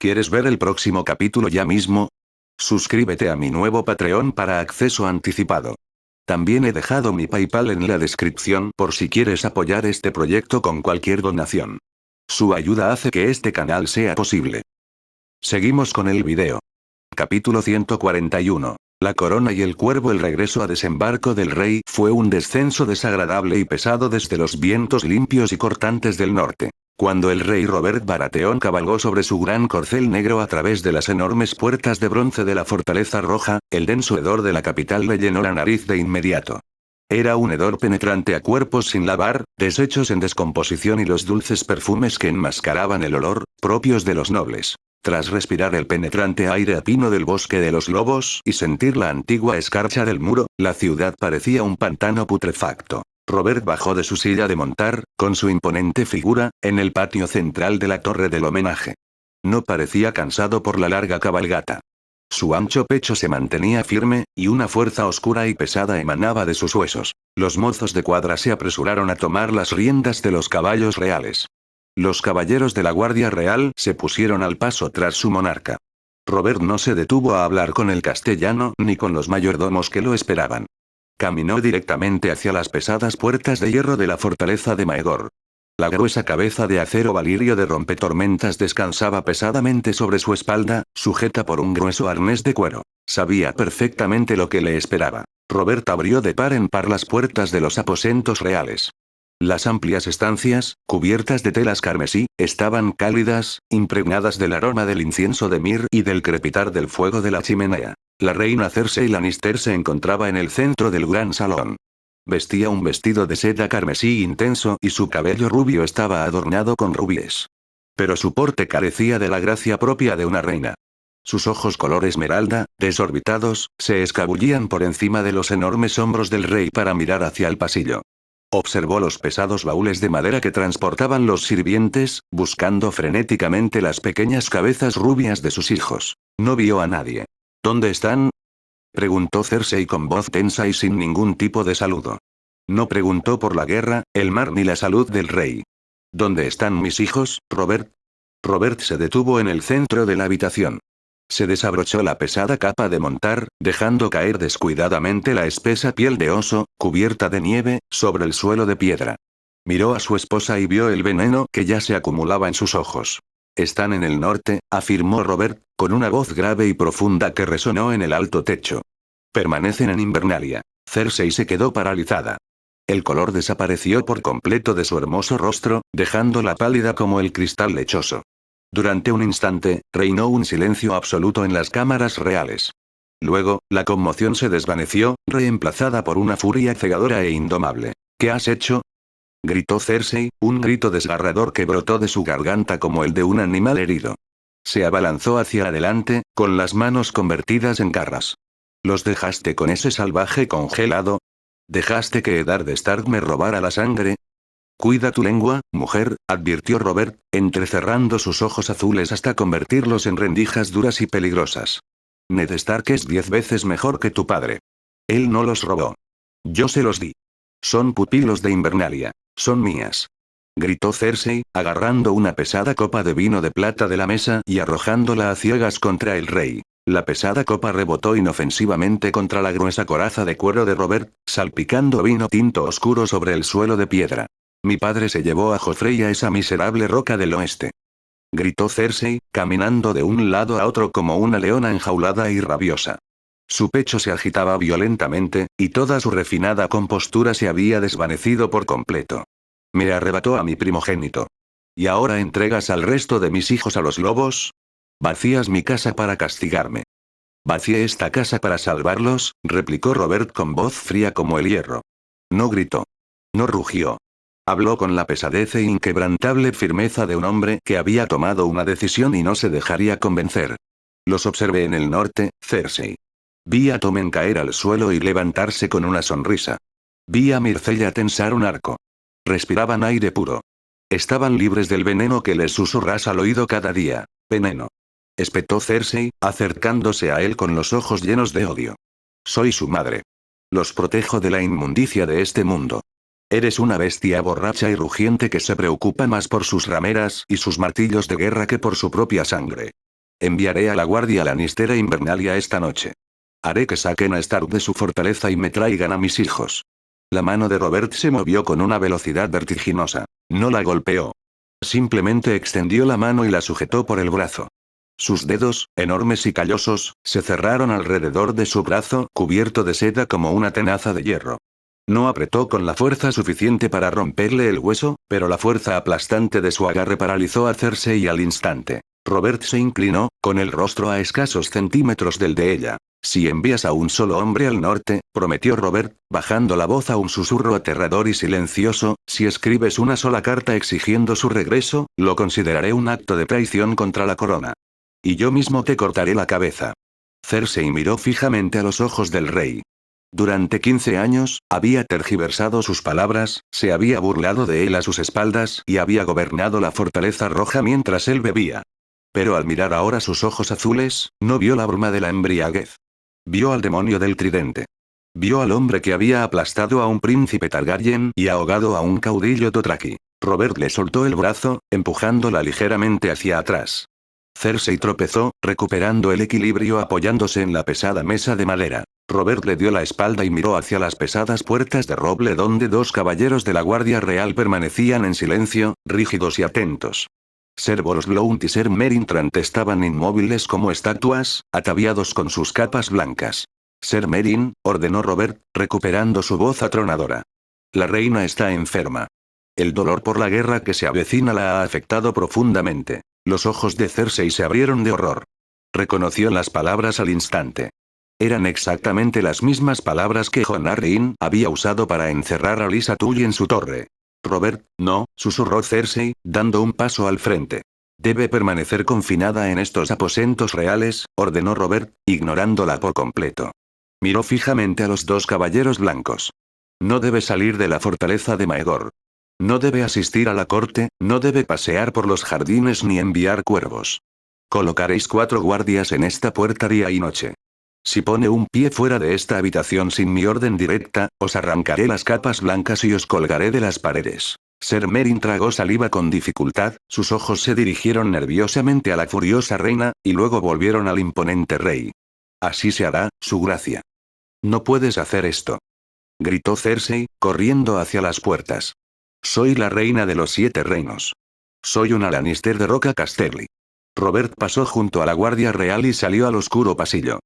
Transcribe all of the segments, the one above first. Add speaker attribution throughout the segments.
Speaker 1: ¿Quieres ver el próximo capítulo ya mismo? Suscríbete a mi nuevo Patreon para acceso anticipado. También he dejado mi PayPal en la descripción por si quieres apoyar este proyecto con cualquier donación. Su ayuda hace que este canal sea posible. Seguimos con el video. Capítulo 141. La corona y el cuervo. El regreso a desembarco del rey fue un descenso desagradable y pesado desde los vientos limpios y cortantes del norte. Cuando el rey Robert Baratheon cabalgó sobre su gran corcel negro a través de las enormes puertas de bronce de la fortaleza roja, el denso hedor de la capital le llenó la nariz de inmediato. Era un hedor penetrante a cuerpos sin lavar, desechos en descomposición y los dulces perfumes que enmascaraban el olor, propios de los nobles. Tras respirar el penetrante aire a pino del bosque de los lobos y sentir la antigua escarcha del muro, la ciudad parecía un pantano putrefacto. Robert bajó de su silla de montar, con su imponente figura, en el patio central de la torre del homenaje. No parecía cansado por la larga cabalgata. Su ancho pecho se mantenía firme, y una fuerza oscura y pesada emanaba de sus huesos. Los mozos de cuadra se apresuraron a tomar las riendas de los caballos reales. Los caballeros de la Guardia Real se pusieron al paso tras su monarca. Robert no se detuvo a hablar con el castellano ni con los mayordomos que lo esperaban. Caminó directamente hacia las pesadas puertas de hierro de la fortaleza de Maegor. La gruesa cabeza de acero valirio de rompetormentas descansaba pesadamente sobre su espalda, sujeta por un grueso arnés de cuero. Sabía perfectamente lo que le esperaba. Robert abrió de par en par las puertas de los aposentos reales. Las amplias estancias, cubiertas de telas carmesí, estaban cálidas, impregnadas del aroma del incienso de mir y del crepitar del fuego de la chimenea. La reina Cersei Lannister se encontraba en el centro del gran salón. Vestía un vestido de seda carmesí intenso y su cabello rubio estaba adornado con rubíes. Pero su porte carecía de la gracia propia de una reina. Sus ojos color esmeralda, desorbitados, se escabullían por encima de los enormes hombros del rey para mirar hacia el pasillo. Observó los pesados baúles de madera que transportaban los sirvientes, buscando frenéticamente las pequeñas cabezas rubias de sus hijos. No vio a nadie. ¿Dónde están? Preguntó Cersei con voz tensa y sin ningún tipo de saludo. No preguntó por la guerra, el mar ni la salud del rey. ¿Dónde están mis hijos, Robert? Robert se detuvo en el centro de la habitación. Se desabrochó la pesada capa de montar, dejando caer descuidadamente la espesa piel de oso, cubierta de nieve, sobre el suelo de piedra. Miró a su esposa y vio el veneno que ya se acumulaba en sus ojos. Están en el norte, afirmó Robert, con una voz grave y profunda que resonó en el alto techo. Permanecen en Invernalia. Cersei se quedó paralizada. El color desapareció por completo de su hermoso rostro, dejándola pálida como el cristal lechoso. Durante un instante, reinó un silencio absoluto en las cámaras reales. Luego, la conmoción se desvaneció, reemplazada por una furia cegadora e indomable. ¿Qué has hecho? Gritó Cersei, un grito desgarrador que brotó de su garganta como el de un animal herido. Se abalanzó hacia adelante, con las manos convertidas en garras. ¿Los dejaste con ese salvaje congelado? ¿Dejaste que Eddard Stark me robara la sangre? Cuida tu lengua, mujer, advirtió Robert, entrecerrando sus ojos azules hasta convertirlos en rendijas duras y peligrosas. Ned Stark es 10 veces mejor que tu padre. Él no los robó. Yo se los di. Son pupilos de Invernalia. Son mías. Gritó Cersei, agarrando una pesada copa de vino de plata de la mesa y arrojándola a ciegas contra el rey. La pesada copa rebotó inofensivamente contra la gruesa coraza de cuero de Robert, salpicando vino tinto oscuro sobre el suelo de piedra. Mi padre se llevó a Joffrey a esa miserable roca del oeste. Gritó Cersei, caminando de un lado a otro como una leona enjaulada y rabiosa. Su pecho se agitaba violentamente, y toda su refinada compostura se había desvanecido por completo. Me arrebató a mi primogénito. ¿Y ahora entregas al resto de mis hijos a los lobos? Vacías mi casa para castigarme. Vacié esta casa para salvarlos, replicó Robert con voz fría como el hierro. No gritó. No rugió. Habló con la pesadez e inquebrantable firmeza de un hombre que había tomado una decisión y no se dejaría convencer. Los observé en el norte, Cersei. Vi a Tommen caer al suelo y levantarse con una sonrisa. Vi a Myrcella tensar un arco. Respiraban aire puro. Estaban libres del veneno que les susurras al oído cada día. Veneno. Espetó Cersei, acercándose a él con los ojos llenos de odio. Soy su madre. Los protejo de la inmundicia de este mundo. Eres una bestia borracha y rugiente que se preocupa más por sus rameras y sus martillos de guerra que por su propia sangre. Enviaré a la guardia Lannister e Invernalia esta noche. Haré que saquen a Stark de su fortaleza y me traigan a mis hijos. La mano de Robert se movió con una velocidad vertiginosa. No la golpeó. Simplemente extendió la mano y la sujetó por el brazo. Sus dedos, enormes y callosos, se cerraron alrededor de su brazo, cubierto de seda como una tenaza de hierro. No apretó con la fuerza suficiente para romperle el hueso, pero la fuerza aplastante de su agarre paralizó a Cersei al instante. Robert se inclinó, con el rostro a escasos centímetros del de ella. Si envías a un solo hombre al norte, prometió Robert, bajando la voz a un susurro aterrador y silencioso, si escribes una sola carta exigiendo su regreso, lo consideraré un acto de traición contra la corona. Y yo mismo te cortaré la cabeza. Cersei miró fijamente a los ojos del rey. Durante 15 años, había tergiversado sus palabras, se había burlado de él a sus espaldas y había gobernado la fortaleza roja mientras él bebía. Pero al mirar ahora sus ojos azules, no vio la bruma de la embriaguez. Vio al demonio del tridente. Vio al hombre que había aplastado a un príncipe Targaryen y ahogado a un caudillo Dothraki. Robert le soltó el brazo, empujándola ligeramente hacia atrás. Cersei tropezó, recuperando el equilibrio apoyándose en la pesada mesa de madera. Robert le dio la espalda y miró hacia las pesadas puertas de roble donde dos caballeros de la Guardia Real permanecían en silencio, rígidos y atentos. Ser Boros Blount y Ser Meryn Trant estaban inmóviles como estatuas, ataviados con sus capas blancas. Ser Meryn, ordenó Robert, recuperando su voz atronadora. La reina está enferma. El dolor por la guerra que se avecina la ha afectado profundamente. Los ojos de Cersei se abrieron de horror. Reconoció las palabras al instante. Eran exactamente las mismas palabras que Jon Arryn había usado para encerrar a Lysa Tully en su torre. Robert, no, susurró Cersei, dando un paso al frente. Debe permanecer confinada en estos aposentos reales, ordenó Robert, ignorándola por completo. Miró fijamente a los dos caballeros blancos. No debe salir de la fortaleza de Maegor. No debe asistir a la corte, no debe pasear por los jardines ni enviar cuervos. Colocaréis 4 guardias en esta puerta día y noche. Si pone un pie fuera de esta habitación sin mi orden directa, os arrancaré las capas blancas y os colgaré de las paredes. Ser Meryn tragó saliva con dificultad, sus ojos se dirigieron nerviosamente a la furiosa reina, y luego volvieron al imponente rey. Así se hará, su gracia. No puedes hacer esto. Gritó Cersei, corriendo hacia las puertas. Soy la reina de los 7 reinos. Soy una Lannister de Roca Casterly. Robert pasó junto a la guardia real y salió al oscuro pasillo.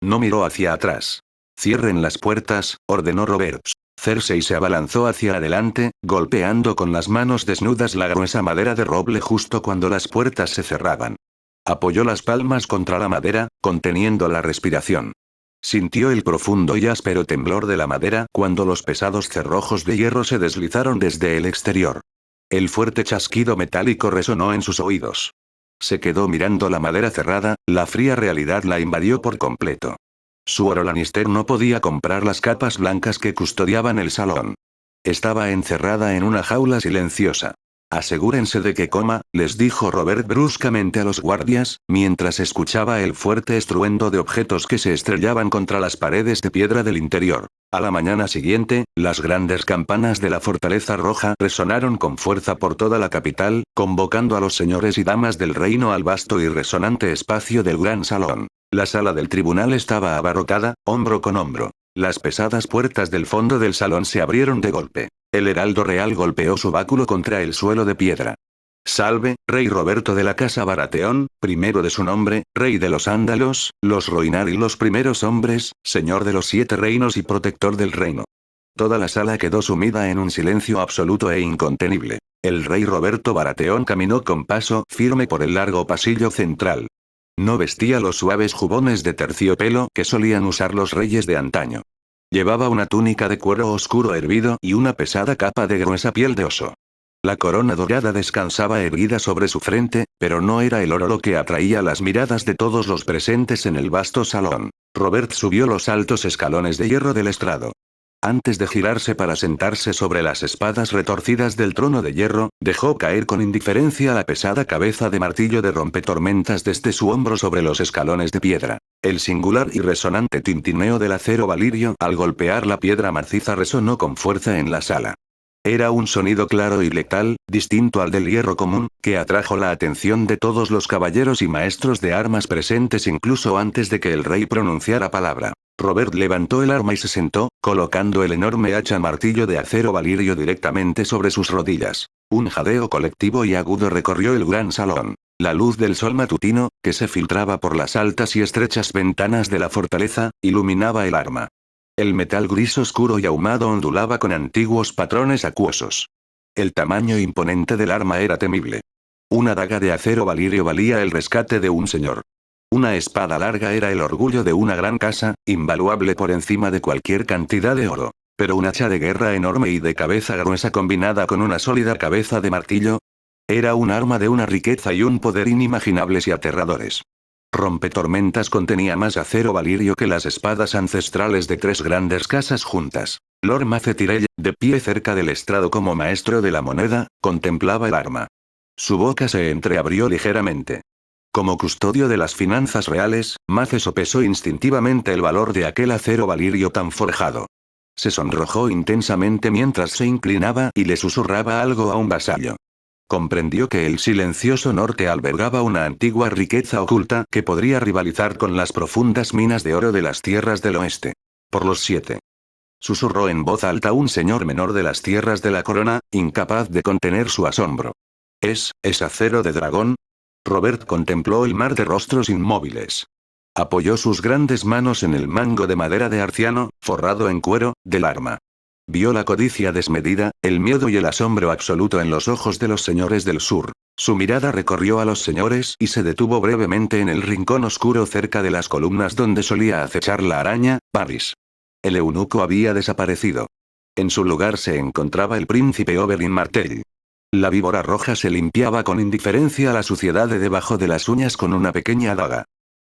Speaker 1: No miró hacia atrás. Cierren las puertas, ordenó Robert. Cersei se abalanzó hacia adelante, golpeando con las manos desnudas la gruesa madera de roble justo cuando las puertas se cerraban. Apoyó las palmas contra la madera, conteniendo la respiración. Sintió el profundo y áspero temblor de la madera cuando los pesados cerrojos de hierro se deslizaron desde el exterior. El fuerte chasquido metálico resonó en sus oídos. Se quedó mirando la madera cerrada, la fría realidad la invadió por completo. Su oro Lannister no podía comprar las capas blancas que custodiaban el salón. Estaba encerrada en una jaula silenciosa. Asegúrense de que coma, les dijo Robert bruscamente a los guardias, mientras escuchaba el fuerte estruendo de objetos que se estrellaban contra las paredes de piedra del interior. A la mañana siguiente, las grandes campanas de la Fortaleza Roja resonaron con fuerza por toda la capital, convocando a los señores y damas del reino al vasto y resonante espacio del gran salón. La sala del tribunal estaba abarrotada, hombro con hombro. Las pesadas puertas del fondo del salón se abrieron de golpe. El heraldo real golpeó su báculo contra el suelo de piedra. Salve, rey Roberto de la casa Baratheon, primero de su nombre, rey de los Ándalos, los Rhoynar y los primeros hombres, señor de los 7 reinos y protector del reino. Toda la sala quedó sumida en un silencio absoluto e incontenible. El rey Roberto Baratheon caminó con paso firme por el largo pasillo central. No vestía los suaves jubones de terciopelo que solían usar los reyes de antaño. Llevaba una túnica de cuero oscuro hervido y una pesada capa de gruesa piel de oso. La corona dorada descansaba erguida sobre su frente, pero no era el oro lo que atraía las miradas de todos los presentes en el vasto salón. Robert subió los altos escalones de hierro del estrado. Antes de girarse para sentarse sobre las espadas retorcidas del trono de hierro, dejó caer con indiferencia la pesada cabeza de martillo de rompetormentas desde su hombro sobre los escalones de piedra. El singular y resonante tintineo del acero valirio al golpear la piedra maciza resonó con fuerza en la sala. Era un sonido claro y letal, distinto al del hierro común, que atrajo la atención de todos los caballeros y maestros de armas presentes incluso antes de que el rey pronunciara palabra. Robert levantó el arma y se sentó, colocando el enorme hacha martillo de acero valirio directamente sobre sus rodillas. Un jadeo colectivo y agudo recorrió el gran salón. La luz del sol matutino, que se filtraba por las altas y estrechas ventanas de la fortaleza, iluminaba el arma. El metal gris oscuro y ahumado ondulaba con antiguos patrones acuosos. El tamaño imponente del arma era temible. Una daga de acero valirio valía el rescate de un señor. Una espada larga era el orgullo de una gran casa, invaluable por encima de cualquier cantidad de oro. Pero un hacha de guerra enorme y de cabeza gruesa combinada con una sólida cabeza de martillo, era un arma de una riqueza y un poder inimaginables y aterradores. Rompetormentas contenía más acero valirio que las espadas ancestrales de 3 grandes casas juntas. Lord Macetirell, de pie cerca del estrado como maestro de la moneda, contemplaba el arma. Su boca se entreabrió ligeramente. Como custodio de las finanzas reales, Mace sopesó instintivamente el valor de aquel acero valirio tan forjado. Se sonrojó intensamente mientras se inclinaba y le susurraba algo a un vasallo. Comprendió que el silencioso norte albergaba una antigua riqueza oculta que podría rivalizar con las profundas minas de oro de las tierras del oeste. Por los 7. Susurró en voz alta un señor menor de las tierras de la corona, incapaz de contener su asombro. ¿Es acero de dragón? Robert contempló el mar de rostros inmóviles. Apoyó sus grandes manos en el mango de madera de arciano, forrado en cuero, del arma. Vio la codicia desmedida, el miedo y el asombro absoluto en los ojos de los señores del sur. Su mirada recorrió a los señores y se detuvo brevemente en el rincón oscuro cerca de las columnas donde solía acechar la araña, Paris. El eunuco había desaparecido. En su lugar se encontraba el príncipe Oberyn Martell. La víbora roja se limpiaba con indiferencia la suciedad de debajo de las uñas con una pequeña daga.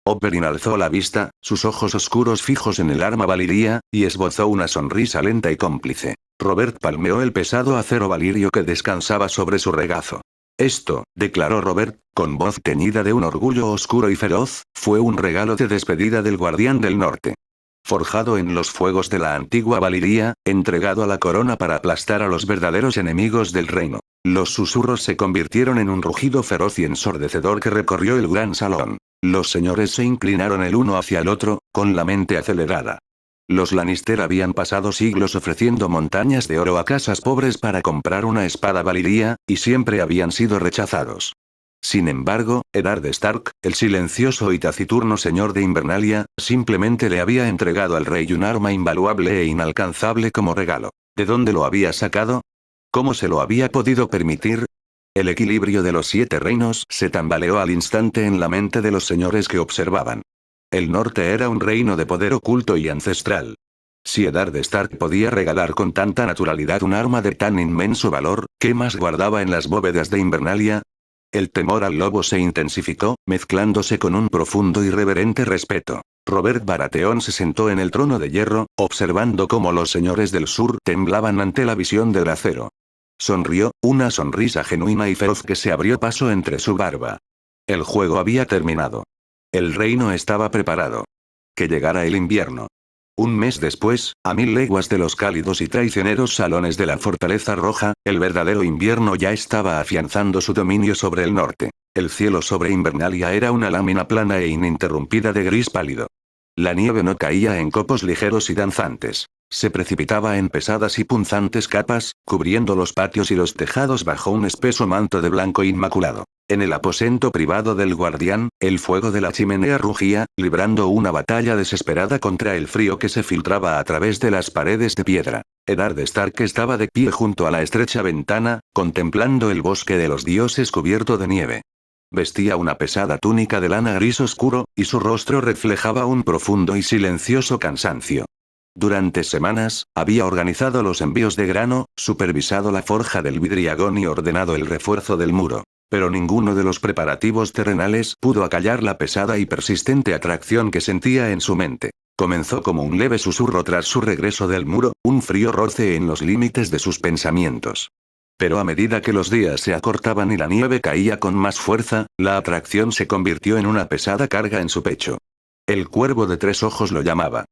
Speaker 1: Oberyn alzó la vista, sus ojos oscuros fijos en el arma valiria, y esbozó una sonrisa lenta y cómplice. Robert palmeó el pesado acero valirio que descansaba sobre su regazo. Esto, declaró Robert, con voz teñida de un orgullo oscuro y feroz, fue un regalo de despedida del Guardián del Norte. Forjado en los fuegos de la antigua valiria, entregado a la corona para aplastar a los verdaderos enemigos del reino. Los susurros se convirtieron en un rugido feroz y ensordecedor que recorrió el gran salón. Los señores se inclinaron el uno hacia el otro, con la mente acelerada. Los Lannister habían pasado siglos ofreciendo montañas de oro a casas pobres para comprar una espada valiria, y siempre habían sido rechazados. Sin embargo, Eddard Stark, el silencioso y taciturno señor de Invernalia, simplemente le había entregado al rey un arma invaluable e inalcanzable como regalo. ¿De dónde lo había sacado? ¿Cómo se lo había podido permitir? El equilibrio de los 7 reinos se tambaleó al instante en la mente de los señores que observaban. El norte era un reino de poder oculto y ancestral. Si Eddard Stark podía regalar con tanta naturalidad un arma de tan inmenso valor, ¿qué más guardaba en las bóvedas de Invernalia? El temor al lobo se intensificó, mezclándose con un profundo y reverente respeto. Robert Baratheon se sentó en el trono de hierro, observando cómo los señores del sur temblaban ante la visión del acero. Sonrió, una sonrisa genuina y feroz que se abrió paso entre su barba. El juego había terminado. El reino estaba preparado. Que llegara el invierno. Un mes después, a 1000 leguas de los cálidos y traicioneros salones de la Fortaleza Roja, el verdadero invierno ya estaba afianzando su dominio sobre el norte. El cielo sobre Invernalia era una lámina plana e ininterrumpida de gris pálido. La nieve no caía en copos ligeros y danzantes. Se precipitaba en pesadas y punzantes capas, cubriendo los patios y los tejados bajo un espeso manto de blanco inmaculado. En el aposento privado del guardián, el fuego de la chimenea rugía, librando una batalla desesperada contra el frío que se filtraba a través de las paredes de piedra. Eddard Stark estaba de pie junto a la estrecha ventana, contemplando el bosque de los dioses cubierto de nieve. Vestía una pesada túnica de lana gris oscuro, y su rostro reflejaba un profundo y silencioso cansancio. Durante semanas, había organizado los envíos de grano, supervisado la forja del vidriagón y ordenado el refuerzo del muro. Pero ninguno de los preparativos terrenales pudo acallar la pesada y persistente atracción que sentía en su mente. Comenzó como un leve susurro tras su regreso del muro, un frío roce en los límites de sus pensamientos. Pero a medida que los días se acortaban y la nieve caía con más fuerza, la atracción se convirtió en una pesada carga en su pecho. El cuervo de 3 ojos lo llamaba.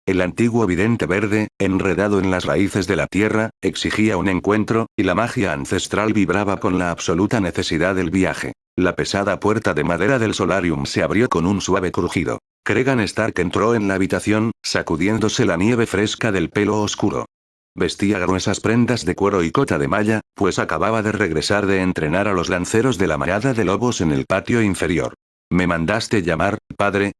Speaker 1: El antiguo vidente verde, enredado en las raíces de la tierra, exigía un encuentro, y la magia ancestral vibraba con la absoluta necesidad del viaje. La pesada puerta de madera del solarium se abrió con un suave crujido. Cregan Stark entró en la habitación, sacudiéndose la nieve fresca del pelo oscuro. Vestía gruesas prendas de cuero y cota de malla, pues acababa de regresar de entrenar a los lanceros de la manada de lobos en el patio inferior. ¿Me mandaste llamar, padre?,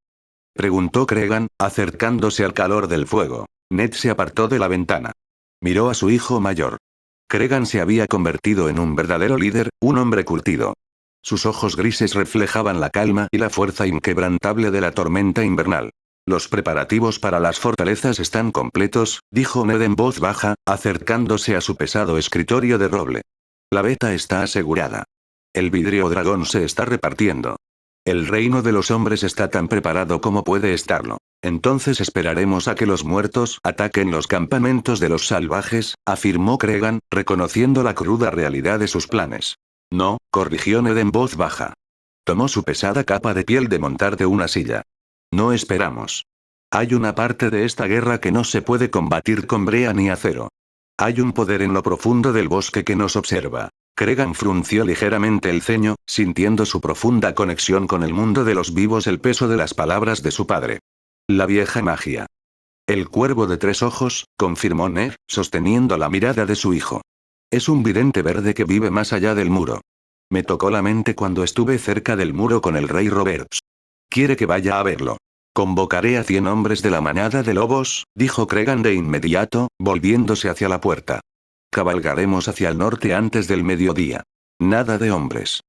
Speaker 1: preguntó Cregan, acercándose al calor del fuego. Ned se apartó de la ventana. Miró a su hijo mayor. Cregan se había convertido en un verdadero líder, un hombre curtido. Sus ojos grises reflejaban la calma y la fuerza inquebrantable de la tormenta invernal. Los preparativos para las fortalezas están completos, dijo Ned en voz baja, acercándose a su pesado escritorio de roble. La beta está asegurada. El vidrio dragón se está repartiendo. El reino de los hombres está tan preparado como puede estarlo. Entonces esperaremos a que los muertos ataquen los campamentos de los salvajes, afirmó Cregan, reconociendo la cruda realidad de sus planes. No, corrigió Ned en voz baja. Tomó su pesada capa de piel de montar de una silla. No esperamos. Hay una parte de esta guerra que no se puede combatir con brea ni acero. Hay un poder en lo profundo del bosque que nos observa. Cregan frunció ligeramente el ceño, sintiendo su profunda conexión con el mundo de los vivos, el peso de las palabras de su padre. La vieja magia. El cuervo de 3 ojos, confirmó Ned, sosteniendo la mirada de su hijo. Es un vidente verde que vive más allá del muro. Me tocó la mente cuando estuve cerca del muro con el rey Roberts. Quiere que vaya a verlo. Convocaré a 100 hombres de la manada de lobos, dijo Cregan de inmediato, volviéndose hacia la puerta. Cabalgaremos hacia el norte antes del mediodía. Nada de hombres.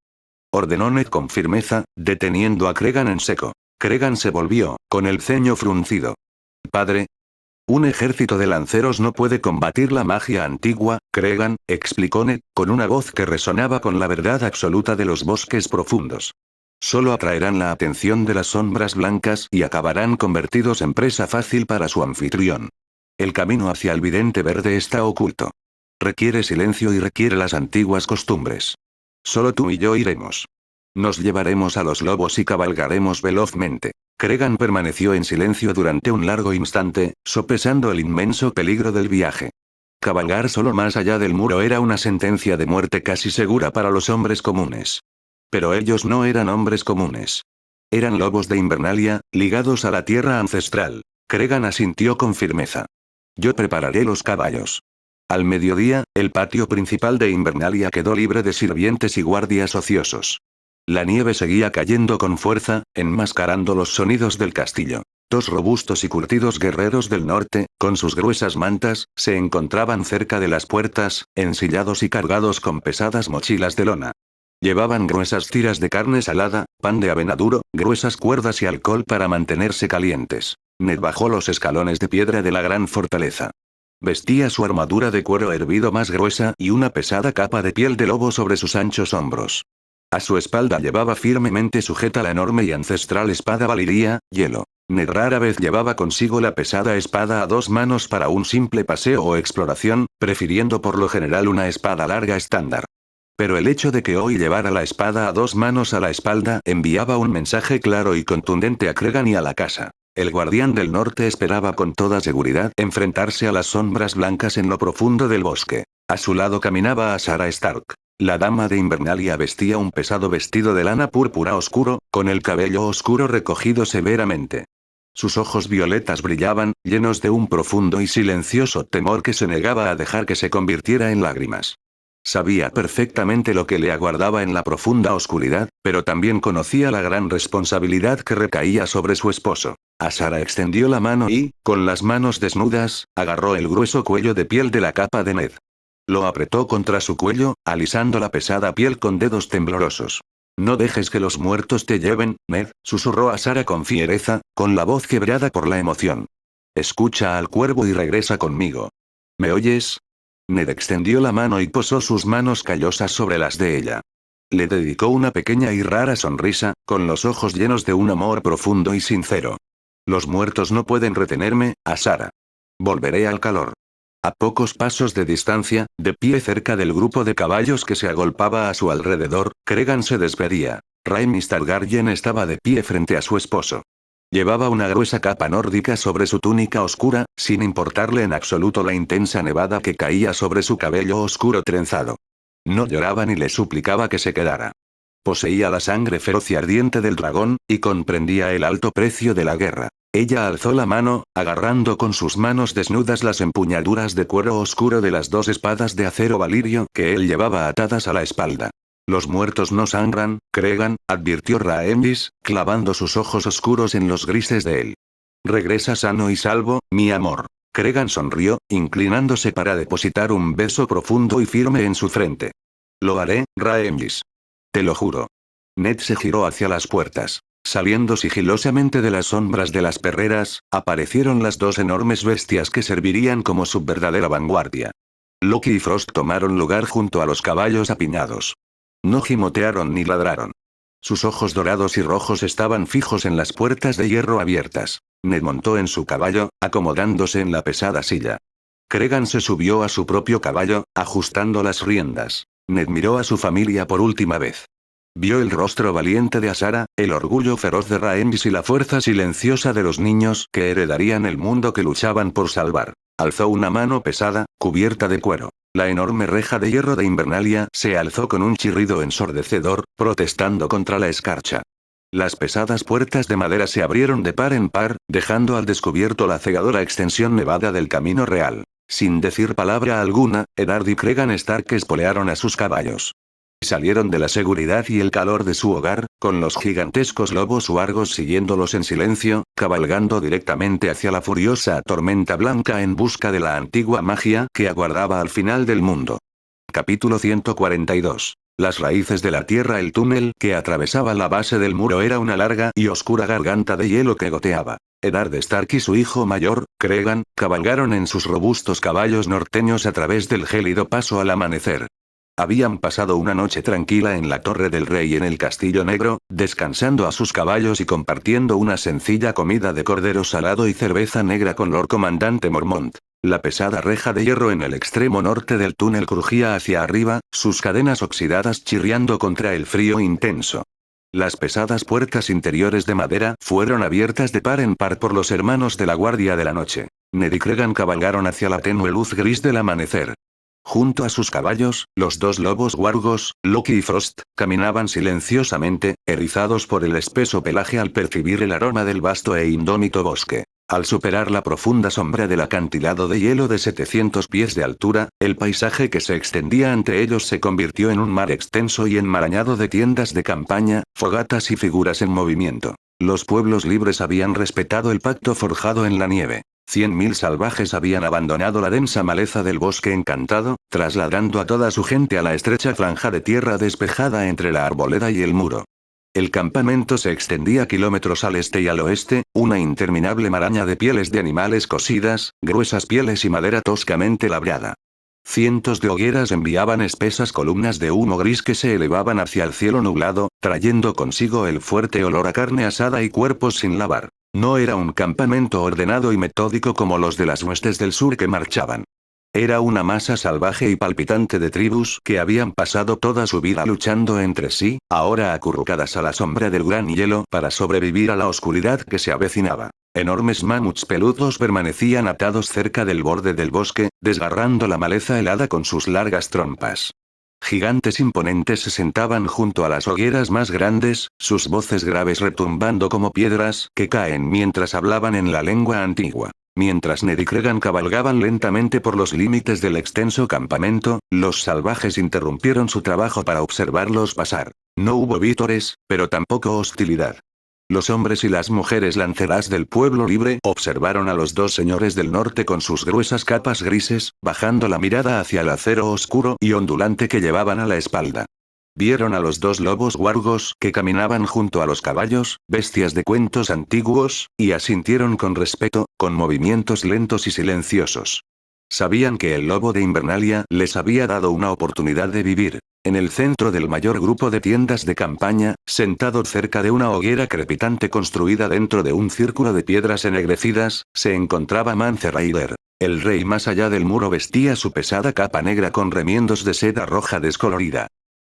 Speaker 1: Ordenó Ned con firmeza, deteniendo a Cregan en seco. Cregan se volvió, con el ceño fruncido. Padre. Un ejército de lanceros no puede combatir la magia antigua, Cregan, explicó Ned, con una voz que resonaba con la verdad absoluta de los bosques profundos. Solo atraerán la atención de las sombras blancas y acabarán convertidos en presa fácil para su anfitrión. El camino hacia el vidente verde está oculto. Requiere silencio y requiere las antiguas costumbres. Solo tú y yo iremos. Nos llevaremos a los lobos y cabalgaremos velozmente. Cregan permaneció en silencio durante un largo instante, sopesando el inmenso peligro del viaje. Cabalgar solo más allá del muro era una sentencia de muerte casi segura para los hombres comunes. Pero ellos no eran hombres comunes. Eran lobos de Invernalia, ligados a la tierra ancestral. Cregan asintió con firmeza. Yo prepararé los caballos. Al mediodía, el patio principal de Invernalia quedó libre de sirvientes y guardias ociosos. La nieve seguía cayendo con fuerza, enmascarando los sonidos del castillo. 2 robustos y curtidos guerreros del norte, con sus gruesas mantas, se encontraban cerca de las puertas, ensillados y cargados con pesadas mochilas de lona. Llevaban gruesas tiras de carne salada, pan de avenaduro, gruesas cuerdas y alcohol para mantenerse calientes. Ned bajó los escalones de piedra de la gran fortaleza. Vestía su armadura de cuero hervido más gruesa y una pesada capa de piel de lobo sobre sus anchos hombros. A su espalda llevaba firmemente sujeta la enorme y ancestral espada Valiria, hielo. Ned rara vez llevaba consigo la pesada espada a 2 manos para un simple paseo o exploración, prefiriendo por lo general una espada larga estándar. Pero el hecho de que hoy llevara la espada a 2 manos a la espalda enviaba un mensaje claro y contundente a Cregan y a la casa. El guardián del norte esperaba con toda seguridad enfrentarse a las sombras blancas en lo profundo del bosque. A su lado caminaba Asara Stark. La dama de Invernalia vestía un pesado vestido de lana púrpura oscuro, con el cabello oscuro recogido severamente. Sus ojos violetas brillaban, llenos de un profundo y silencioso temor que se negaba a dejar que se convirtiera en lágrimas. Sabía perfectamente lo que le aguardaba en la profunda oscuridad, pero también conocía la gran responsabilidad que recaía sobre su esposo. Asara extendió la mano y, con las manos desnudas, agarró el grueso cuello de piel de la capa de Ned. Lo apretó contra su cuello, alisando la pesada piel con dedos temblorosos. No dejes que los muertos te lleven, Ned, susurró Asara con fiereza, con la voz quebrada por la emoción. Escucha al cuervo y regresa conmigo. ¿Me oyes? Ned extendió la mano y posó sus manos callosas sobre las de ella. Le dedicó una pequeña y rara sonrisa, con los ojos llenos de un amor profundo y sincero. Los muertos no pueden retenerme, Asara. Volveré al calor. A pocos pasos de distancia, de pie cerca del grupo de caballos que se agolpaba a su alrededor, Cregan se desvería. Rhaenys Targaryen estaba de pie frente a su esposo. Llevaba una gruesa capa nórdica sobre su túnica oscura, sin importarle en absoluto la intensa nevada que caía sobre su cabello oscuro trenzado. No lloraba ni le suplicaba que se quedara. Poseía la sangre feroz y ardiente del dragón, y comprendía el alto precio de la guerra. Ella alzó la mano, agarrando con sus manos desnudas las empuñaduras de cuero oscuro de las dos espadas de acero valirio que él llevaba atadas a la espalda. Los muertos no sangran, Cregan, advirtió Rhaenys, clavando sus ojos oscuros en los grises de él. Regresa sano y salvo, mi amor. Cregan sonrió, inclinándose para depositar un beso profundo y firme en su frente. Lo haré, Rhaenys. Te lo juro. Ned se giró hacia las puertas. Saliendo sigilosamente de las sombras de las perreras, aparecieron las dos enormes bestias que servirían como su verdadera vanguardia. Loki y Frost tomaron lugar junto a los caballos apiñados. No gimotearon ni ladraron. Sus ojos dorados y rojos estaban fijos en las puertas de hierro abiertas. Ned montó en su caballo, acomodándose en la pesada silla. Cregan se subió a su propio caballo, ajustando las riendas. Ned miró a su familia por última vez. Vio el rostro valiente de Asara, el orgullo feroz de Rhaenys y la fuerza silenciosa de los niños que heredarían el mundo que luchaban por salvar. Alzó una mano pesada, cubierta de cuero. La enorme reja de hierro de Invernalia se alzó con un chirrido ensordecedor, protestando contra la escarcha. Las pesadas puertas de madera se abrieron de par en par, dejando al descubierto la cegadora extensión nevada del camino real. Sin decir palabra alguna, Eddard y Cregan Stark espolearon a sus caballos. Salieron de la seguridad y el calor de su hogar, con los gigantescos lobos huargos siguiéndolos en silencio, cabalgando directamente hacia la furiosa tormenta blanca en busca de la antigua magia que aguardaba al final del mundo. Capítulo 142. Las raíces de la tierra. El túnel que atravesaba la base del muro era una larga y oscura garganta de hielo que goteaba. Eddard Stark y su hijo mayor, Cregan, cabalgaron en sus robustos caballos norteños a través del gélido paso al amanecer. Habían pasado una noche tranquila en la Torre del Rey en el Castillo Negro, descansando a sus caballos y compartiendo una sencilla comida de cordero salado y cerveza negra con Lord Comandante Mormont. La pesada reja de hierro en el extremo norte del túnel crujía hacia arriba, sus cadenas oxidadas chirriando contra el frío intenso. Las pesadas puertas interiores de madera fueron abiertas de par en par por los hermanos de la Guardia de la Noche. Ned y Cregan cabalgaron hacia la tenue luz gris del amanecer. Junto a sus caballos, los dos lobos huargos, Loki y Frost, caminaban silenciosamente, erizados por el espeso pelaje al percibir el aroma del vasto e indómito bosque. Al superar la profunda sombra del acantilado de hielo de 700 pies de altura, el paisaje que se extendía ante ellos se convirtió en un mar extenso y enmarañado de tiendas de campaña, fogatas y figuras en movimiento. Los pueblos libres habían respetado el pacto forjado en la nieve. 100.000 salvajes habían abandonado la densa maleza del bosque encantado, trasladando a toda su gente a la estrecha franja de tierra despejada entre la arboleda y el muro. El campamento se extendía kilómetros al este y al oeste, una interminable maraña de pieles de animales cosidas, gruesas pieles y madera toscamente labrada. Cientos de hogueras enviaban espesas columnas de humo gris que se elevaban hacia el cielo nublado, trayendo consigo el fuerte olor a carne asada y cuerpos sin lavar. No era un campamento ordenado y metódico como los de las huestes del sur que marchaban. Era una masa salvaje y palpitante de tribus que habían pasado toda su vida luchando entre sí, ahora acurrucadas a la sombra del gran hielo para sobrevivir a la oscuridad que se avecinaba. Enormes mamuts peludos permanecían atados cerca del borde del bosque, desgarrando la maleza helada con sus largas trompas. Gigantes imponentes se sentaban junto a las hogueras más grandes, sus voces graves retumbando como piedras que caen mientras hablaban en la lengua antigua. Mientras Ned y Cregan cabalgaban lentamente por los límites del extenso campamento, los salvajes interrumpieron su trabajo para observarlos pasar. No hubo vítores, pero tampoco hostilidad. Los hombres y las mujeres lanceras del pueblo libre observaron a los dos señores del norte con sus gruesas capas grises, bajando la mirada hacia el acero oscuro y ondulante que llevaban a la espalda. Vieron a los dos lobos huargos que caminaban junto a los caballos, bestias de cuentos antiguos, y asintieron con respeto, con movimientos lentos y silenciosos. Sabían que el lobo de Invernalia les había dado una oportunidad de vivir. En el centro del mayor grupo de tiendas de campaña, sentado cerca de una hoguera crepitante construida dentro de un círculo de piedras ennegrecidas, se encontraba Mance Rayder. El rey más allá del muro vestía su pesada capa negra con remiendos de seda roja descolorida.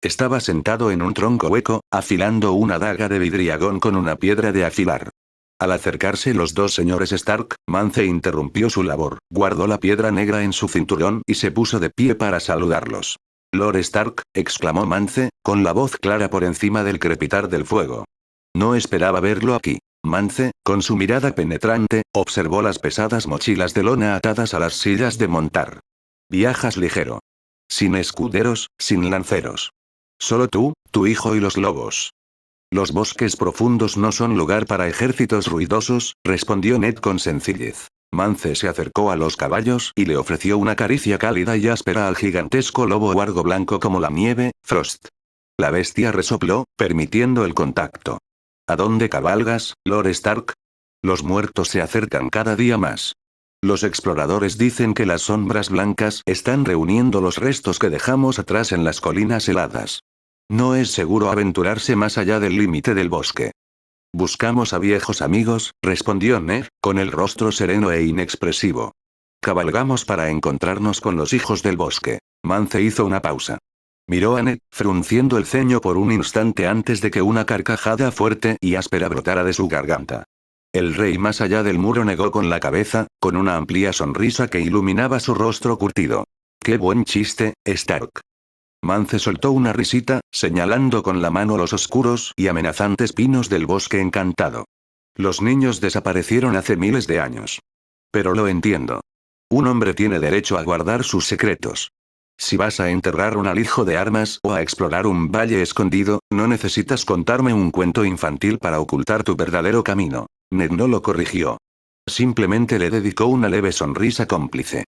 Speaker 1: Estaba sentado en un tronco hueco, afilando una daga de vidriagón con una piedra de afilar. Al acercarse los dos señores Stark, Mance interrumpió su labor, guardó la piedra negra en su cinturón y se puso de pie para saludarlos. Lord Stark, exclamó Mance, con la voz clara por encima del crepitar del fuego. No esperaba verlo aquí. Mance, con su mirada penetrante, observó las pesadas mochilas de lona atadas a las sillas de montar. Viajas ligero. Sin escuderos, sin lanceros. Solo tú, tu hijo y los lobos. Los bosques profundos no son lugar para ejércitos ruidosos, respondió Ned con sencillez. Mance se acercó a los caballos y le ofreció una caricia cálida y áspera al gigantesco lobo huargo blanco como la nieve, Frost. La bestia resopló, permitiendo el contacto. ¿A dónde cabalgas, Lord Stark? Los muertos se acercan cada día más. Los exploradores dicen que las sombras blancas están reuniendo los restos que dejamos atrás en las colinas heladas. No es seguro aventurarse más allá del límite del bosque. Buscamos a viejos amigos, respondió Ned, con el rostro sereno e inexpresivo. Cabalgamos para encontrarnos con los hijos del bosque. Mance hizo una pausa. Miró a Ned, frunciendo el ceño por un instante antes de que una carcajada fuerte y áspera brotara de su garganta. El rey más allá del muro negó con la cabeza, con una amplia sonrisa que iluminaba su rostro curtido. ¡Qué buen chiste, Stark! Mance soltó una risita, señalando con la mano los oscuros y amenazantes pinos del bosque encantado. Los niños desaparecieron hace miles de años. Pero lo entiendo. Un hombre tiene derecho a guardar sus secretos. Si vas a enterrar un alijo de armas o a explorar un valle escondido, no necesitas contarme un cuento infantil para ocultar tu verdadero camino. Ned no lo corrigió. Simplemente le dedicó una leve sonrisa cómplice.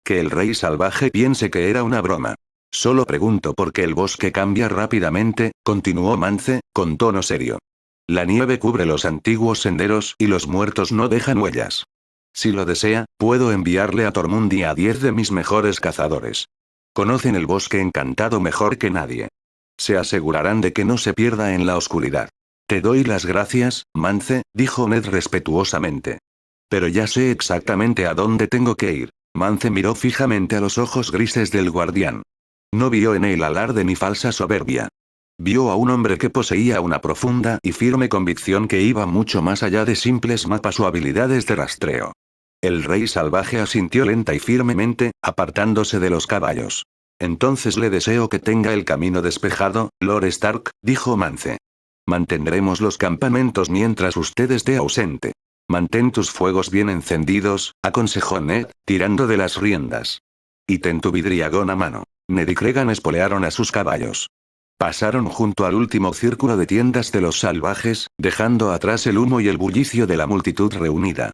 Speaker 1: Que el rey salvaje piense que era una broma. Solo pregunto por qué el bosque cambia rápidamente, continuó Mance, con tono serio. La nieve cubre los antiguos senderos y los muertos no dejan huellas. Si lo desea, puedo enviarle a Tormundi a 10 de mis mejores cazadores. Conocen el bosque encantado mejor que nadie. Se asegurarán de que no se pierda en la oscuridad. Te doy las gracias, Mance, dijo Ned respetuosamente. Pero ya sé exactamente a dónde tengo que ir. Mance miró fijamente a los ojos grises del guardián. No vio en él alarde ni falsa soberbia. Vio a un hombre que poseía una profunda y firme convicción que iba mucho más allá de simples mapas o habilidades de rastreo. El rey salvaje asintió lenta y firmemente, apartándose de los caballos. Entonces le deseo que tenga el camino despejado, Lord Stark, dijo Mance. Mantendremos los campamentos mientras usted esté ausente. Mantén tus fuegos bien encendidos, aconsejó Ned, tirando de las riendas. Y ten tu vidriagón a mano. Ned y Cregan espolearon a sus caballos. Pasaron junto al último círculo de tiendas de los salvajes, dejando atrás el humo y el bullicio de la multitud reunida.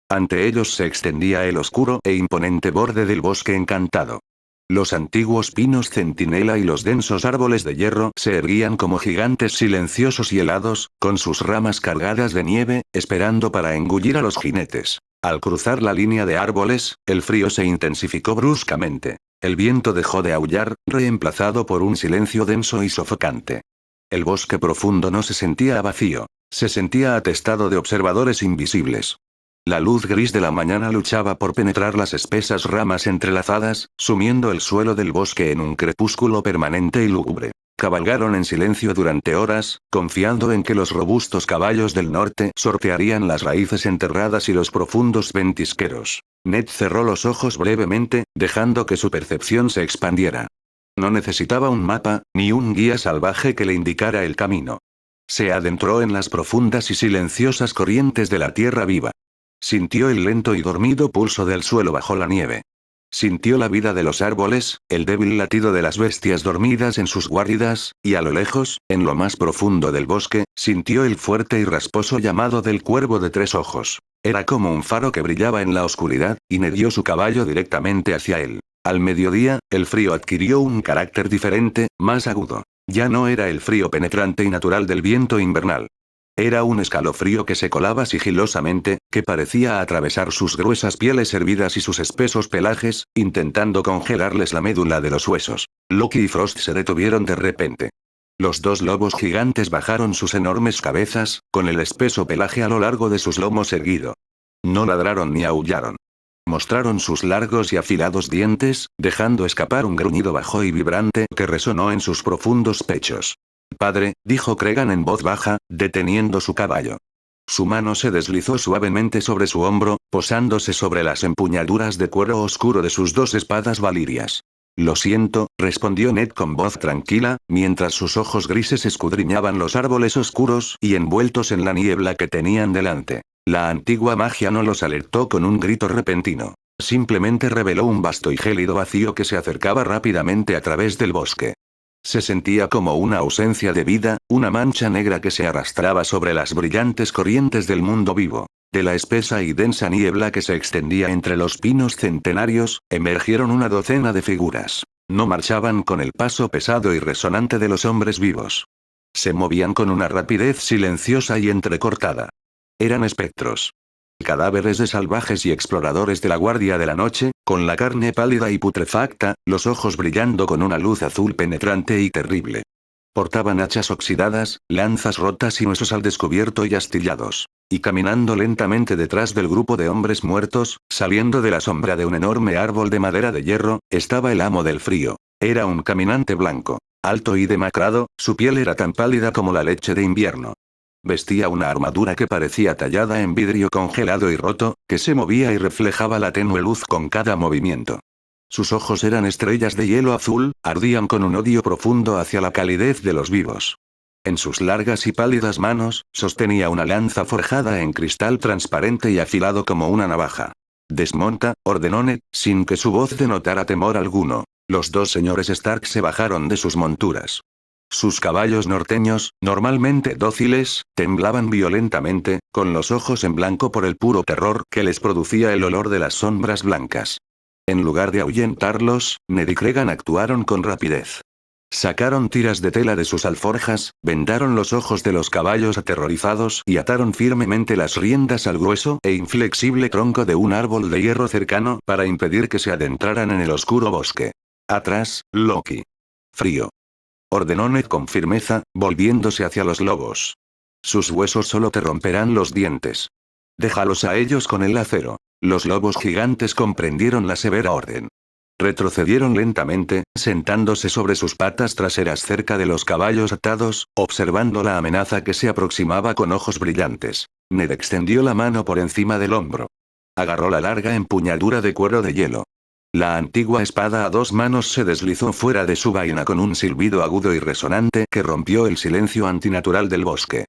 Speaker 1: Ante ellos se extendía el oscuro e imponente borde del bosque encantado. Los antiguos pinos centinela y los densos árboles de hierro se erguían como gigantes silenciosos y helados, con sus ramas cargadas de nieve, esperando para engullir a los jinetes. Al cruzar la línea de árboles, el frío se intensificó bruscamente. El viento dejó de aullar, reemplazado por un silencio denso y sofocante. El bosque profundo no se sentía vacío, se sentía atestado de observadores invisibles. La luz gris de la mañana luchaba por penetrar las espesas ramas entrelazadas, sumiendo el suelo del bosque en un crepúsculo permanente y lúgubre. Cabalgaron en silencio durante horas, confiando en que los robustos caballos del norte sortearían las raíces enterradas y los profundos ventisqueros. Ned cerró los ojos brevemente, dejando que su percepción se expandiera. No necesitaba un mapa, ni un guía salvaje que le indicara el camino. Se adentró en las profundas y silenciosas corrientes de la tierra viva. Sintió el lento y dormido pulso del suelo bajo la nieve. Sintió la vida de los árboles, el débil latido de las bestias dormidas en sus guaridas, y a lo lejos, en lo más profundo del bosque, sintió el fuerte y rasposo llamado del cuervo de 3 ojos. Era como un faro que brillaba en la oscuridad, y Ned dio su caballo directamente hacia él. Al mediodía, el frío adquirió un carácter diferente, más agudo. Ya no era el frío penetrante y natural del viento invernal. Era un escalofrío que se colaba sigilosamente, que parecía atravesar sus gruesas pieles hervidas y sus espesos pelajes, intentando congelarles la médula de los huesos. Loki y Frost se detuvieron de repente. Los dos lobos gigantes bajaron sus enormes cabezas, con el espeso pelaje a lo largo de sus lomos erguido. No ladraron ni aullaron. Mostraron sus largos y afilados dientes, dejando escapar un gruñido bajo y vibrante que resonó en sus profundos pechos. Padre, dijo Cregan en voz baja, deteniendo su caballo. Su mano se deslizó suavemente sobre su hombro, posándose sobre las empuñaduras de cuero oscuro de sus dos espadas valirias. Lo siento, respondió Ned con voz tranquila, mientras sus ojos grises escudriñaban los árboles oscuros y envueltos en la niebla que tenían delante. La antigua magia no los alertó con un grito repentino. Simplemente reveló un vasto y gélido vacío que se acercaba rápidamente a través del bosque. Se sentía como una ausencia de vida, una mancha negra que se arrastraba sobre las brillantes corrientes del mundo vivo. De la espesa y densa niebla que se extendía entre los pinos centenarios, emergieron una docena de figuras. No marchaban con el paso pesado y resonante de los hombres vivos. Se movían con una rapidez silenciosa y entrecortada. Eran espectros. Cadáveres de salvajes y exploradores de la Guardia de la Noche, con la carne pálida y putrefacta, los ojos brillando con una luz azul penetrante y terrible. Portaban hachas oxidadas, lanzas rotas y huesos al descubierto y astillados. Y caminando lentamente detrás del grupo de hombres muertos, saliendo de la sombra de un enorme árbol de madera de hierro, estaba el amo del frío. Era un caminante blanco. Alto y demacrado, su piel era tan pálida como la leche de invierno. Vestía una armadura que parecía tallada en vidrio congelado y roto, que se movía y reflejaba la tenue luz con cada movimiento. Sus ojos eran estrellas de hielo azul, ardían con un odio profundo hacia la calidez de los vivos. En sus largas y pálidas manos, sostenía una lanza forjada en cristal transparente y afilado como una navaja. «Desmonta», ordenó Ned, sin que su voz denotara temor alguno. Los dos señores Stark se bajaron de sus monturas. Sus caballos norteños, normalmente dóciles, temblaban violentamente, con los ojos en blanco por el puro terror que les producía el olor de las sombras blancas. En lugar de ahuyentarlos, Ned y Cregan actuaron con rapidez. Sacaron tiras de tela de sus alforjas, vendaron los ojos de los caballos aterrorizados y ataron firmemente las riendas al grueso e inflexible tronco de un árbol de hierro cercano para impedir que se adentraran en el oscuro bosque. Atrás, Loki. Frío. Ordenó Ned con firmeza, volviéndose hacia los lobos. Sus huesos solo te romperán los dientes. Déjalos a ellos con el acero. Los lobos gigantes comprendieron la severa orden. Retrocedieron lentamente, sentándose sobre sus patas traseras cerca de los caballos atados, observando la amenaza que se aproximaba con ojos brillantes. Ned extendió la mano por encima del hombro. Agarró la larga empuñadura de cuero de hielo. La antigua espada a dos manos se deslizó fuera de su vaina con un silbido agudo y resonante que rompió el silencio antinatural del bosque.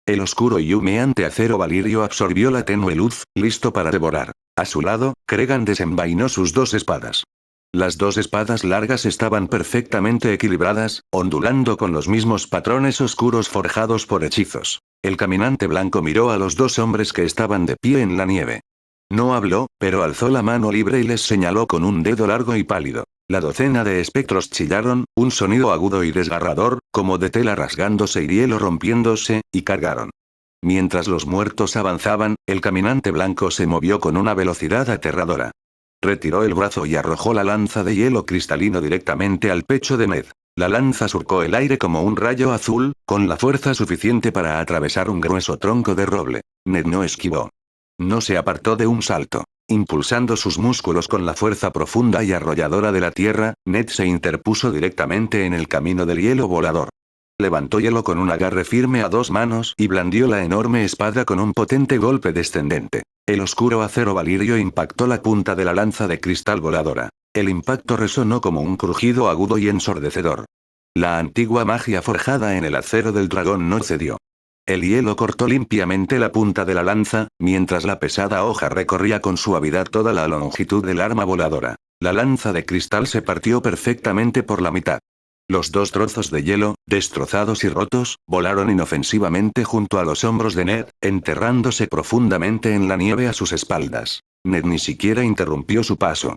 Speaker 1: El oscuro y humeante acero valirio absorbió la tenue luz, listo para devorar. A su lado, Cregan desenvainó sus dos espadas. Las dos espadas largas estaban perfectamente equilibradas, ondulando con los mismos patrones oscuros forjados por hechizos. El caminante blanco miró a los dos hombres que estaban de pie en la nieve. No habló, pero alzó la mano libre y les señaló con un dedo largo y pálido. La docena de espectros chillaron, un sonido agudo y desgarrador, como de tela rasgándose y hielo rompiéndose, y cargaron. Mientras los muertos avanzaban, el caminante blanco se movió con una velocidad aterradora. Retiró el brazo y arrojó la lanza de hielo cristalino directamente al pecho de Ned. La lanza surcó el aire como un rayo azul, con la fuerza suficiente para atravesar un grueso tronco de roble. Ned no esquivó. No se apartó de un salto. Impulsando sus músculos con la fuerza profunda y arrolladora de la tierra, Ned se interpuso directamente en el camino del hielo volador. Levantó hielo con un agarre firme a dos manos y blandió la enorme espada con un potente golpe descendente. El oscuro acero valirio impactó la punta de la lanza de cristal voladora. El impacto resonó como un crujido agudo y ensordecedor. La antigua magia forjada en el acero del dragón no cedió. El hielo cortó limpiamente la punta de la lanza, mientras la pesada hoja recorría con suavidad toda la longitud del arma voladora. La lanza de cristal se partió perfectamente por la mitad. Los dos trozos de hielo, destrozados y rotos, volaron inofensivamente junto a los hombros de Ned, enterrándose profundamente en la nieve a sus espaldas. Ned ni siquiera interrumpió su paso.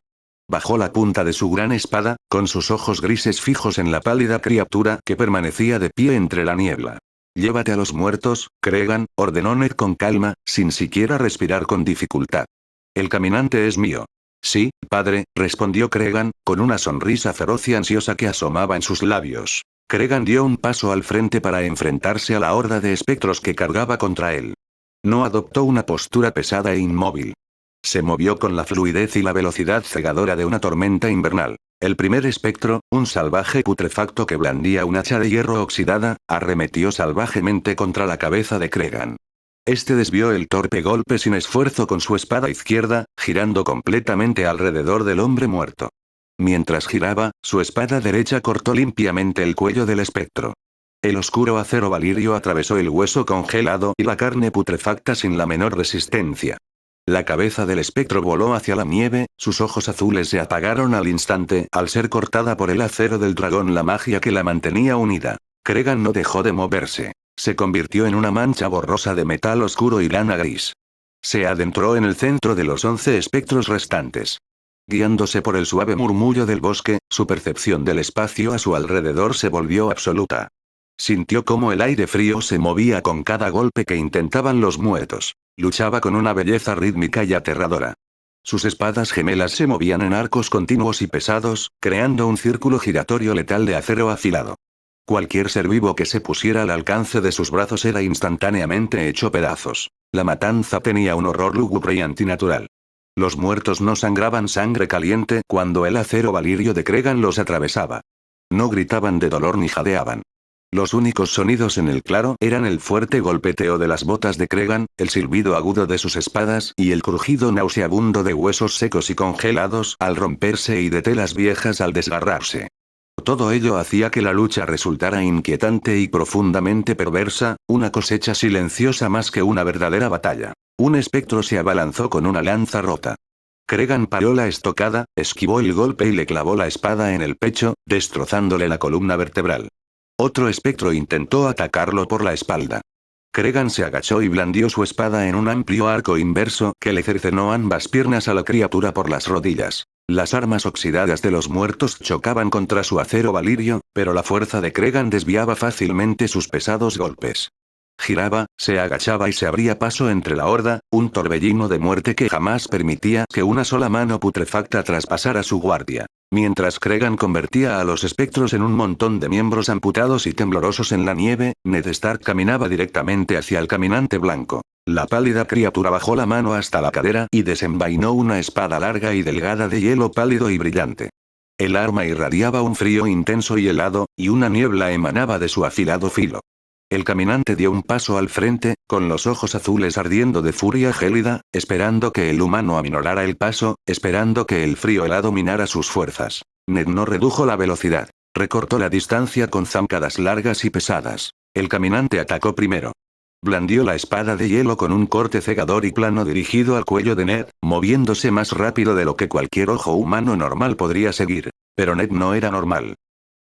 Speaker 1: Bajó la punta de su gran espada, con sus ojos grises fijos en la pálida criatura que permanecía de pie entre la niebla. «Llévate a los muertos, Cregan», ordenó Ned con calma, sin siquiera respirar con dificultad. «El caminante es mío». «Sí, padre», respondió Cregan, con una sonrisa feroz y ansiosa que asomaba en sus labios. Cregan dio un paso al frente para enfrentarse a la horda de espectros que cargaba contra él. No adoptó una postura pesada e inmóvil. Se movió con la fluidez y la velocidad cegadora de una tormenta invernal. El primer espectro, un salvaje putrefacto que blandía un hacha de hierro oxidada, arremetió salvajemente contra la cabeza de Cregan. Este desvió el torpe golpe sin esfuerzo con su espada izquierda, girando completamente alrededor del hombre muerto. Mientras giraba, su espada derecha cortó limpiamente el cuello del espectro. El oscuro acero valirio atravesó el hueso congelado y la carne putrefacta sin la menor resistencia. La cabeza del espectro voló hacia la nieve, sus ojos azules se apagaron al instante al ser cortada por el acero del dragón, la magia que la mantenía unida. Cregan no dejó de moverse. Se convirtió en una mancha borrosa de metal oscuro y lana gris. Se adentró en el centro de los 11 espectros restantes. Guiándose por el suave murmullo del bosque, su percepción del espacio a su alrededor se volvió absoluta. Sintió cómo el aire frío se movía con cada golpe que intentaban los muertos. Luchaba con una belleza rítmica y aterradora. Sus espadas gemelas se movían en arcos continuos y pesados, creando un círculo giratorio letal de acero afilado. Cualquier ser vivo que se pusiera al alcance de sus brazos era instantáneamente hecho pedazos. La matanza tenía un horror lúgubre y antinatural. Los muertos no sangraban sangre caliente cuando el acero valirio de Cregan los atravesaba. No gritaban de dolor ni jadeaban. Los únicos sonidos en el claro eran el fuerte golpeteo de las botas de Cregan, el silbido agudo de sus espadas y el crujido nauseabundo de huesos secos y congelados al romperse y de telas viejas al desgarrarse. Todo ello hacía que la lucha resultara inquietante y profundamente perversa, una cosecha silenciosa más que una verdadera batalla. Un espectro se abalanzó con una lanza rota. Cregan paró la estocada, esquivó el golpe y le clavó la espada en el pecho, destrozándole la columna vertebral. Otro espectro intentó atacarlo por la espalda. Cregan se agachó y blandió su espada en un amplio arco inverso que le cercenó ambas piernas a la criatura por las rodillas. Las armas oxidadas de los muertos chocaban contra su acero valirio, pero la fuerza de Cregan desviaba fácilmente sus pesados golpes. Giraba, se agachaba y se abría paso entre la horda, un torbellino de muerte que jamás permitía que una sola mano putrefacta traspasara su guardia. Mientras Cregan convertía a los espectros en un montón de miembros amputados y temblorosos en la nieve, Ned Stark caminaba directamente hacia el caminante blanco. La pálida criatura bajó la mano hasta la cadera y desenvainó una espada larga y delgada de hielo pálido y brillante. El arma irradiaba un frío intenso y helado, y una niebla emanaba de su afilado filo. El caminante dio un paso al frente, con los ojos azules ardiendo de furia gélida, esperando que el humano aminorara el paso, esperando que el frío helado minara sus fuerzas. Ned no redujo la velocidad. Recortó la distancia con zancadas largas y pesadas. El caminante atacó primero. Blandió la espada de hielo con un corte cegador y plano dirigido al cuello de Ned, moviéndose más rápido de lo que cualquier ojo humano normal podría seguir. Pero Ned no era normal.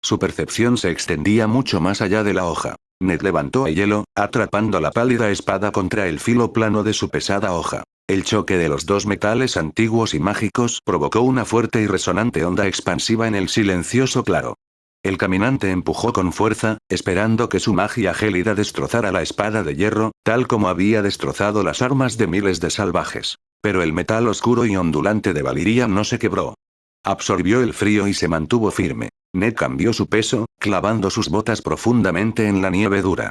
Speaker 1: Su percepción se extendía mucho más allá de la hoja. Ned levantó el hielo, atrapando la pálida espada contra el filo plano de su pesada hoja. El choque de los dos metales antiguos y mágicos provocó una fuerte y resonante onda expansiva en el silencioso claro. El caminante empujó con fuerza, esperando que su magia gélida destrozara la espada de hierro, tal como había destrozado las armas de miles de salvajes. Pero el metal oscuro y ondulante de Valiria no se quebró. Absorbió el frío y se mantuvo firme. Ned cambió su peso, clavando sus botas profundamente en la nieve dura.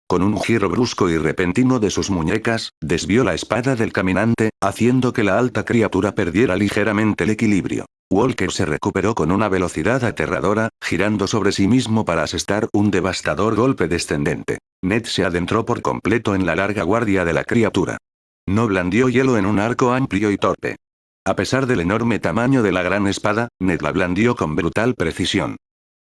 Speaker 1: Con un giro brusco y repentino de sus muñecas, desvió la espada del caminante, haciendo que la alta criatura perdiera ligeramente el equilibrio. Walker se recuperó con una velocidad aterradora, girando sobre sí mismo para asestar un devastador golpe descendente. Ned se adentró por completo en la larga guardia de la criatura. No blandió hielo en un arco amplio y torpe. A pesar del enorme tamaño de la gran espada, Ned la blandió con brutal precisión.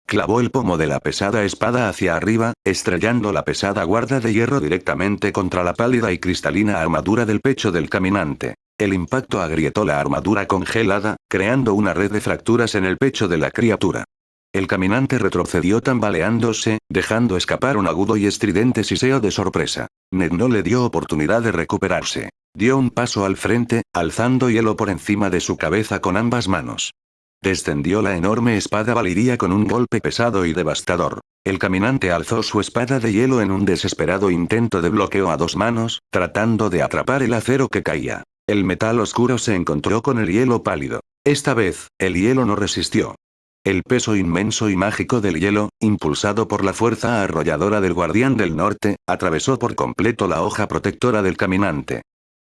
Speaker 1: Clavó el pomo de la pesada espada hacia arriba, estrellando la pesada guarda de hierro directamente contra la pálida y cristalina armadura del pecho del caminante. El impacto agrietó la armadura congelada, creando una red de fracturas en el pecho de la criatura. El caminante retrocedió tambaleándose, dejando escapar un agudo y estridente siseo de sorpresa. Ned no le dio oportunidad de recuperarse. Dio un paso al frente, alzando hielo por encima de su cabeza con ambas manos. Descendió la enorme espada Valiria con un golpe pesado y devastador. El caminante alzó su espada de hielo en un desesperado intento de bloqueo a dos manos, tratando de atrapar el acero que caía. El metal oscuro se encontró con el hielo pálido. Esta vez, el hielo no resistió. El peso inmenso y mágico del hielo, impulsado por la fuerza arrolladora del Guardián del Norte, atravesó por completo la hoja protectora del caminante.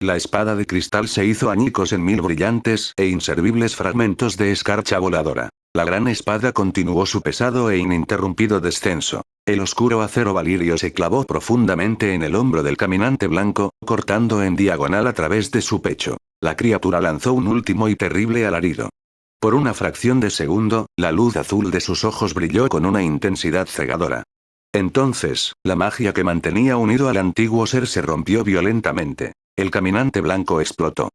Speaker 1: La espada de cristal se hizo añicos en mil brillantes e inservibles fragmentos de escarcha voladora. La gran espada continuó su pesado e ininterrumpido descenso. El oscuro acero valirio se clavó profundamente en el hombro del caminante blanco, cortando en diagonal a través de su pecho. La criatura lanzó un último y terrible alarido. Por una fracción de segundo, la luz azul de sus ojos brilló con una intensidad cegadora. Entonces, la magia que mantenía unido al antiguo ser se rompió violentamente. El caminante blanco explotó.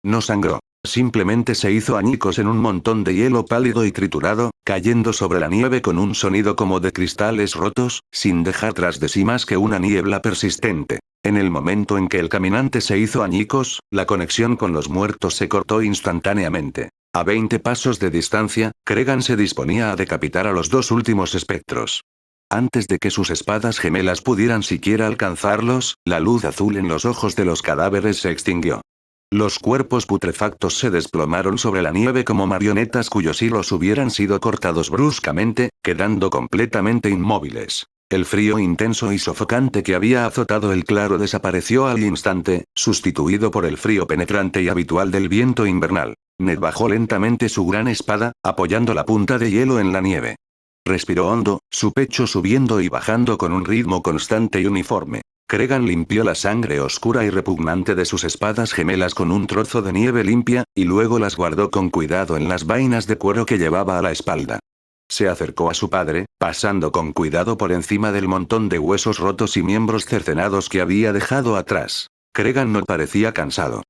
Speaker 1: No sangró. Simplemente se hizo añicos en un montón de hielo pálido y triturado, cayendo sobre la nieve con un sonido como de cristales rotos, sin dejar tras de sí más que una niebla persistente. En el momento en que el caminante se hizo añicos, la conexión con los muertos se cortó instantáneamente. A 20 pasos de distancia, Cregan se disponía a decapitar a los dos últimos espectros. Antes de que sus espadas gemelas pudieran siquiera alcanzarlos, la luz azul en los ojos de los cadáveres se extinguió. Los cuerpos putrefactos se desplomaron sobre la nieve como marionetas cuyos hilos hubieran sido cortados bruscamente, quedando completamente inmóviles. El frío intenso y sofocante que había azotado el claro desapareció al instante, sustituido por el frío penetrante y habitual del viento invernal. Ned bajó lentamente su gran espada, apoyando la punta de hielo en la nieve. Respiró hondo, su pecho subiendo y bajando con un ritmo constante y uniforme. Cregan limpió la sangre oscura y repugnante de sus espadas gemelas con un trozo de nieve limpia, y luego las guardó con cuidado en las vainas de cuero que llevaba a la espalda. Se acercó a su padre, pasando con cuidado por encima del montón de huesos rotos y miembros cercenados que había dejado atrás. Cregan no parecía cansado.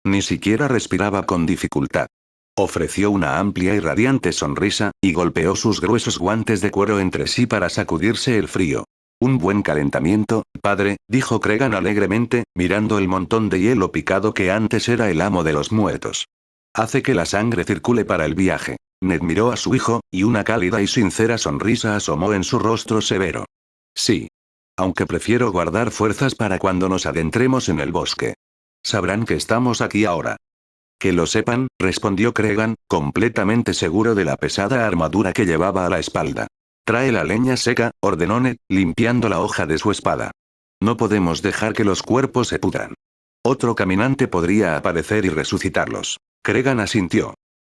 Speaker 1: Ni siquiera respiraba con dificultad. Ofreció una amplia y radiante sonrisa, y golpeó sus gruesos guantes de cuero entre sí para sacudirse el frío. Un buen calentamiento, padre, dijo Cregan alegremente, mirando el montón de hielo picado que antes era el amo de los muertos. Hace que la sangre circule para el viaje. Ned miró a su hijo, y una cálida y sincera sonrisa asomó en su rostro severo. Sí. Aunque prefiero guardar fuerzas para cuando nos adentremos en el bosque. Sabrán que estamos aquí ahora. Que lo sepan, respondió Cregan, completamente seguro de la pesada armadura que llevaba a la espalda. Trae la leña seca, ordenó Ned, limpiando la hoja de su espada. No podemos dejar que los cuerpos se pudran. Otro caminante podría aparecer y resucitarlos. Cregan asintió.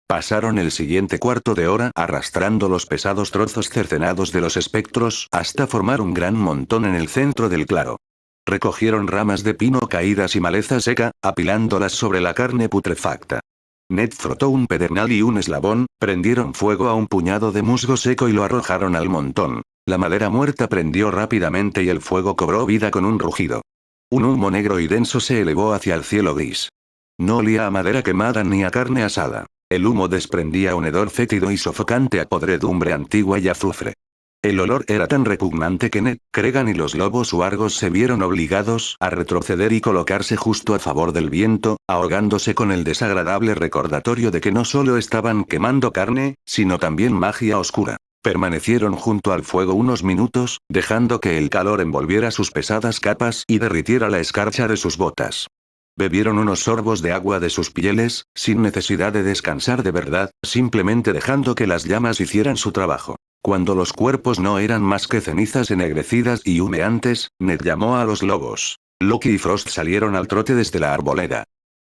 Speaker 1: Pasaron el siguiente cuarto de hora arrastrando los pesados trozos cercenados de los espectros hasta formar un gran montón en el centro del claro. Recogieron ramas de pino caídas y maleza seca, apilándolas sobre la carne putrefacta. Ned frotó un pedernal y un eslabón, prendieron fuego a un puñado de musgo seco y lo arrojaron al montón. La madera muerta prendió rápidamente y el fuego cobró vida con un rugido. Un humo negro y denso se elevó hacia el cielo gris. No olía a madera quemada ni a carne asada. El humo desprendía un hedor fétido y sofocante a podredumbre antigua y azufre. El olor era tan repugnante que Ned, Cregan y los lobos huargos se vieron obligados a retroceder y colocarse justo a favor del viento, ahogándose con el desagradable recordatorio de que no solo estaban quemando carne, sino también magia oscura. Permanecieron junto al fuego unos minutos, dejando que el calor envolviera sus pesadas capas y derritiera la escarcha de sus botas. Bebieron unos sorbos de agua de sus pieles, sin necesidad de descansar de verdad, simplemente dejando que las llamas hicieran su trabajo. Cuando los cuerpos no eran más que cenizas ennegrecidas y humeantes, Ned llamó a los lobos. Loki y Frost salieron al trote desde la arboleda.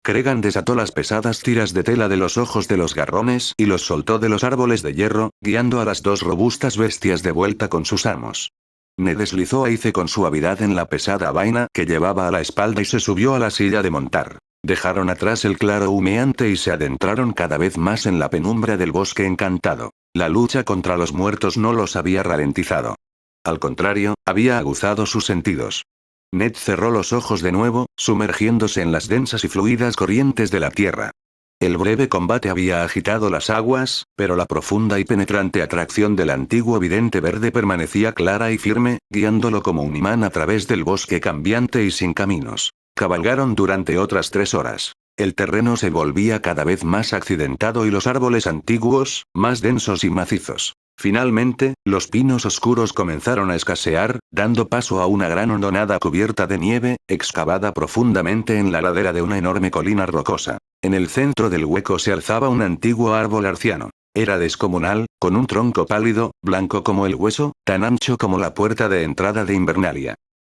Speaker 1: Cregan desató las pesadas tiras de tela de los ojos de los garrones y los soltó de los árboles de hierro, guiando a las dos robustas bestias de vuelta con sus amos. Ned deslizó a Ice con suavidad en la pesada vaina que llevaba a la espalda y se subió a la silla de montar. Dejaron atrás el claro humeante y se adentraron cada vez más en la penumbra del bosque encantado. La lucha contra los muertos no los había ralentizado. Al contrario, había aguzado sus sentidos. Ned cerró los ojos de nuevo, sumergiéndose en las densas y fluidas corrientes de la tierra. El breve combate había agitado las aguas, pero la profunda y penetrante atracción del antiguo vidente verde permanecía clara y firme, guiándolo como un imán a través del bosque cambiante y sin caminos. Cabalgaron durante otras 3 horas. El terreno se volvía cada vez más accidentado y los árboles antiguos, más densos y macizos. Finalmente, los pinos oscuros comenzaron a escasear, dando paso a una gran hondonada cubierta de nieve, excavada profundamente en la ladera de una enorme colina rocosa. En el centro del hueco se alzaba un antiguo árbol arciano. Era descomunal, con un tronco pálido, blanco como el hueso, tan ancho como la puerta de entrada de Invernalia.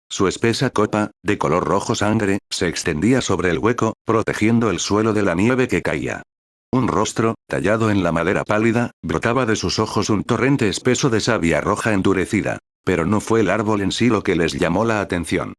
Speaker 1: Su espesa copa, de color rojo sangre, se extendía sobre el hueco, protegiendo el suelo de la nieve que caía. Un rostro, tallado en la madera pálida, brotaba de sus ojos un torrente espeso de savia roja endurecida. Pero no fue el árbol en sí lo que les llamó la atención.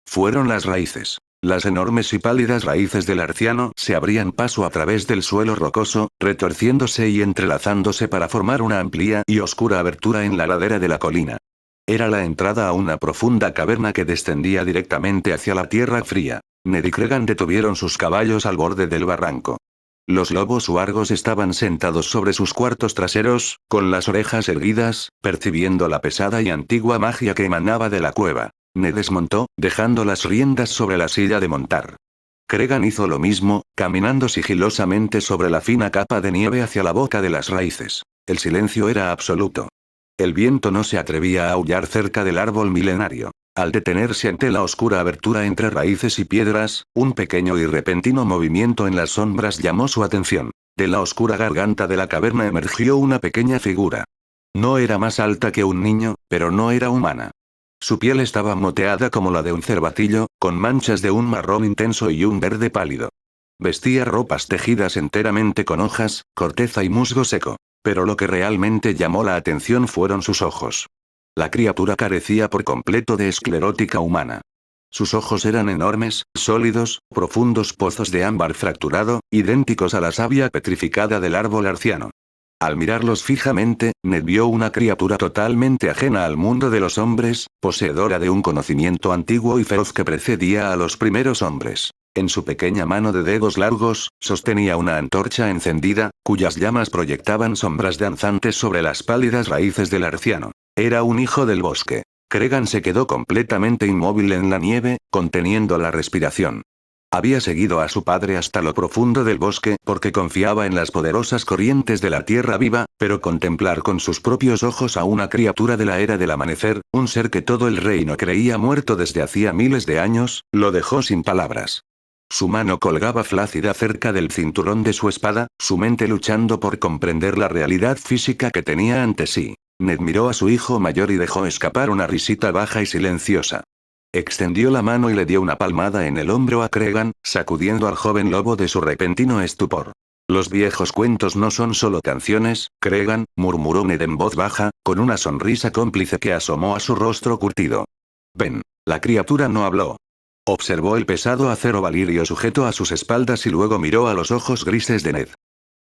Speaker 1: Fueron las raíces. Las enormes y pálidas raíces del arciano se abrían paso a través del suelo rocoso, retorciéndose y entrelazándose para formar una amplia y oscura abertura en la ladera de la colina. Era la entrada a una profunda caverna que descendía directamente hacia la tierra fría. Ned y Cregan detuvieron sus caballos al borde del barranco. Los lobos huargos estaban sentados sobre sus cuartos traseros, con las orejas erguidas, percibiendo la pesada y antigua magia que emanaba de la cueva. Ned desmontó, dejando las riendas sobre la silla de montar. Cregan hizo lo mismo, caminando sigilosamente sobre la fina capa de nieve hacia la boca de las raíces. El silencio era absoluto. El viento no se atrevía a aullar cerca del árbol milenario. Al detenerse ante la oscura abertura entre raíces y piedras, un pequeño y repentino movimiento en las sombras llamó su atención. De la oscura garganta de la caverna emergió una pequeña figura. No era más alta que un niño, pero no era humana. Su piel estaba moteada como la de un cervatillo, con manchas de un marrón intenso y un verde pálido. Vestía ropas tejidas enteramente con hojas, corteza y musgo seco. Pero lo que realmente llamó la atención fueron sus ojos. La criatura carecía por completo de esclerótica humana. Sus ojos eran enormes, sólidos, profundos pozos de ámbar fracturado, idénticos a la savia petrificada del árbol arciano. Al mirarlos fijamente, Ned vio una criatura totalmente ajena al mundo de los hombres, poseedora de un conocimiento antiguo y feroz que precedía a los primeros hombres. En su pequeña mano de dedos largos, sostenía una antorcha encendida, cuyas llamas proyectaban sombras danzantes sobre las pálidas raíces del arciano. Era un hijo del bosque. Cregan se quedó completamente inmóvil en la nieve, conteniendo la respiración. Había seguido a su padre hasta lo profundo del bosque porque confiaba en las poderosas corrientes de la tierra viva, pero contemplar con sus propios ojos a una criatura de la era del amanecer, un ser que todo el reino creía muerto desde hacía miles de años, lo dejó sin palabras. Su mano colgaba flácida cerca del cinturón de su espada, su mente luchando por comprender la realidad física que tenía ante sí. Ned miró a su hijo mayor y dejó escapar una risita baja y silenciosa. Extendió la mano y le dio una palmada en el hombro a Cregan, sacudiendo al joven lobo de su repentino estupor. Los viejos cuentos no son solo canciones, Cregan, murmuró Ned en voz baja, con una sonrisa cómplice que asomó a su rostro curtido. Ven. La criatura no habló. Observó el pesado acero valirio sujeto a sus espaldas y luego miró a los ojos grises de Ned.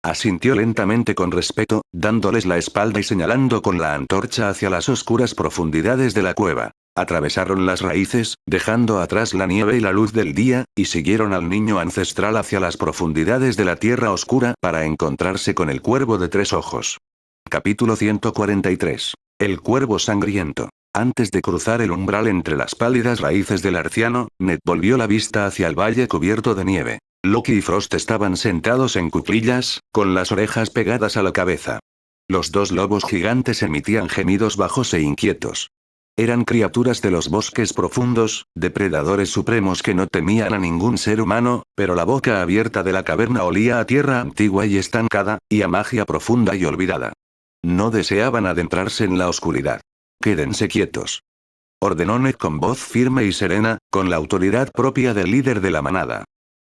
Speaker 1: Asintió lentamente con respeto, dándoles la espalda y señalando con la antorcha hacia las oscuras profundidades de la cueva. Atravesaron las raíces, dejando atrás la nieve y la luz del día, y siguieron al niño ancestral hacia las profundidades de la tierra oscura para encontrarse con el cuervo de tres ojos. Capítulo 143. El cuervo sangriento. Antes de cruzar el umbral entre las pálidas raíces del arciano, Ned volvió la vista hacia el valle cubierto de nieve. Loki y Frost estaban sentados en cuclillas, con las orejas pegadas a la cabeza. Los dos lobos gigantes emitían gemidos bajos e inquietos. Eran criaturas de los bosques profundos, depredadores supremos que no temían a ningún ser humano, pero la boca abierta de la caverna olía a tierra antigua y estancada, y a magia profunda y olvidada. No deseaban adentrarse en la oscuridad. Quédense quietos. Ordenó Ned con voz firme y serena, con la autoridad propia del líder de la manada.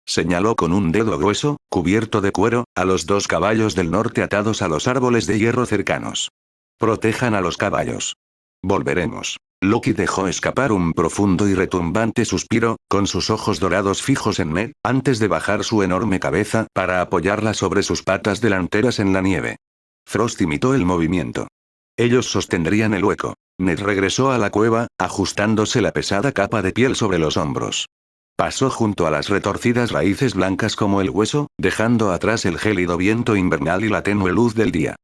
Speaker 1: Señaló con un dedo grueso, cubierto de cuero, a los dos caballos del norte atados a los árboles de hierro cercanos. Protejan a los caballos. Volveremos. Loki dejó escapar un profundo y retumbante suspiro, con sus ojos dorados fijos en Ned, antes de bajar su enorme cabeza para apoyarla sobre sus patas delanteras en la nieve. Frost imitó el movimiento. Ellos sostendrían el hueco. Ned regresó a la cueva, ajustándose la pesada capa de piel sobre los hombros. Pasó junto a las retorcidas raíces blancas como el hueso, dejando atrás el gélido viento invernal y la tenue luz del día.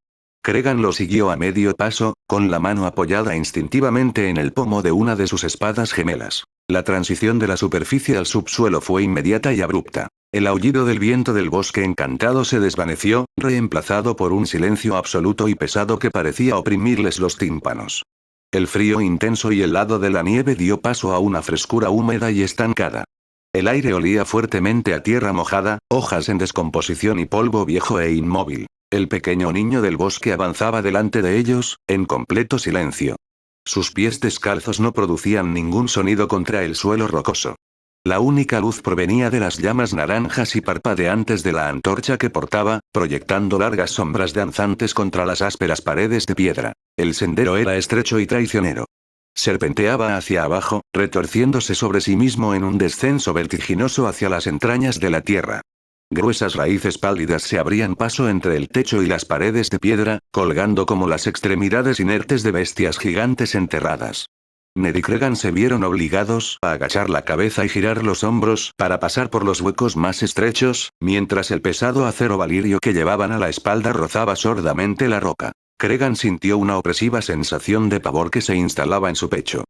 Speaker 1: Cregan lo siguió a medio paso, con la mano apoyada instintivamente en el pomo de una de sus espadas gemelas. La transición de la superficie al subsuelo fue inmediata y abrupta. El aullido del viento del bosque encantado se desvaneció, reemplazado por un silencio absoluto y pesado que parecía oprimirles los tímpanos. El frío intenso y helado de la nieve dio paso a una frescura húmeda y estancada. El aire olía fuertemente a tierra mojada, hojas en descomposición y polvo viejo e inmóvil. El pequeño niño del bosque avanzaba delante de ellos, en completo silencio. Sus pies descalzos no producían ningún sonido contra el suelo rocoso. La única luz provenía de las llamas naranjas y parpadeantes de la antorcha que portaba, proyectando largas sombras danzantes contra las ásperas paredes de piedra. El sendero era estrecho y traicionero. Serpenteaba hacia abajo, retorciéndose sobre sí mismo en un descenso vertiginoso hacia las entrañas de la tierra. Gruesas raíces pálidas se abrían paso entre el techo y las paredes de piedra, colgando como las extremidades inertes de bestias gigantes enterradas. Ned y Cregan se vieron obligados a agachar la cabeza y girar los hombros para pasar por los huecos más estrechos, mientras el pesado acero valirio que llevaban a la espalda rozaba sordamente la roca. Cregan sintió una opresiva sensación de pavor que se instalaba en su pecho.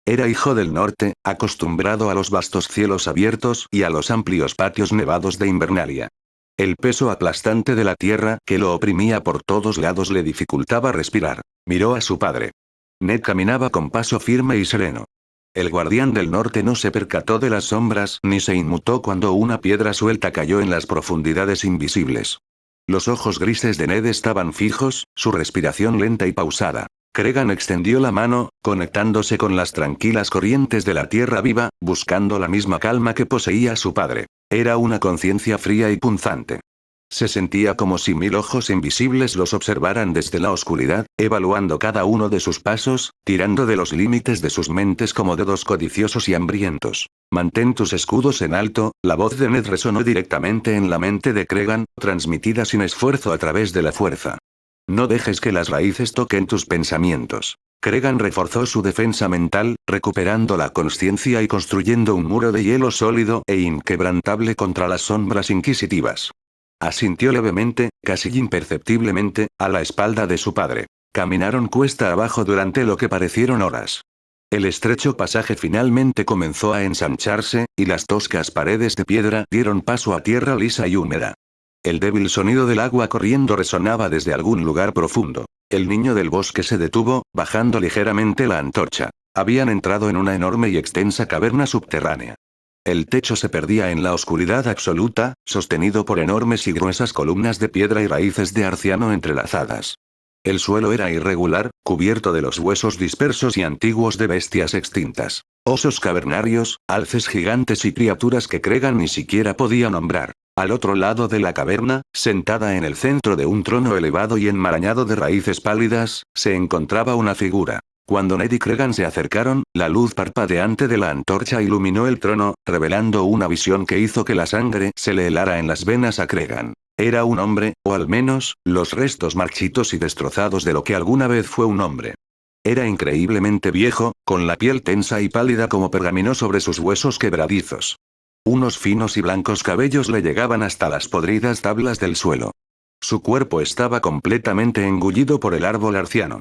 Speaker 1: Era hijo del norte, acostumbrado a los vastos cielos abiertos y a los amplios patios nevados de Invernalia. El peso aplastante de la tierra que lo oprimía por todos lados le dificultaba respirar. Miró a su padre. Ned caminaba con paso firme y sereno. El guardián del norte no se percató de las sombras ni se inmutó cuando una piedra suelta cayó en las profundidades invisibles. Los ojos grises de Ned estaban fijos, su respiración lenta y pausada. Cregan extendió la mano, conectándose con las tranquilas corrientes de la tierra viva, buscando la misma calma que poseía su padre. Era una conciencia fría y punzante. Se sentía como si 1000 ojos invisibles los observaran desde la oscuridad, evaluando cada uno de sus pasos, tirando de los límites de sus mentes como dedos codiciosos y hambrientos. Mantén tus escudos en alto, la voz de Ned resonó directamente en la mente de Cregan, transmitida sin esfuerzo a través de la fuerza. No dejes que las raíces toquen tus pensamientos. Cregan reforzó su defensa mental, recuperando la consciencia y construyendo un muro de hielo sólido e inquebrantable contra las sombras inquisitivas. Asintió levemente, casi imperceptiblemente, a la espalda de su padre. Caminaron cuesta abajo durante lo que parecieron horas. El estrecho pasaje finalmente comenzó a ensancharse, y las toscas paredes de piedra dieron paso a tierra lisa y húmeda. El débil sonido del agua corriendo resonaba desde algún lugar profundo. El niño del bosque se detuvo, bajando ligeramente la antorcha. Habían entrado en una enorme y extensa caverna subterránea. El techo se perdía en la oscuridad absoluta, sostenido por enormes y gruesas columnas de piedra y raíces de arciano entrelazadas. El suelo era irregular, cubierto de los huesos dispersos y antiguos de bestias extintas. Osos cavernarios, alces gigantes y criaturas que Cregan ni siquiera podía nombrar. Al otro lado de la caverna, sentada en el centro de un trono elevado y enmarañado de raíces pálidas, se encontraba una figura. Cuando Ned y Cregan se acercaron, la luz parpadeante de la antorcha iluminó el trono, revelando una visión que hizo que la sangre se le helara en las venas a Cregan. Era un hombre, o al menos, los restos marchitos y destrozados de lo que alguna vez fue un hombre. Era increíblemente viejo, con la piel tensa y pálida como pergamino sobre sus huesos quebradizos. Unos finos y blancos cabellos le llegaban hasta las podridas tablas del suelo. Su cuerpo estaba completamente engullido por el árbol arciano.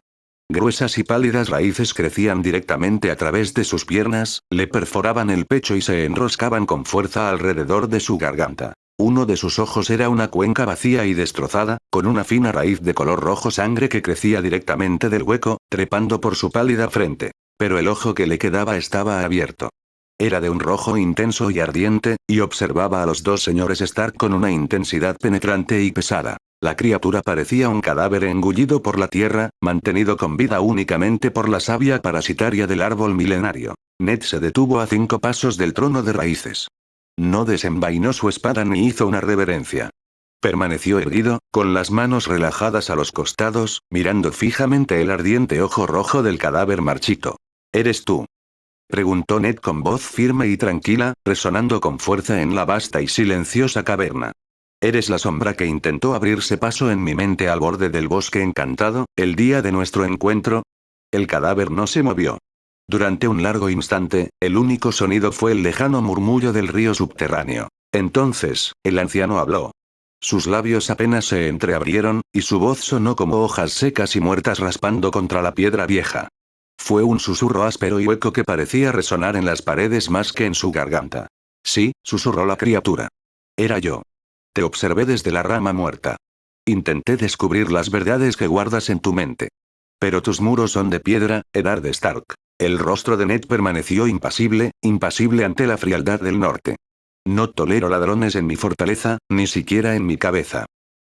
Speaker 1: Gruesas y pálidas raíces crecían directamente a través de sus piernas, le perforaban el pecho y se enroscaban con fuerza alrededor de su garganta. Uno de sus ojos era una cuenca vacía y destrozada, con una fina raíz de color rojo sangre que crecía directamente del hueco, trepando por su pálida frente. Pero el ojo que le quedaba estaba abierto. Era de un rojo intenso y ardiente, y observaba a los dos señores Stark con una intensidad penetrante y pesada. La criatura parecía un cadáver engullido por la tierra, mantenido con vida únicamente por la savia parasitaria del árbol milenario. Ned se detuvo a 5 pasos del trono de raíces. No desenvainó su espada ni hizo una reverencia. Permaneció erguido, con las manos relajadas a los costados, mirando fijamente el ardiente ojo rojo del cadáver marchito. ¿Eres tú?, preguntó Ned con voz firme y tranquila, resonando con fuerza en la vasta y silenciosa caverna. Eres la sombra que intentó abrirse paso en mi mente al borde del bosque encantado, el día de nuestro encuentro. El cadáver no se movió. Durante un largo instante, el único sonido fue el lejano murmullo del río subterráneo. Entonces, el anciano habló. Sus labios apenas se entreabrieron, y su voz sonó como hojas secas y muertas raspando contra la piedra vieja. Fue un susurro áspero y hueco que parecía resonar en las paredes más que en su garganta. Sí, susurró la criatura. Era yo. Te observé desde la rama muerta. Intenté descubrir las verdades que guardas en tu mente. Pero tus muros son de piedra, Eddard Stark. El rostro de Ned permaneció impasible, impasible ante la frialdad del norte. No tolero ladrones en mi fortaleza, ni siquiera en mi cabeza.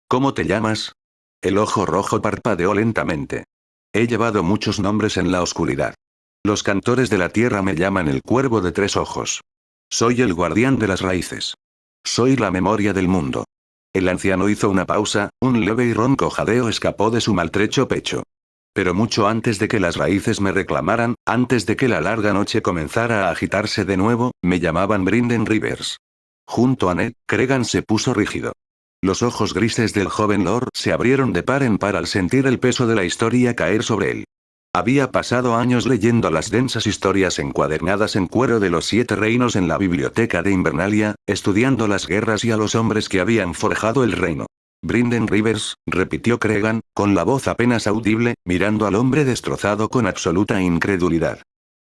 Speaker 1: ¿Cómo te llamas? El ojo rojo parpadeó lentamente. He llevado muchos nombres en la oscuridad. Los cantores de la tierra me llaman el cuervo de 3 ojos. Soy el guardián de las raíces. Soy la memoria del mundo. El anciano hizo una pausa, un leve y ronco jadeo escapó de su maltrecho pecho. Pero mucho antes de que las raíces me reclamaran, antes de que la larga noche comenzara a agitarse de nuevo, me llamaban Brynden Rivers. Junto a Ned, Cregan se puso rígido. Los ojos grises del joven Lord se abrieron de par en par al sentir el peso de la historia caer sobre él. Había pasado años leyendo las densas historias encuadernadas en cuero de los 7 reinos en la biblioteca de Invernalia, estudiando las guerras y a los hombres que habían forjado el reino. Brynden Rivers, repitió Cregan, con la voz apenas audible, mirando al hombre destrozado con absoluta incredulidad.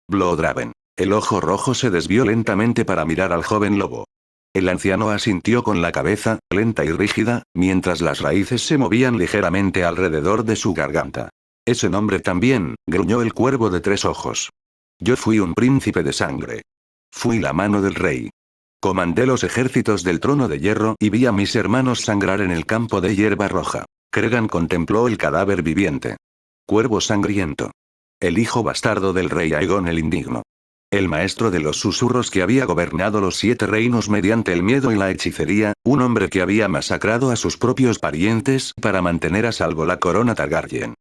Speaker 1: Bloodraven. El ojo rojo se desvió lentamente para mirar al joven lobo. El anciano asintió con la cabeza, lenta y rígida, mientras las raíces se movían ligeramente alrededor de su garganta. Ese nombre también, gruñó el cuervo de 3 ojos. Yo fui un príncipe de sangre. Fui la mano del rey. Comandé los ejércitos del trono de hierro y vi a mis hermanos sangrar en el campo de hierba roja. Cregan contempló el cadáver viviente. Cuervo sangriento. El hijo bastardo del rey Aegon el Indigno. El maestro de los susurros que había gobernado los 7 reinos mediante el miedo y la hechicería, un hombre que había masacrado a sus propios parientes para mantener a salvo la corona Targaryen.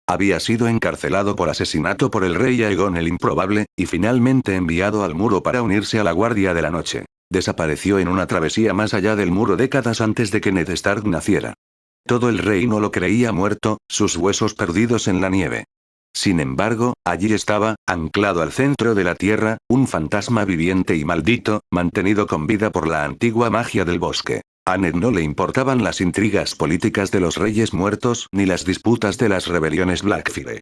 Speaker 1: Había sido encarcelado por asesinato por el rey Aegon el Improbable, y finalmente enviado al muro para unirse a la Guardia de la Noche. Desapareció en una travesía más allá del muro décadas antes de que Ned Stark naciera. Todo el reino lo creía muerto, sus huesos perdidos en la nieve. Sin embargo, allí estaba, anclado al centro de la tierra, un fantasma viviente y maldito, mantenido con vida por la antigua magia del bosque. A Ned no le importaban las intrigas políticas de los reyes muertos ni las disputas de las rebeliones Blackfyre.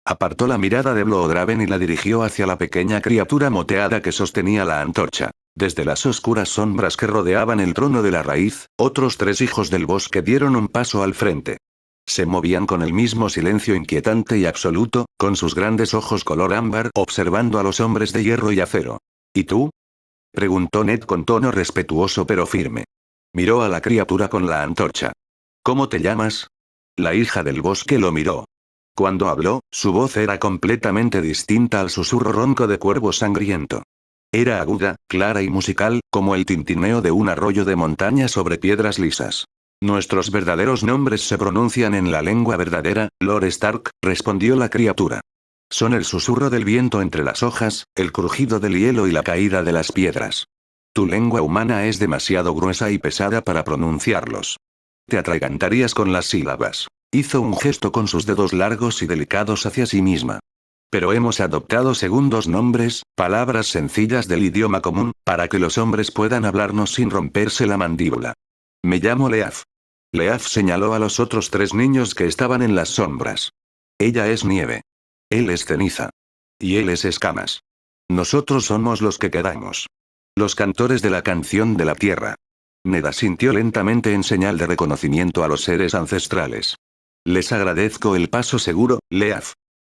Speaker 1: Apartó la mirada de Bloodraven y la dirigió hacia la pequeña criatura moteada que sostenía la antorcha. Desde las oscuras sombras que rodeaban el trono de la raíz, otros 3 hijos del bosque dieron un paso al frente. Se movían con el mismo silencio inquietante y absoluto, con sus grandes ojos color ámbar observando a los hombres de hierro y acero. ¿Y tú? Preguntó Ned con tono respetuoso pero firme. Miró a la criatura con la antorcha. ¿Cómo te llamas? La hija del bosque lo miró. Cuando habló, su voz era completamente distinta al susurro ronco de cuervo sangriento. Era aguda, clara y musical, como el tintineo de un arroyo de montaña sobre piedras lisas. Nuestros verdaderos nombres se pronuncian en la lengua verdadera, Lord Stark, respondió la criatura. Son el susurro del viento entre las hojas, el crujido del hielo y la caída de las piedras. Tu lengua humana es demasiado gruesa y pesada para pronunciarlos. Te atragantarías con las sílabas. Hizo un gesto con sus dedos largos y delicados hacia sí misma. Pero hemos adoptado segundos nombres, palabras sencillas del idioma común, para que los hombres puedan hablarnos sin romperse la mandíbula. Me llamo Leaf. Leaf señaló a los otros 3 niños que estaban en las sombras. Ella es nieve. Él es ceniza. Y él es escamas. Nosotros somos los que quedamos. Los cantores de la canción de la tierra. Ned asintió lentamente en señal de reconocimiento a los seres ancestrales. Les agradezco el paso seguro, Leaf.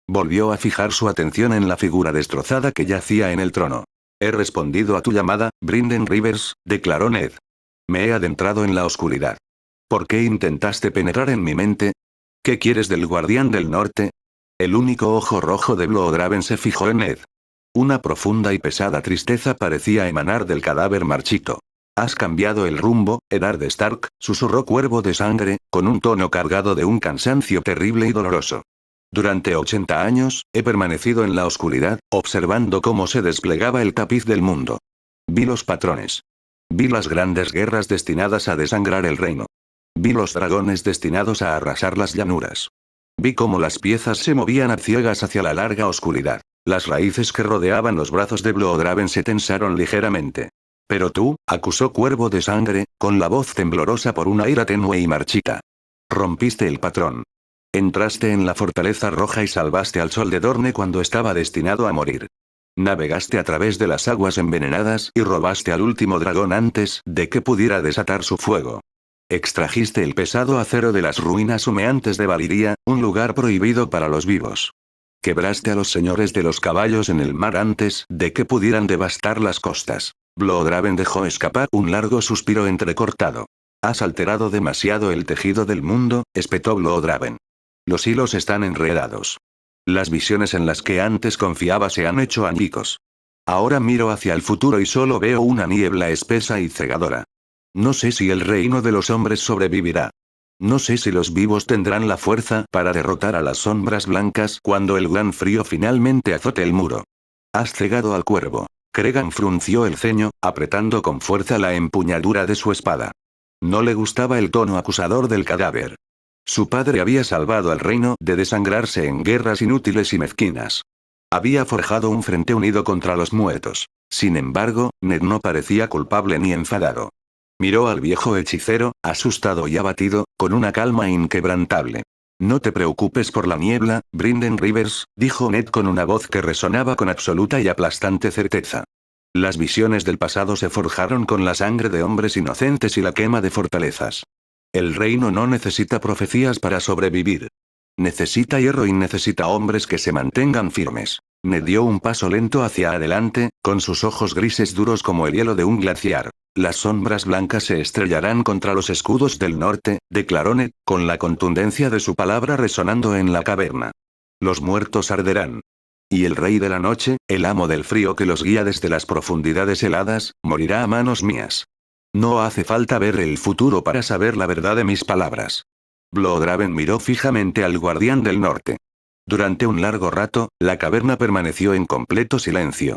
Speaker 1: Volvió a fijar su atención en la figura destrozada que yacía en el trono. He respondido a tu llamada, Brynden Rivers, declaró Ned. Me he adentrado en la oscuridad. ¿Por qué intentaste penetrar en mi mente? ¿Qué quieres del guardián del norte? El único ojo rojo de Bloodraven se fijó en Ned. Una profunda y pesada tristeza parecía emanar del cadáver marchito. Has cambiado el rumbo, Eddard Stark, susurró Cuervo de Sangre, con un tono cargado de un cansancio terrible y doloroso. Durante 80 años, he permanecido en la oscuridad, observando cómo se desplegaba el tapiz del mundo. Vi los patrones. Vi las grandes guerras destinadas a desangrar el reino. Vi los dragones destinados a arrasar las llanuras. Vi cómo las piezas se movían a ciegas hacia la larga oscuridad. Las raíces que rodeaban los brazos de Bloodraven se tensaron ligeramente. Pero tú, acusó Cuervo de Sangre, con la voz temblorosa por una ira tenue y marchita. Rompiste el patrón. Entraste en la fortaleza roja y salvaste al sol de Dorne cuando estaba destinado a morir. Navegaste a través de las aguas envenenadas y robaste al último dragón antes de que pudiera desatar su fuego. Extrajiste el pesado acero de las ruinas humeantes de Valiria, un lugar prohibido para los vivos. Quebraste a los señores de los caballos en el mar antes de que pudieran devastar las costas. Bloodraven dejó escapar un largo suspiro entrecortado. Has alterado demasiado el tejido del mundo, espetó Bloodraven. Los hilos están enredados. Las visiones en las que antes confiaba se han hecho añicos. Ahora miro hacia el futuro y solo veo una niebla espesa y cegadora. No sé si el reino de los hombres sobrevivirá. No sé si los vivos tendrán la fuerza para derrotar a las sombras blancas cuando el gran frío finalmente azote el muro. Has cegado al cuervo. Cregan frunció el ceño, apretando con fuerza la empuñadura de su espada. No le gustaba el tono acusador del cadáver. Su padre había salvado al reino de desangrarse en guerras inútiles y mezquinas. Había forjado un frente unido contra los muertos. Sin embargo, Ned no parecía culpable ni enfadado. Miró al viejo hechicero, asustado y abatido, con una calma inquebrantable. No te preocupes por la niebla, Brynden Rivers, dijo Ned con una voz que resonaba con absoluta y aplastante certeza. Las visiones del pasado se forjaron con la sangre de hombres inocentes y la quema de fortalezas. El reino no necesita profecías para sobrevivir. Necesita hierro y necesita hombres que se mantengan firmes. Ned dio un paso lento hacia adelante, con sus ojos grises duros como el hielo de un glaciar. Las sombras blancas se estrellarán contra los escudos del norte, declaró Ned, con la contundencia de su palabra resonando en la caverna. Los muertos arderán. Y el rey de la noche, el amo del frío que los guía desde las profundidades heladas, morirá a manos mías. No hace falta ver el futuro para saber la verdad de mis palabras. Bloodraven miró fijamente al guardián del norte. Durante un largo rato, la caverna permaneció en completo silencio.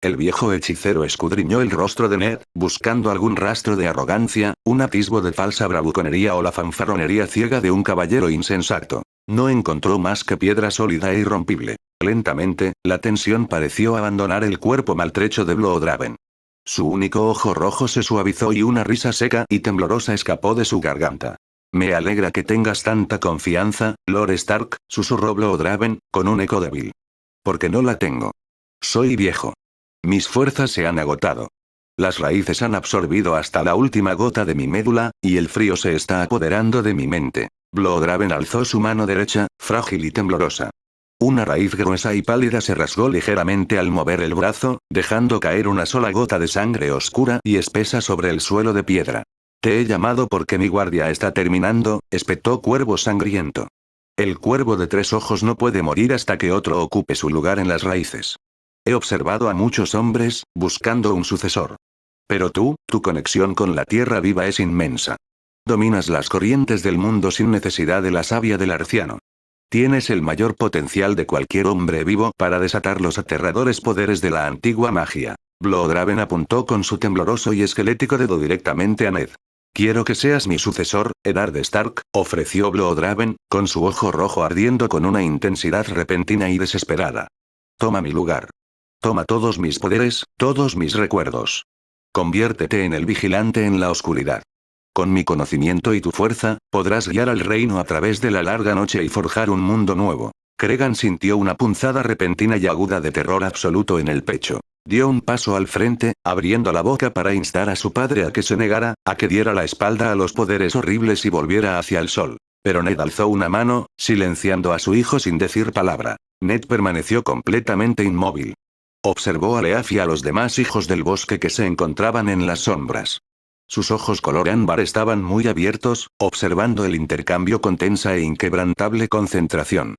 Speaker 1: El viejo hechicero escudriñó el rostro de Ned, buscando algún rastro de arrogancia, un atisbo de falsa bravuconería o la fanfarronería ciega de un caballero insensato. No encontró más que piedra sólida e irrompible. Lentamente, la tensión pareció abandonar el cuerpo maltrecho de Bloodraven. Su único ojo rojo se suavizó y una risa seca y temblorosa escapó de su garganta. Me alegra que tengas tanta confianza, Lord Stark, susurró Bloodraven, con un eco débil. Porque no la tengo. Soy viejo. Mis fuerzas se han agotado. Las raíces han absorbido hasta la última gota de mi médula, y el frío se está apoderando de mi mente. Bloodraven alzó su mano derecha, frágil y temblorosa. Una raíz gruesa y pálida se rasgó ligeramente al mover el brazo, dejando caer una sola gota de sangre oscura y espesa sobre el suelo de piedra. Te he llamado porque mi guardia está terminando, espetó Cuervo Sangriento. El cuervo de 3 ojos no puede morir hasta que otro ocupe su lugar en las raíces. He observado a muchos hombres, buscando un sucesor. Pero tú, tu conexión con la tierra viva es inmensa. Dominas las corrientes del mundo sin necesidad de la savia del arciano. Tienes el mayor potencial de cualquier hombre vivo para desatar los aterradores poderes de la antigua magia. Bloodraven apuntó con su tembloroso y esquelético dedo directamente a Ned. Quiero que seas mi sucesor, Eddard Stark, ofreció Bloodraven, con su ojo rojo ardiendo con una intensidad repentina y desesperada. Toma mi lugar. Toma todos mis poderes, todos mis recuerdos. Conviértete en el vigilante en la oscuridad. Con mi conocimiento y tu fuerza, podrás guiar al reino a través de la larga noche y forjar un mundo nuevo. Cregan sintió una punzada repentina y aguda de terror absoluto en el pecho. Dio un paso al frente, abriendo la boca para instar a su padre a que se negara, a que diera la espalda a los poderes horribles y volviera hacia el sol. Pero Ned alzó una mano, silenciando a su hijo sin decir palabra. Ned permaneció completamente inmóvil. Observó a Leaf y a los demás hijos del bosque que se encontraban en las sombras. Sus ojos color ámbar estaban muy abiertos, observando el intercambio con tensa e inquebrantable concentración.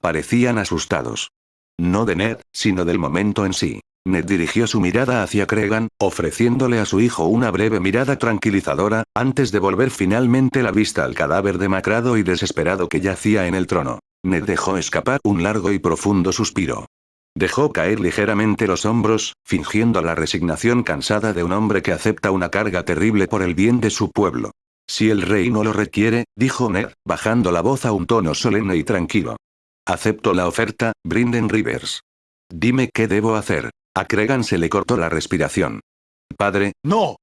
Speaker 1: Parecían asustados. No de Ned, sino del momento en sí. Ned dirigió su mirada hacia Cregan, ofreciéndole a su hijo una breve mirada tranquilizadora, antes de volver finalmente la vista al cadáver demacrado y desesperado que yacía en el trono. Ned dejó escapar un largo y profundo suspiro. Dejó caer ligeramente los hombros, fingiendo la resignación cansada de un hombre que acepta una carga terrible por el bien de su pueblo. Si el rey no lo requiere, dijo Ned, bajando la voz a un tono solemne y tranquilo. Acepto la oferta, Brynden Rivers. Dime qué debo hacer. A Cregan se le cortó la respiración. Padre, no.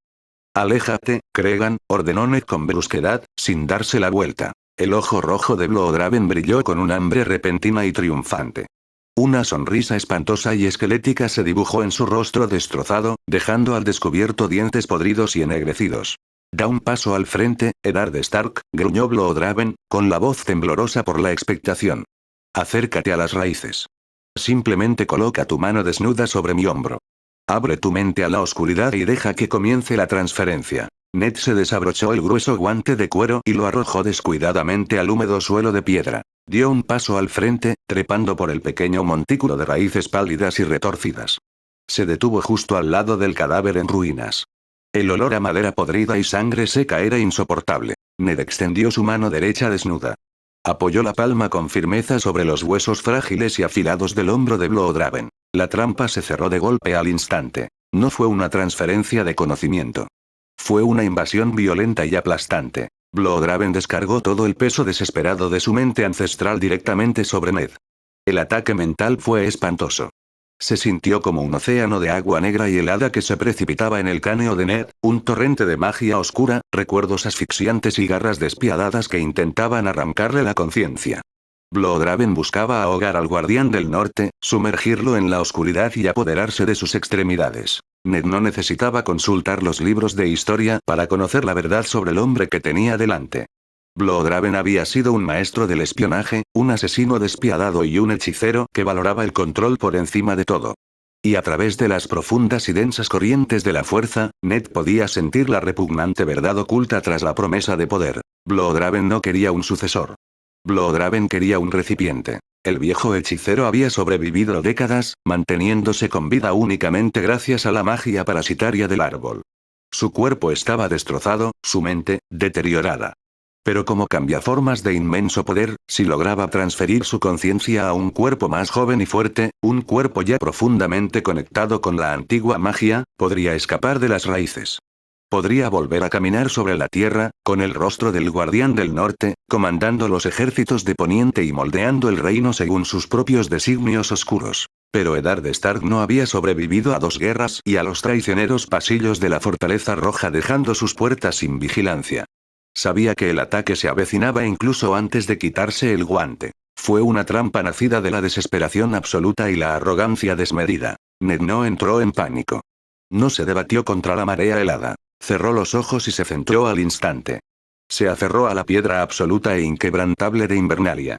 Speaker 1: Aléjate, Cregan, ordenó Ned con brusquedad, sin darse la vuelta. El ojo rojo de Bloodraven brilló con una hambre repentina y triunfante. Una sonrisa espantosa y esquelética se dibujó en su rostro destrozado, dejando al descubierto dientes podridos y ennegrecidos. Da un paso al frente, Eddard Stark, gruñó Bloodraven, con la voz temblorosa por la expectación. Acércate a las raíces. Simplemente coloca tu mano desnuda sobre mi hombro. Abre tu mente a la oscuridad y deja que comience la transferencia. Ned se desabrochó el grueso guante de cuero y lo arrojó descuidadamente al húmedo suelo de piedra. Dio un paso al frente, trepando por el pequeño montículo de raíces pálidas y retorcidas. Se detuvo justo al lado del cadáver en ruinas. El olor a madera podrida y sangre seca era insoportable. Ned extendió su mano derecha desnuda. Apoyó la palma con firmeza sobre los huesos frágiles y afilados del hombro de Bloodraven. La trampa se cerró de golpe al instante. No fue una transferencia de conocimiento. Fue una invasión violenta y aplastante. Bloodraven descargó todo el peso desesperado de su mente ancestral directamente sobre Ned. El ataque mental fue espantoso. Se sintió como un océano de agua negra y helada que se precipitaba en el cráneo de Ned, un torrente de magia oscura, recuerdos asfixiantes y garras despiadadas que intentaban arrancarle la conciencia. Bloodraven buscaba ahogar al Guardián del Norte, sumergirlo en la oscuridad y apoderarse de sus extremidades. Ned no necesitaba consultar los libros de historia para conocer la verdad sobre el hombre que tenía delante. Bloodraven había sido un maestro del espionaje, un asesino despiadado y un hechicero que valoraba el control por encima de todo. Y a través de las profundas y densas corrientes de la fuerza, Ned podía sentir la repugnante verdad oculta tras la promesa de poder. Bloodraven no quería un sucesor. Bloodraven quería un recipiente. El viejo hechicero había sobrevivido décadas, manteniéndose con vida únicamente gracias a la magia parasitaria del árbol. Su cuerpo estaba destrozado, su mente, deteriorada. Pero como cambiaformas de inmenso poder, si lograba transferir su conciencia a un cuerpo más joven y fuerte, un cuerpo ya profundamente conectado con la antigua magia, podría escapar de las raíces. Podría volver a caminar sobre la tierra, con el rostro del Guardián del Norte, comandando los ejércitos de Poniente y moldeando el reino según sus propios designios oscuros. Pero Eddard Stark no había sobrevivido a 2 guerras y a los traicioneros pasillos de la Fortaleza Roja dejando sus puertas sin vigilancia. Sabía que el ataque se avecinaba incluso antes de quitarse el guante. Fue una trampa nacida de la desesperación absoluta y la arrogancia desmedida. Ned no entró en pánico. No se debatió contra la marea helada. Cerró los ojos y se centró al instante. Se aferró a la piedra absoluta e inquebrantable de Invernalia.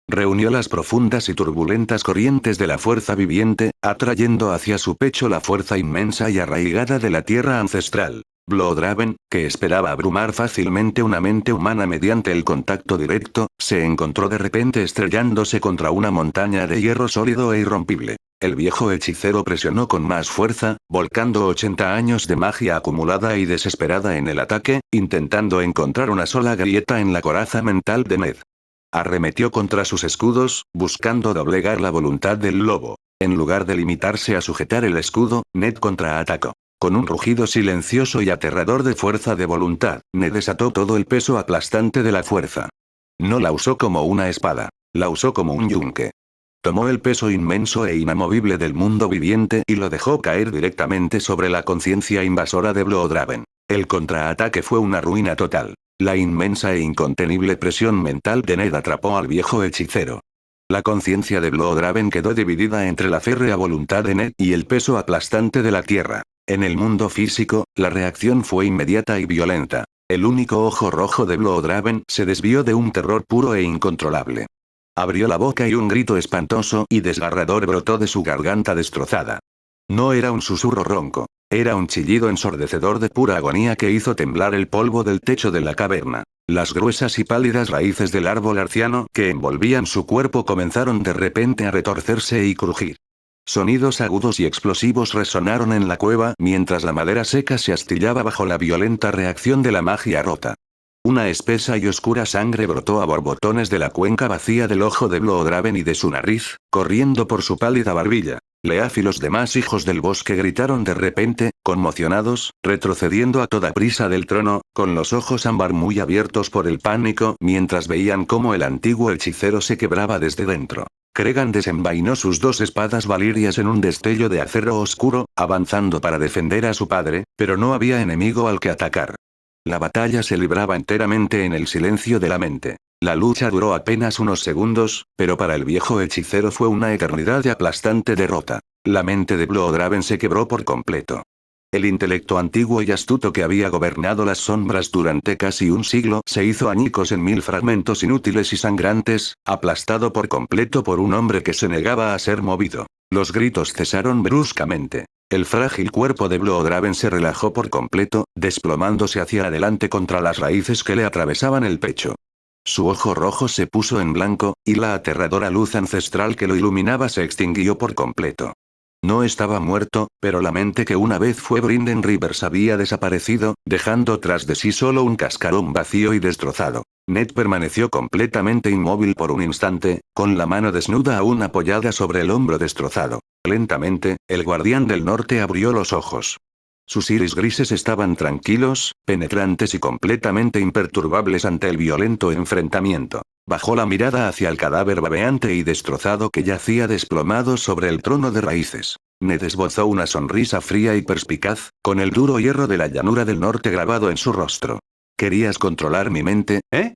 Speaker 1: Reunió las profundas y turbulentas corrientes de la fuerza viviente, atrayendo hacia su pecho la fuerza inmensa y arraigada de la tierra ancestral. Bloodraven, que esperaba abrumar fácilmente una mente humana mediante el contacto directo, se encontró de repente estrellándose contra una montaña de hierro sólido e irrompible. El viejo hechicero presionó con más fuerza, volcando 80 años de magia acumulada y desesperada en el ataque, intentando encontrar una sola grieta en la coraza mental de Ned. Arremetió contra sus escudos, buscando doblegar la voluntad del lobo. En lugar de limitarse a sujetar el escudo, Ned contraatacó. Con un rugido silencioso y aterrador de fuerza de voluntad, Ned desató todo el peso aplastante de la fuerza. No la usó como una espada, la usó como un yunque. Tomó el peso inmenso e inamovible del mundo viviente y lo dejó caer directamente sobre la conciencia invasora de Bloodraven. El contraataque fue una ruina total. La inmensa e incontenible presión mental de Ned atrapó al viejo hechicero. La conciencia de Bloodraven quedó dividida entre la férrea voluntad de Ned y el peso aplastante de la tierra. En el mundo físico, la reacción fue inmediata y violenta. El único ojo rojo de Bloodraven se desvió de un terror puro e incontrolable. Abrió la boca y un grito espantoso y desgarrador brotó de su garganta destrozada. No era un susurro ronco. Era un chillido ensordecedor de pura agonía que hizo temblar el polvo del techo de la caverna. Las gruesas y pálidas raíces del árbol arciano que envolvían su cuerpo comenzaron de repente a retorcerse y crujir. Sonidos agudos y explosivos resonaron en la cueva mientras la madera seca se astillaba bajo la violenta reacción de la magia rota. Una espesa y oscura sangre brotó a borbotones de la cuenca vacía del ojo de Bloodraven y de su nariz, corriendo por su pálida barbilla. Leaf y los demás hijos del bosque gritaron de repente, conmocionados, retrocediendo a toda prisa del trono, con los ojos ámbar muy abiertos por el pánico mientras veían cómo el antiguo hechicero se quebraba desde dentro. Cregan desenvainó sus 2 espadas valirias en un destello de acero oscuro, avanzando para defender a su padre, pero no había enemigo al que atacar. La batalla se libraba enteramente en el silencio de la mente. La lucha duró apenas unos segundos, pero para el viejo hechicero fue una eternidad de aplastante derrota. La mente de Bloodraven se quebró por completo. El intelecto antiguo y astuto que había gobernado las sombras durante casi un siglo se hizo añicos en 1000 fragmentos inútiles y sangrantes, aplastado por completo por un hombre que se negaba a ser movido. Los gritos cesaron bruscamente. El frágil cuerpo de Bloodraven se relajó por completo, desplomándose hacia adelante contra las raíces que le atravesaban el pecho. Su ojo rojo se puso en blanco, y la aterradora luz ancestral que lo iluminaba se extinguió por completo. No estaba muerto, pero la mente que una vez fue Brynden Rivers había desaparecido, dejando tras de sí solo un cascarón vacío y destrozado. Ned permaneció completamente inmóvil por un instante, con la mano desnuda aún apoyada sobre el hombro destrozado. Lentamente, el guardián del norte abrió los ojos. Sus iris grises estaban tranquilos, penetrantes y completamente imperturbables ante el violento enfrentamiento. Bajó la mirada hacia el cadáver babeante y destrozado que yacía desplomado sobre el trono de raíces. Ned esbozó una sonrisa fría y perspicaz, con el duro hierro de la llanura del norte grabado en su rostro. ¿Querías controlar mi mente, eh?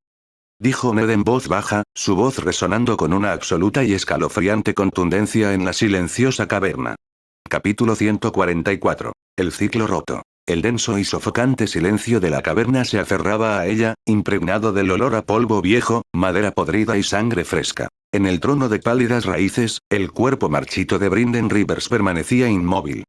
Speaker 1: Dijo Ned en voz baja, su voz resonando con una absoluta y escalofriante contundencia en la silenciosa caverna. Capítulo 144. El ciclo roto. El denso y sofocante silencio de la caverna se aferraba a ella, impregnado del olor a polvo viejo, madera podrida y sangre fresca. En el trono de pálidas raíces, el cuerpo marchito de Brynden Rivers permanecía inmóvil.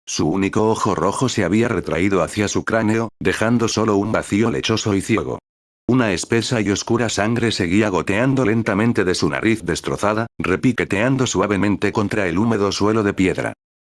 Speaker 1: Su único ojo rojo se había retraído hacia su cráneo, dejando solo un vacío lechoso y ciego. Una espesa y oscura sangre seguía goteando lentamente de su nariz destrozada, repiqueteando suavemente contra el húmedo suelo de piedra.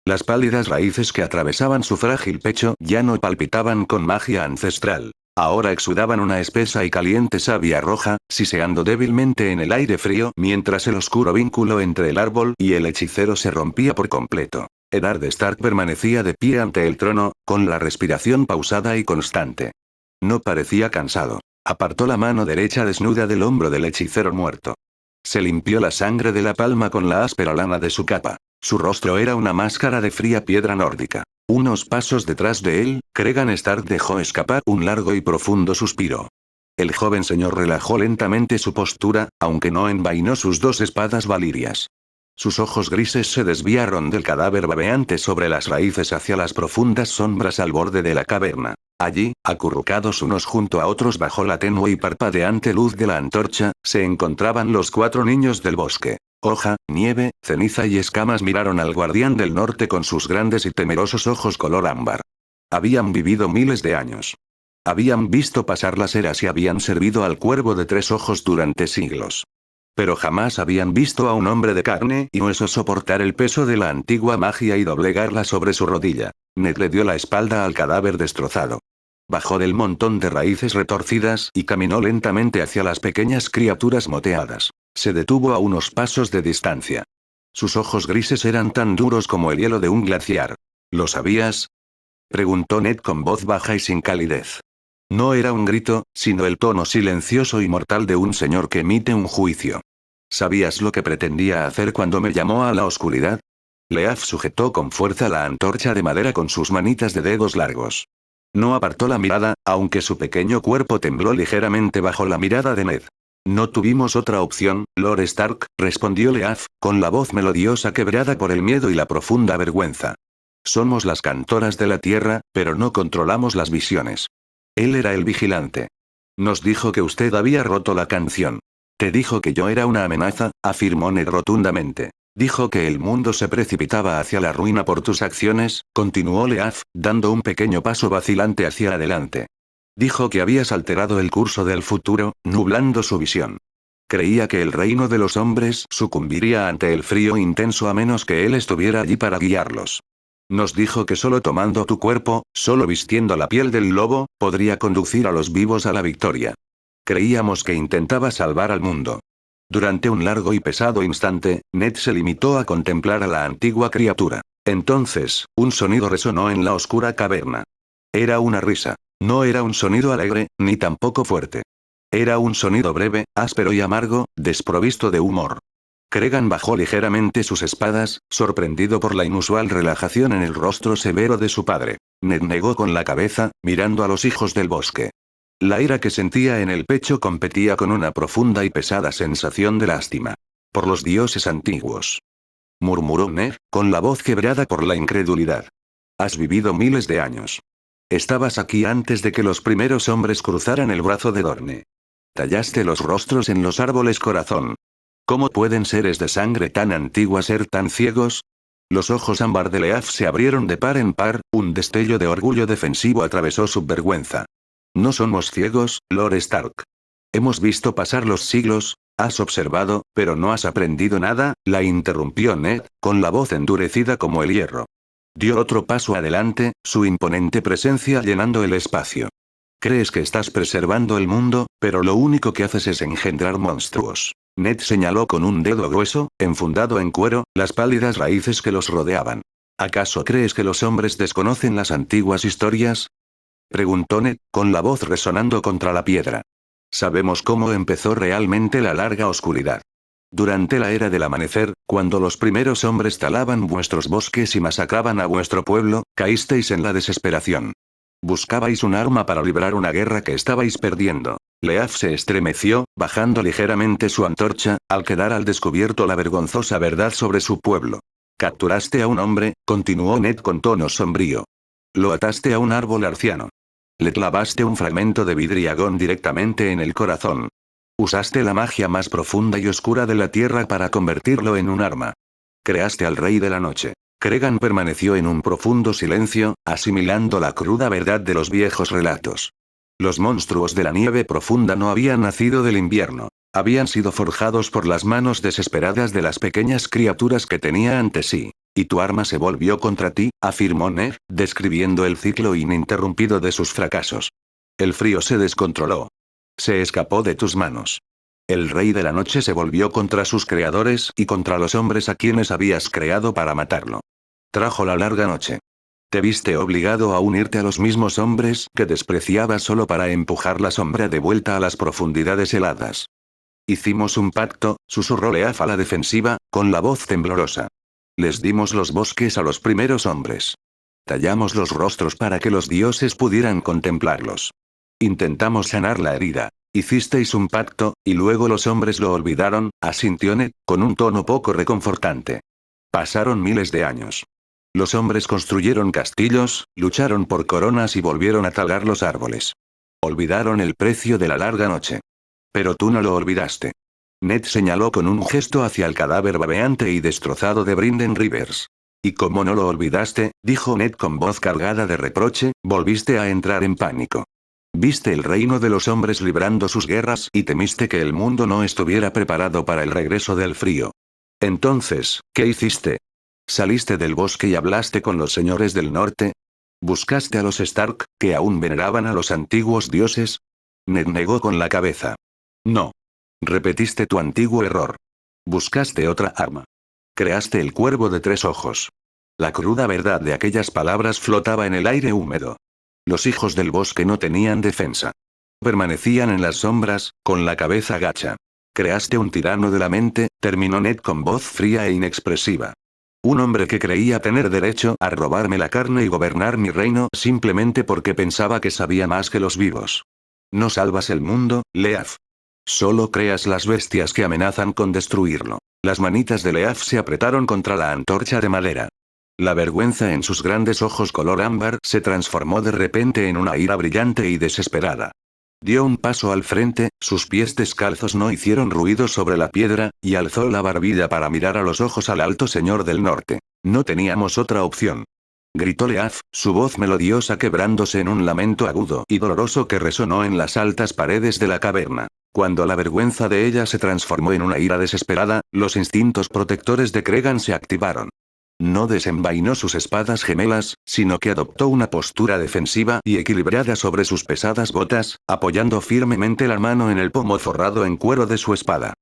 Speaker 1: Las pálidas raíces que atravesaban su frágil pecho ya no palpitaban con magia ancestral. Ahora exudaban una espesa y caliente savia roja, siseando débilmente en el aire frío mientras el oscuro vínculo entre el árbol y el hechicero se rompía por completo. Eddard Stark permanecía de pie ante el trono, con la respiración pausada y constante. No parecía cansado. Apartó la mano derecha desnuda del hombro del hechicero muerto. Se limpió la sangre de la palma con la áspera lana de su capa. Su rostro era una máscara de fría piedra nórdica. Unos pasos detrás de él, Cregan Stark dejó escapar un largo y profundo suspiro. El joven señor relajó lentamente su postura, aunque no envainó sus dos espadas valirias. Sus ojos grises se desviaron del cadáver babeante sobre las raíces hacia las profundas sombras al borde de la caverna. Allí, acurrucados unos junto a otros bajo la tenue y parpadeante luz de la antorcha, se encontraban los 4 niños del bosque. Hoja, nieve, ceniza y escamas miraron al guardián del norte con sus grandes y temerosos ojos color ámbar. Habían vivido miles de años. Habían visto pasar las eras y habían servido al cuervo de 3 ojos durante siglos. Pero jamás habían visto a un hombre de carne y hueso soportar el peso de la antigua magia y doblegarla sobre su rodilla. Ned le dio la espalda al cadáver destrozado. Bajó del montón de raíces retorcidas y caminó lentamente hacia las pequeñas criaturas moteadas. Se detuvo a unos pasos de distancia. Sus ojos grises eran tan duros como el hielo de un glaciar. ¿Lo sabías?, preguntó Ned con voz baja y sin calidez. No era un grito, sino el tono silencioso y mortal de un señor que emite un juicio. ¿Sabías lo que pretendía hacer cuando me llamó a la oscuridad? Leaf sujetó con fuerza la antorcha de madera con sus manitas de dedos largos. No apartó la mirada, aunque su pequeño cuerpo tembló ligeramente bajo la mirada de Ned. No tuvimos otra opción, Lord Stark, respondió Leaf, con la voz melodiosa quebrada por el miedo y la profunda vergüenza. Somos las cantoras de la tierra, pero no controlamos las visiones. Él era el vigilante. Nos dijo que usted había roto la canción. Te dijo que yo era una amenaza, afirmó Ned rotundamente. Dijo que el mundo se precipitaba hacia la ruina por tus acciones, continuó Leaf, dando un pequeño paso vacilante hacia adelante. Dijo que habías alterado el curso del futuro, nublando su visión. Creía que el reino de los hombres sucumbiría ante el frío intenso a menos que él estuviera allí para guiarlos. Nos dijo que solo tomando tu cuerpo, solo vistiendo la piel del lobo, podría conducir a los vivos a la victoria. Creíamos que intentaba salvar al mundo. Durante un largo y pesado instante, Ned se limitó a contemplar a la antigua criatura. Entonces, un sonido resonó en la oscura caverna. Era una risa. No era un sonido alegre, ni tampoco fuerte. Era un sonido breve, áspero y amargo, desprovisto de humor. Cregan bajó ligeramente sus espadas, sorprendido por la inusual relajación en el rostro severo de su padre. Ned negó con la cabeza, mirando a los hijos del bosque. La ira que sentía en el pecho competía con una profunda y pesada sensación de lástima. Por los dioses antiguos. Murmuró Ned, con la voz quebrada por la incredulidad. Has vivido miles de años. Estabas aquí antes de que los primeros hombres cruzaran el brazo de Dorne. Tallaste los rostros en los árboles corazón. ¿Cómo pueden seres de sangre tan antigua ser tan ciegos? Los ojos ámbar de Leaf se abrieron de par en par, un destello de orgullo defensivo atravesó su vergüenza. No somos ciegos, Lord Stark. Hemos visto pasar los siglos, Has observado, pero no has aprendido nada, la interrumpió Ned, con la voz endurecida como el hierro. Dio otro paso adelante, su imponente presencia llenando el espacio. Crees que estás preservando el mundo, pero lo único que haces es engendrar monstruos. Ned señaló con un dedo grueso, enfundado en cuero, las pálidas raíces que los rodeaban. ¿Acaso crees que los hombres desconocen las antiguas historias? Preguntó Ned, con la voz resonando contra la piedra. Sabemos cómo empezó realmente la larga oscuridad. Durante la era del amanecer, cuando los primeros hombres talaban vuestros bosques y masacraban a vuestro pueblo, caísteis en la desesperación. Buscabais un arma para librar una guerra que estabais perdiendo. Leaf se estremeció, bajando ligeramente su antorcha, al quedar al descubierto la vergonzosa verdad sobre su pueblo. Capturaste a un hombre, continuó Ned con tono sombrío. Lo ataste a un árbol arciano. Le clavaste un fragmento de vidriagón directamente en el corazón. Usaste la magia más profunda y oscura de la tierra para convertirlo en un arma. Creaste al rey de la noche. Cregan permaneció en un profundo silencio, asimilando la cruda verdad de los viejos relatos. Los monstruos de la nieve profunda no habían nacido del invierno. Habían sido forjados por las manos desesperadas de las pequeñas criaturas que tenía ante sí. Y tu arma se volvió contra ti, afirmó Ned, describiendo el ciclo ininterrumpido de sus fracasos. El frío se descontroló. Se escapó de tus manos. El rey de la noche se volvió contra sus creadores y contra los hombres a quienes habías creado para matarlo. Trajo la larga noche. Te viste obligado a unirte a los mismos hombres que despreciabas solo para empujar la sombra de vuelta a las profundidades heladas. Hicimos un pacto, susurró Leaf a la defensiva, con la voz temblorosa. Les dimos los bosques a los primeros hombres. Tallamos los rostros para que los dioses pudieran contemplarlos. Intentamos sanar la herida. Hicisteis un pacto, y luego los hombres lo olvidaron, asintió Ned, con un tono poco reconfortante. Pasaron miles de años. Los hombres construyeron castillos, lucharon por coronas y volvieron a talar los árboles. Olvidaron el precio de la larga noche. Pero tú no lo olvidaste. Ned señaló con un gesto hacia el cadáver babeante y destrozado de Brynden Rivers. Y como no lo olvidaste, dijo Ned con voz cargada de reproche, volviste a entrar en pánico. Viste el reino de los hombres librando sus guerras y temiste que el mundo no estuviera preparado para el regreso del frío. Entonces, ¿qué hiciste? ¿Saliste del bosque y hablaste con los señores del norte? ¿Buscaste a los Stark, que aún veneraban a los antiguos dioses? Ned negó con la cabeza. No. Repetiste tu antiguo error. Buscaste otra arma. Creaste el cuervo de 3 ojos. La cruda verdad de aquellas palabras flotaba en el aire húmedo. Los hijos del bosque no tenían defensa. Permanecían en las sombras, con la cabeza gacha. Creaste un tirano de la mente, terminó Ned con voz fría e inexpresiva. Un hombre que creía tener derecho a robarme la carne y gobernar mi reino simplemente porque pensaba que sabía más que los vivos. No salvas el mundo, Leaf. Solo creas las bestias que amenazan con destruirlo. Las manitas de Leaf se apretaron contra la antorcha de madera. La vergüenza en sus grandes ojos color ámbar se transformó de repente en una ira brillante y desesperada. Dio un paso al frente, sus pies descalzos no hicieron ruido sobre la piedra, y alzó la barbilla para mirar a los ojos al alto señor del norte. No teníamos otra opción. Gritó Leaf, su voz melodiosa quebrándose en un lamento agudo y doloroso que resonó en las altas paredes de la caverna. Cuando la vergüenza de ella se transformó en una ira desesperada, los instintos protectores de Cregan se activaron. No desenvainó sus espadas gemelas, sino que adoptó una postura defensiva y equilibrada sobre sus pesadas botas, apoyando firmemente la mano en el pomo forrado en cuero de su espada.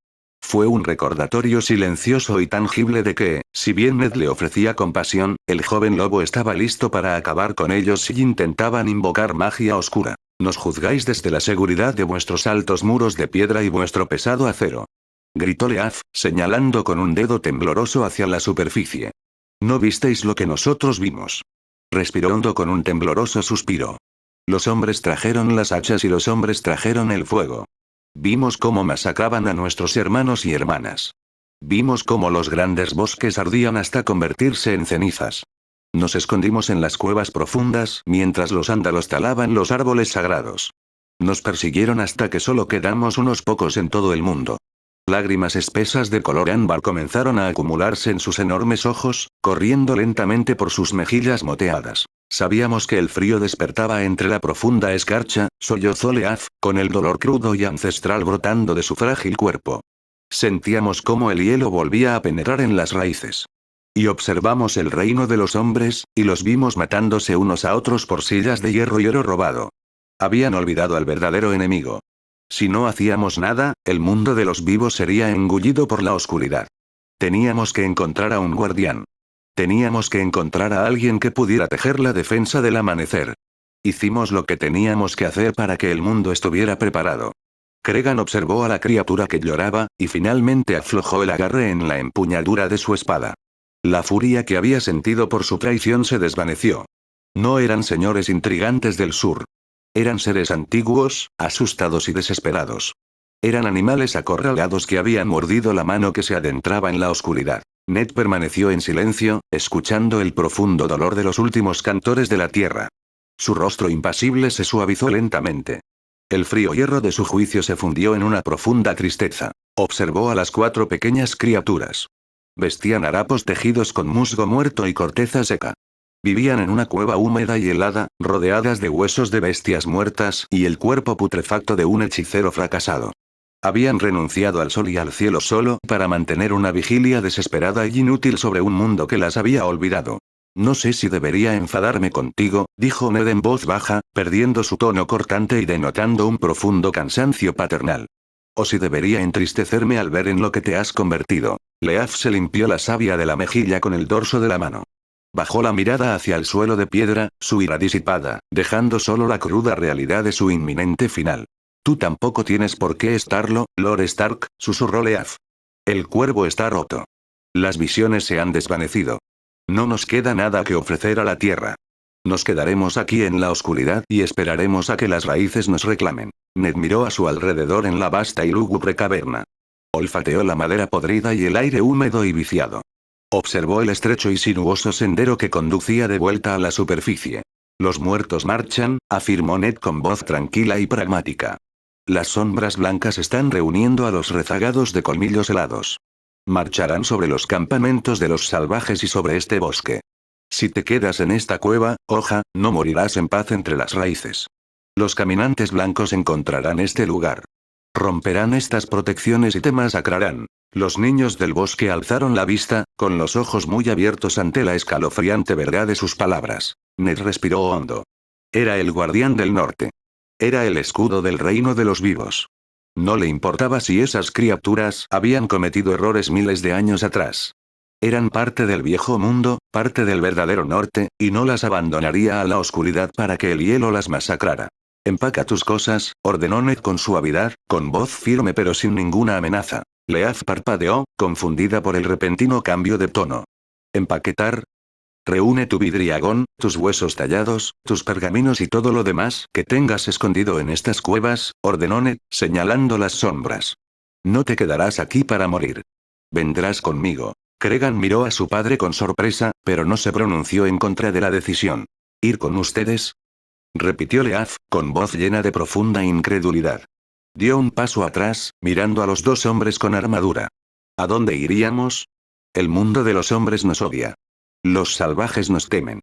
Speaker 1: Fue un recordatorio silencioso y tangible de que, si bien Ned le ofrecía compasión, el joven lobo estaba listo para acabar con ellos si intentaban invocar magia oscura. Nos juzgáis desde la seguridad de vuestros altos muros de piedra y vuestro pesado acero. Gritó Leaf, señalando con un dedo tembloroso hacia la superficie. No visteis lo que nosotros vimos. Respiró hondo con un tembloroso suspiro. Los hombres trajeron las hachas y los hombres trajeron el fuego. Vimos cómo masacraban a nuestros hermanos y hermanas. Vimos cómo los grandes bosques ardían hasta convertirse en cenizas. Nos escondimos en las cuevas profundas mientras los ándalos talaban los árboles sagrados. Nos persiguieron hasta que solo quedamos unos pocos en todo el mundo. Lágrimas espesas de color ámbar comenzaron a acumularse en sus enormes ojos, corriendo lentamente por sus mejillas moteadas. Sabíamos que el frío despertaba entre la profunda escarcha, sollozó Leaf, con el dolor crudo y ancestral brotando de su frágil cuerpo. Sentíamos cómo el hielo volvía a penetrar en las raíces. Y observamos el reino de los hombres, y los vimos matándose unos a otros por sillas de hierro y oro robado. Habían olvidado al verdadero enemigo. Si no hacíamos nada, el mundo de los vivos sería engullido por la oscuridad. Teníamos que encontrar a un guardián. Teníamos que encontrar a alguien que pudiera tejer la defensa del amanecer. Hicimos lo que teníamos que hacer para que el mundo estuviera preparado. Cregan observó a la criatura que lloraba, y finalmente aflojó el agarre en la empuñadura de su espada. La furia que había sentido por su traición se desvaneció. No eran señores intrigantes del sur. Eran seres antiguos, asustados y desesperados. Eran animales acorralados que habían mordido la mano que se adentraba en la oscuridad. Ned permaneció en silencio, escuchando el profundo dolor de los últimos cantores de la tierra. Su rostro impasible se suavizó lentamente. El frío hierro de su juicio se fundió en una profunda tristeza. Observó a las 4 pequeñas criaturas. Vestían harapos tejidos con musgo muerto y corteza seca. Vivían en una cueva húmeda y helada, rodeadas de huesos de bestias muertas y el cuerpo putrefacto de un hechicero fracasado. Habían renunciado al sol y al cielo solo para mantener una vigilia desesperada y inútil sobre un mundo que las había olvidado. No sé si debería enfadarme contigo, dijo Ned en voz baja, perdiendo su tono cortante y denotando un profundo cansancio paternal. O si debería entristecerme al ver en lo que te has convertido. Leaf se limpió la savia de la mejilla con el dorso de la mano. Bajó la mirada hacia el suelo de piedra, su ira disipada, dejando solo la cruda realidad de su inminente final. Tú tampoco tienes por qué estarlo, Lord Stark, susurró Leaf. El cuervo está roto. Las visiones se han desvanecido. No nos queda nada que ofrecer a la tierra. Nos quedaremos aquí en la oscuridad y esperaremos a que las raíces nos reclamen. Ned miró a su alrededor en la vasta y lúgubre caverna. Olfateó la madera podrida y el aire húmedo y viciado. Observó el estrecho y sinuoso sendero que conducía de vuelta a la superficie. Los muertos marchan, afirmó Ned con voz tranquila y pragmática. Las sombras blancas están reuniendo a los rezagados de colmillos helados. Marcharán sobre los campamentos de los salvajes y sobre este bosque. Si te quedas en esta cueva, hoja, no morirás en paz entre las raíces. Los caminantes blancos encontrarán este lugar. Romperán estas protecciones y te masacrarán. Los niños del bosque alzaron la vista, con los ojos muy abiertos ante la escalofriante verdad de sus palabras. Ned respiró hondo. Era el guardián del norte. Era el escudo del reino de los vivos. No le importaba si esas criaturas habían cometido errores miles de años atrás. Eran parte del viejo mundo, parte del verdadero norte, y no las abandonaría a la oscuridad para que el hielo las masacrara. Empaca tus cosas, ordenó Ned con suavidad, con voz firme pero sin ninguna amenaza. Leaf parpadeó, confundida por el repentino cambio de tono. ¿Empaquetar? Reúne tu vidriagón, tus huesos tallados, tus pergaminos y todo lo demás que tengas escondido en estas cuevas, ordenó Ned, señalando las sombras. No te quedarás aquí para morir. Vendrás conmigo. Cregan miró a su padre con sorpresa, pero no se pronunció en contra de la decisión. ¿Ir con ustedes? Repitió Leaf, con voz llena de profunda incredulidad. Dio un paso atrás, mirando a los 2 hombres con armadura. ¿A dónde iríamos? El mundo de los hombres nos odia. Los salvajes nos temen.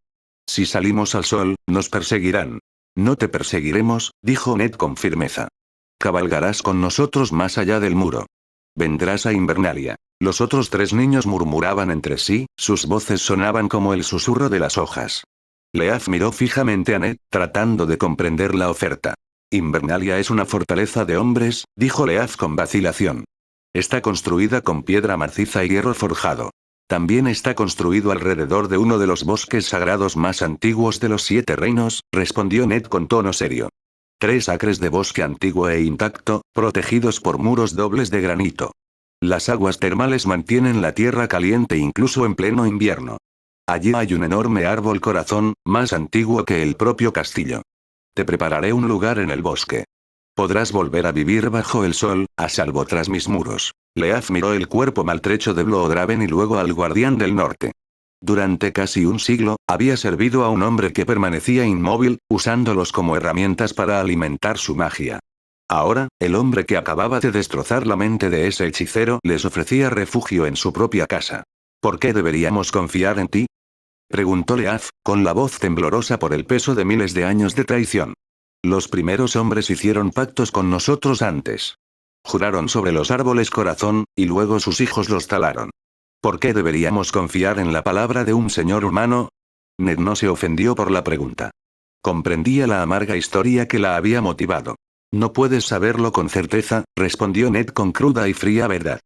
Speaker 1: Si salimos al sol, nos perseguirán. No te perseguiremos, dijo Ned con firmeza. Cabalgarás con nosotros más allá del muro. Vendrás a Invernalia. Los otros 3 niños murmuraban entre sí, sus voces sonaban como el susurro de las hojas. Leaf miró fijamente a Ned, tratando de comprender la oferta. Invernalia es una fortaleza de hombres, dijo Leaf con vacilación. Está construida con piedra maciza y hierro forjado. También está construido alrededor de uno de los bosques sagrados más antiguos de los 7 reinos, respondió Ned con tono serio. 3 acres de bosque antiguo e intacto, protegidos por muros dobles de granito. Las aguas termales mantienen la tierra caliente incluso en pleno invierno. Allí hay un enorme árbol corazón, más antiguo que el propio castillo. Te prepararé un lugar en el bosque. Podrás volver a vivir bajo el sol, a salvo tras mis muros. Leaf miró el cuerpo maltrecho de Bloodraven y luego al guardián del norte. Durante casi un siglo, había servido a un hombre que permanecía inmóvil, usándolos como herramientas para alimentar su magia. Ahora, el hombre que acababa de destrozar la mente de ese hechicero les ofrecía refugio en su propia casa. ¿Por qué deberíamos confiar en ti? Preguntó Leaf, con la voz temblorosa por el peso de miles de años de traición. Los primeros hombres hicieron pactos con nosotros antes. Juraron sobre los árboles corazón, y luego sus hijos los talaron. ¿Por qué deberíamos confiar en la palabra de un señor humano? Ned no se ofendió por la pregunta. Comprendía la amarga historia que la había motivado. No puedes saberlo con certeza, respondió Ned con cruda y fría verdad.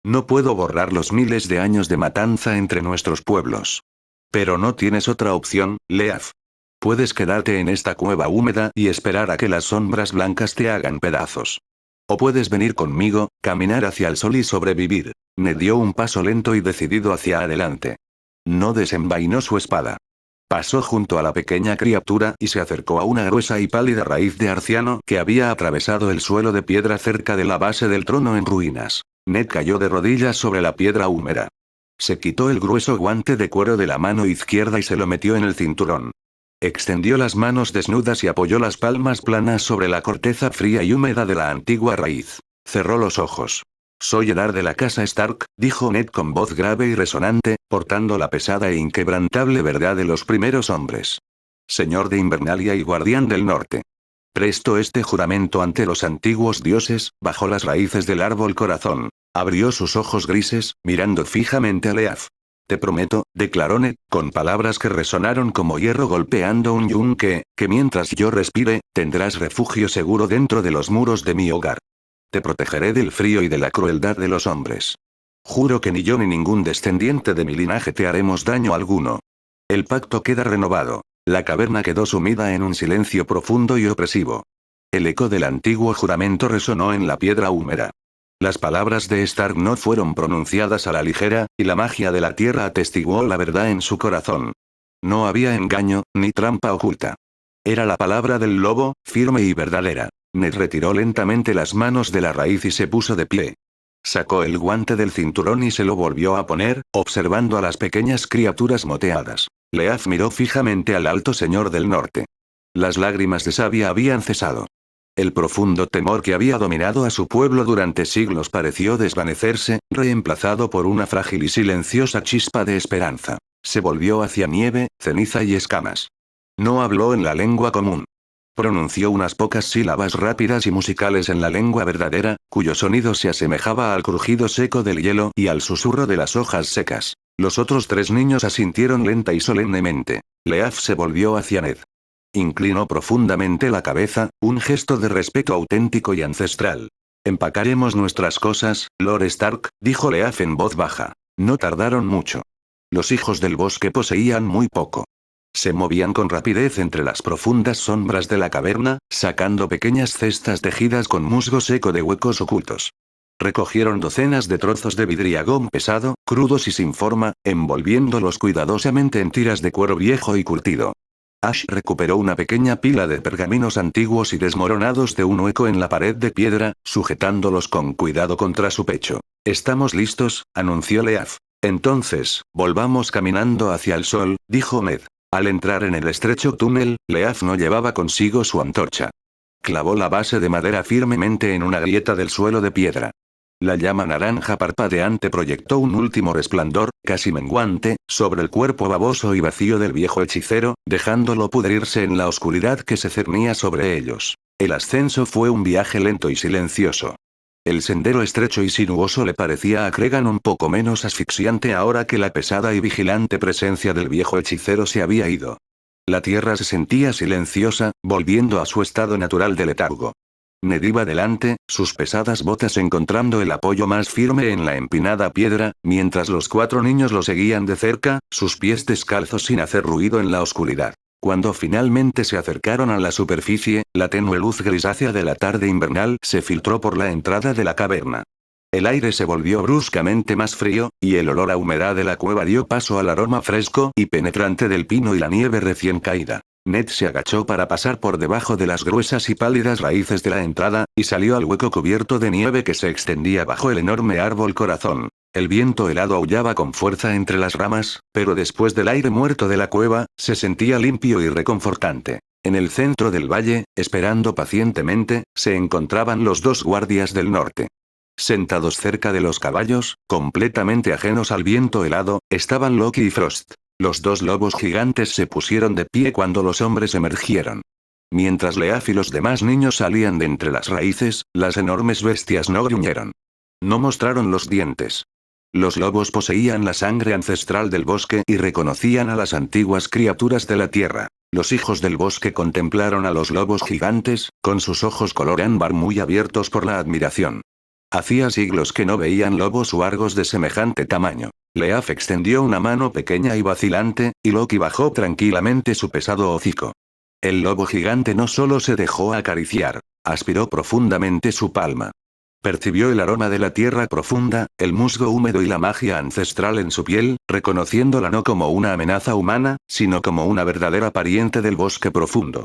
Speaker 1: No puedo borrar los miles de años de matanza entre nuestros pueblos. Pero no tienes otra opción, Leaf. Puedes quedarte en esta cueva húmeda y esperar a que las sombras blancas te hagan pedazos. O puedes venir conmigo, caminar hacia el sol y sobrevivir. Ned dio un paso lento y decidido hacia adelante. No desenvainó su espada. Pasó junto a la pequeña criatura y se acercó a una gruesa y pálida raíz de arciano que había atravesado el suelo de piedra cerca de la base del trono en ruinas. Ned cayó de rodillas sobre la piedra húmeda. Se quitó el grueso guante de cuero de la mano izquierda y se lo metió en el cinturón. Extendió las manos desnudas y apoyó las palmas planas sobre la corteza fría y húmeda de la antigua raíz. Cerró los ojos. Soy Eddard de la casa Stark, dijo Ned con voz grave y resonante, portando la pesada e inquebrantable verdad de los primeros hombres. Señor de Invernalia y guardián del norte. Presto este juramento ante los antiguos dioses, bajo las raíces del árbol corazón. Abrió sus ojos grises, mirando fijamente a Leaf. Te prometo, declaró Ned, con palabras que resonaron como hierro golpeando un yunque, que mientras yo respire, tendrás refugio seguro dentro de los muros de mi hogar. Te protegeré del frío y de la crueldad de los hombres. Juro que ni yo ni ningún descendiente de mi linaje te haremos daño alguno. El pacto queda renovado. La caverna quedó sumida en un silencio profundo y opresivo. El eco del antiguo juramento resonó en la piedra húmeda. Las palabras de Stark no fueron pronunciadas a la ligera, y la magia de la tierra atestiguó la verdad en su corazón. No había engaño, ni trampa oculta. Era la palabra del lobo, firme y verdadera. Ned retiró lentamente las manos de la raíz y se puso de pie. Sacó el guante del cinturón y se lo volvió a poner, observando a las pequeñas criaturas moteadas. Leaf miró fijamente al alto señor del norte. Las lágrimas de savia habían cesado. El profundo temor que había dominado a su pueblo durante siglos pareció desvanecerse, reemplazado por una frágil y silenciosa chispa de esperanza. Se volvió hacia nieve, ceniza y escamas. No habló en la lengua común. Pronunció unas pocas sílabas rápidas y musicales en la lengua verdadera, cuyo sonido se asemejaba al crujido seco del hielo y al susurro de las hojas secas. Los otros tres niños asintieron lenta y solemnemente. Leaf se volvió hacia Ned. Inclinó profundamente la cabeza, un gesto de respeto auténtico y ancestral. Empacaremos nuestras cosas, Lord Stark, dijo Leaf en voz baja. No tardaron mucho. Los hijos del bosque poseían muy poco. Se movían con rapidez entre las profundas sombras de la caverna, sacando pequeñas cestas tejidas con musgo seco de huecos ocultos. Recogieron docenas de trozos de vidriagón pesado, crudos y sin forma, envolviéndolos cuidadosamente en tiras de cuero viejo y curtido. Ash recuperó una pequeña pila de pergaminos antiguos y desmoronados de un hueco en la pared de piedra, sujetándolos con cuidado contra su pecho. Estamos listos, anunció Leaf. Entonces, volvamos caminando hacia el sol, dijo Ned. Al entrar en el estrecho túnel, Leaf no llevaba consigo su antorcha. Clavó la base de madera firmemente en una grieta del suelo de piedra. La llama naranja parpadeante proyectó un último resplandor, casi menguante, sobre el cuerpo baboso y vacío del viejo hechicero, dejándolo pudrirse en la oscuridad que se cernía sobre ellos. El ascenso fue un viaje lento y silencioso. El sendero estrecho y sinuoso le parecía a Cregan un poco menos asfixiante ahora que la pesada y vigilante presencia del viejo hechicero se había ido. La tierra se sentía silenciosa, volviendo a su estado natural de letargo. Ned iba delante, sus pesadas botas encontrando el apoyo más firme en la empinada piedra, mientras los cuatro niños lo seguían de cerca, sus pies descalzos sin hacer ruido en la oscuridad. Cuando finalmente se acercaron a la superficie, la tenue luz grisácea de la tarde invernal se filtró por la entrada de la caverna. El aire se volvió bruscamente más frío, y el olor a humedad de la cueva dio paso al aroma fresco y penetrante del pino y la nieve recién caída. Ned se agachó para pasar por debajo de las gruesas y pálidas raíces de la entrada, y salió al hueco cubierto de nieve que se extendía bajo el enorme árbol corazón. El viento helado aullaba con fuerza entre las ramas, pero después del aire muerto de la cueva, se sentía limpio y reconfortante. En el centro del valle, esperando pacientemente, se encontraban los dos guardias del norte. Sentados cerca de los caballos, completamente ajenos al viento helado, estaban Loki y Frost. Los dos lobos gigantes se pusieron de pie cuando los hombres emergieron. Mientras Leaf y los demás niños salían de entre las raíces, las enormes bestias no gruñeron. No mostraron los dientes. Los lobos poseían la sangre ancestral del bosque y reconocían a las antiguas criaturas de la tierra. Los hijos del bosque contemplaron a los lobos gigantes, con sus ojos color ámbar muy abiertos por la admiración. Hacía siglos que no veían lobos huargos de semejante tamaño. Leaf extendió una mano pequeña y vacilante, y Loki bajó tranquilamente su pesado hocico. El lobo gigante no solo se dejó acariciar, aspiró profundamente su palma. Percibió el aroma de la tierra profunda, el musgo húmedo y la magia ancestral en su piel, reconociéndola no como una amenaza humana, sino como una verdadera pariente del bosque profundo.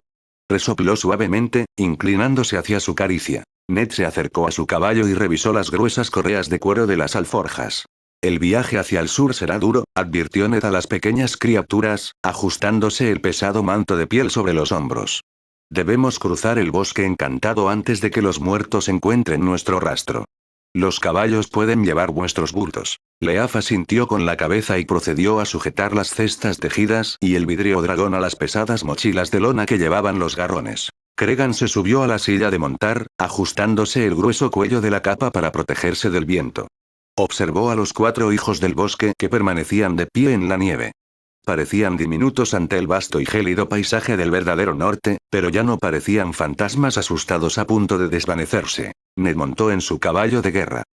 Speaker 1: Resopló suavemente, inclinándose hacia su caricia. Ned se acercó a su caballo y revisó las gruesas correas de cuero de las alforjas. El viaje hacia el sur será duro, advirtió Ned a las pequeñas criaturas, ajustándose el pesado manto de piel sobre los hombros. Debemos cruzar el bosque encantado antes de que los muertos encuentren nuestro rastro. Los caballos pueden llevar vuestros bultos. Leaf asintió con la cabeza y procedió a sujetar las cestas tejidas y el vidrio dragón a las pesadas mochilas de lona que llevaban los garrones. Cregan se subió a la silla de montar, ajustándose el grueso cuello de la capa para protegerse del viento. Observó a los 4 hijos del bosque que permanecían de pie en la nieve. Parecían diminutos ante el vasto y gélido paisaje del verdadero norte, pero ya no parecían fantasmas asustados a punto de desvanecerse. Ned montó en su caballo de guerra.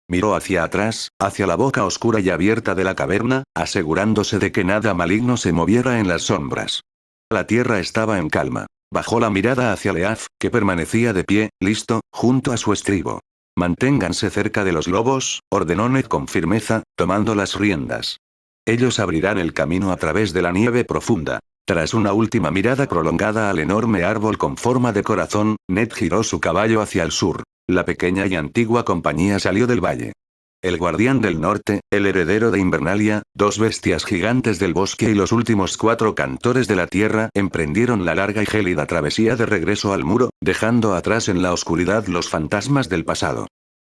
Speaker 1: Miró hacia atrás, hacia la boca oscura y abierta de la caverna, asegurándose de que nada maligno se moviera en las sombras. La tierra estaba en calma. Bajó la mirada hacia Leaf, que permanecía de pie, listo, junto a su estribo. Manténganse cerca de los lobos, ordenó Ned con firmeza, tomando las riendas. Ellos abrirán el camino a través de la nieve profunda. Tras una última mirada prolongada al enorme árbol con forma de corazón, Ned giró su caballo hacia el sur. La pequeña y antigua compañía salió del valle. El guardián del norte, el heredero de Invernalia, 2 bestias gigantes del bosque y los últimos 4 cantores de la tierra emprendieron la larga y gélida travesía de regreso al muro, dejando atrás en la oscuridad los fantasmas del pasado.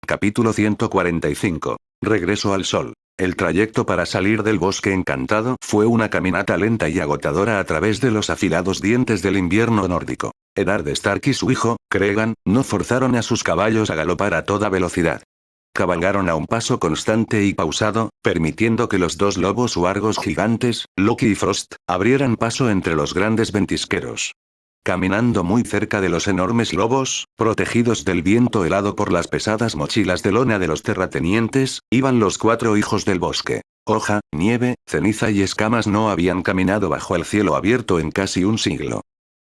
Speaker 1: Capítulo 145. Regreso al sol. El trayecto para salir del bosque encantado fue una caminata lenta y agotadora a través de los afilados dientes del invierno nórdico. Eddard Stark y su hijo, Cregan, no forzaron a sus caballos a galopar a toda velocidad. Cabalgaron a un paso constante y pausado, permitiendo que los 2 lobos huargos gigantes, Loki y Frost, abrieran paso entre los grandes ventisqueros. Caminando muy cerca de los enormes lobos, protegidos del viento helado por las pesadas mochilas de lona de los terratenientes, iban los 4 hijos del bosque. Hoja, nieve, ceniza y escamas no habían caminado bajo el cielo abierto en casi un siglo.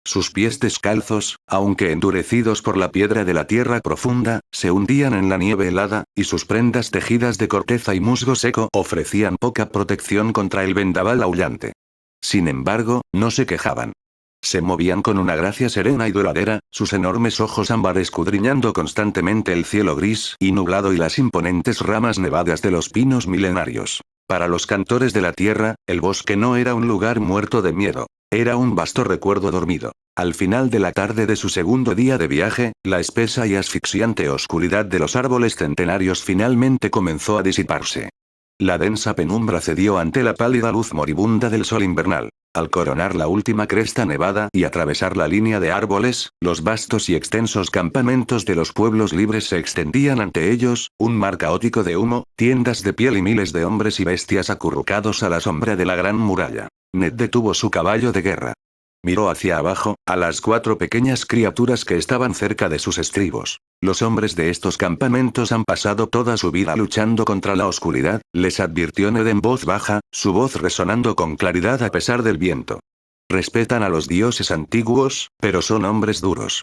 Speaker 1: Sus pies descalzos, aunque endurecidos por la piedra de la tierra profunda, se hundían en la nieve helada, y sus prendas tejidas de corteza y musgo seco ofrecían poca protección contra el vendaval aullante. Sin embargo, no se quejaban. Se movían con una gracia serena y duradera, sus enormes ojos ámbar escudriñando constantemente el cielo gris y nublado y las imponentes ramas nevadas de los pinos milenarios. Para los cantores de la tierra, el bosque no era un lugar muerto de miedo. Era un vasto recuerdo dormido. Al final de la tarde de su segundo día de viaje, la espesa y asfixiante oscuridad de los árboles centenarios finalmente comenzó a disiparse. La densa penumbra cedió ante la pálida luz moribunda del sol invernal. Al coronar la última cresta nevada y atravesar la línea de árboles, los vastos y extensos campamentos de los pueblos libres se extendían ante ellos, un mar caótico de humo, tiendas de piel y miles de hombres y bestias acurrucados a la sombra de la gran muralla. Ned detuvo su caballo de guerra. Miró hacia abajo, a las 4 pequeñas criaturas que estaban cerca de sus estribos. Los hombres de estos campamentos han pasado toda su vida luchando contra la oscuridad, les advirtió Ned en voz baja, su voz resonando con claridad a pesar del viento. Respetan a los dioses antiguos, pero son hombres duros.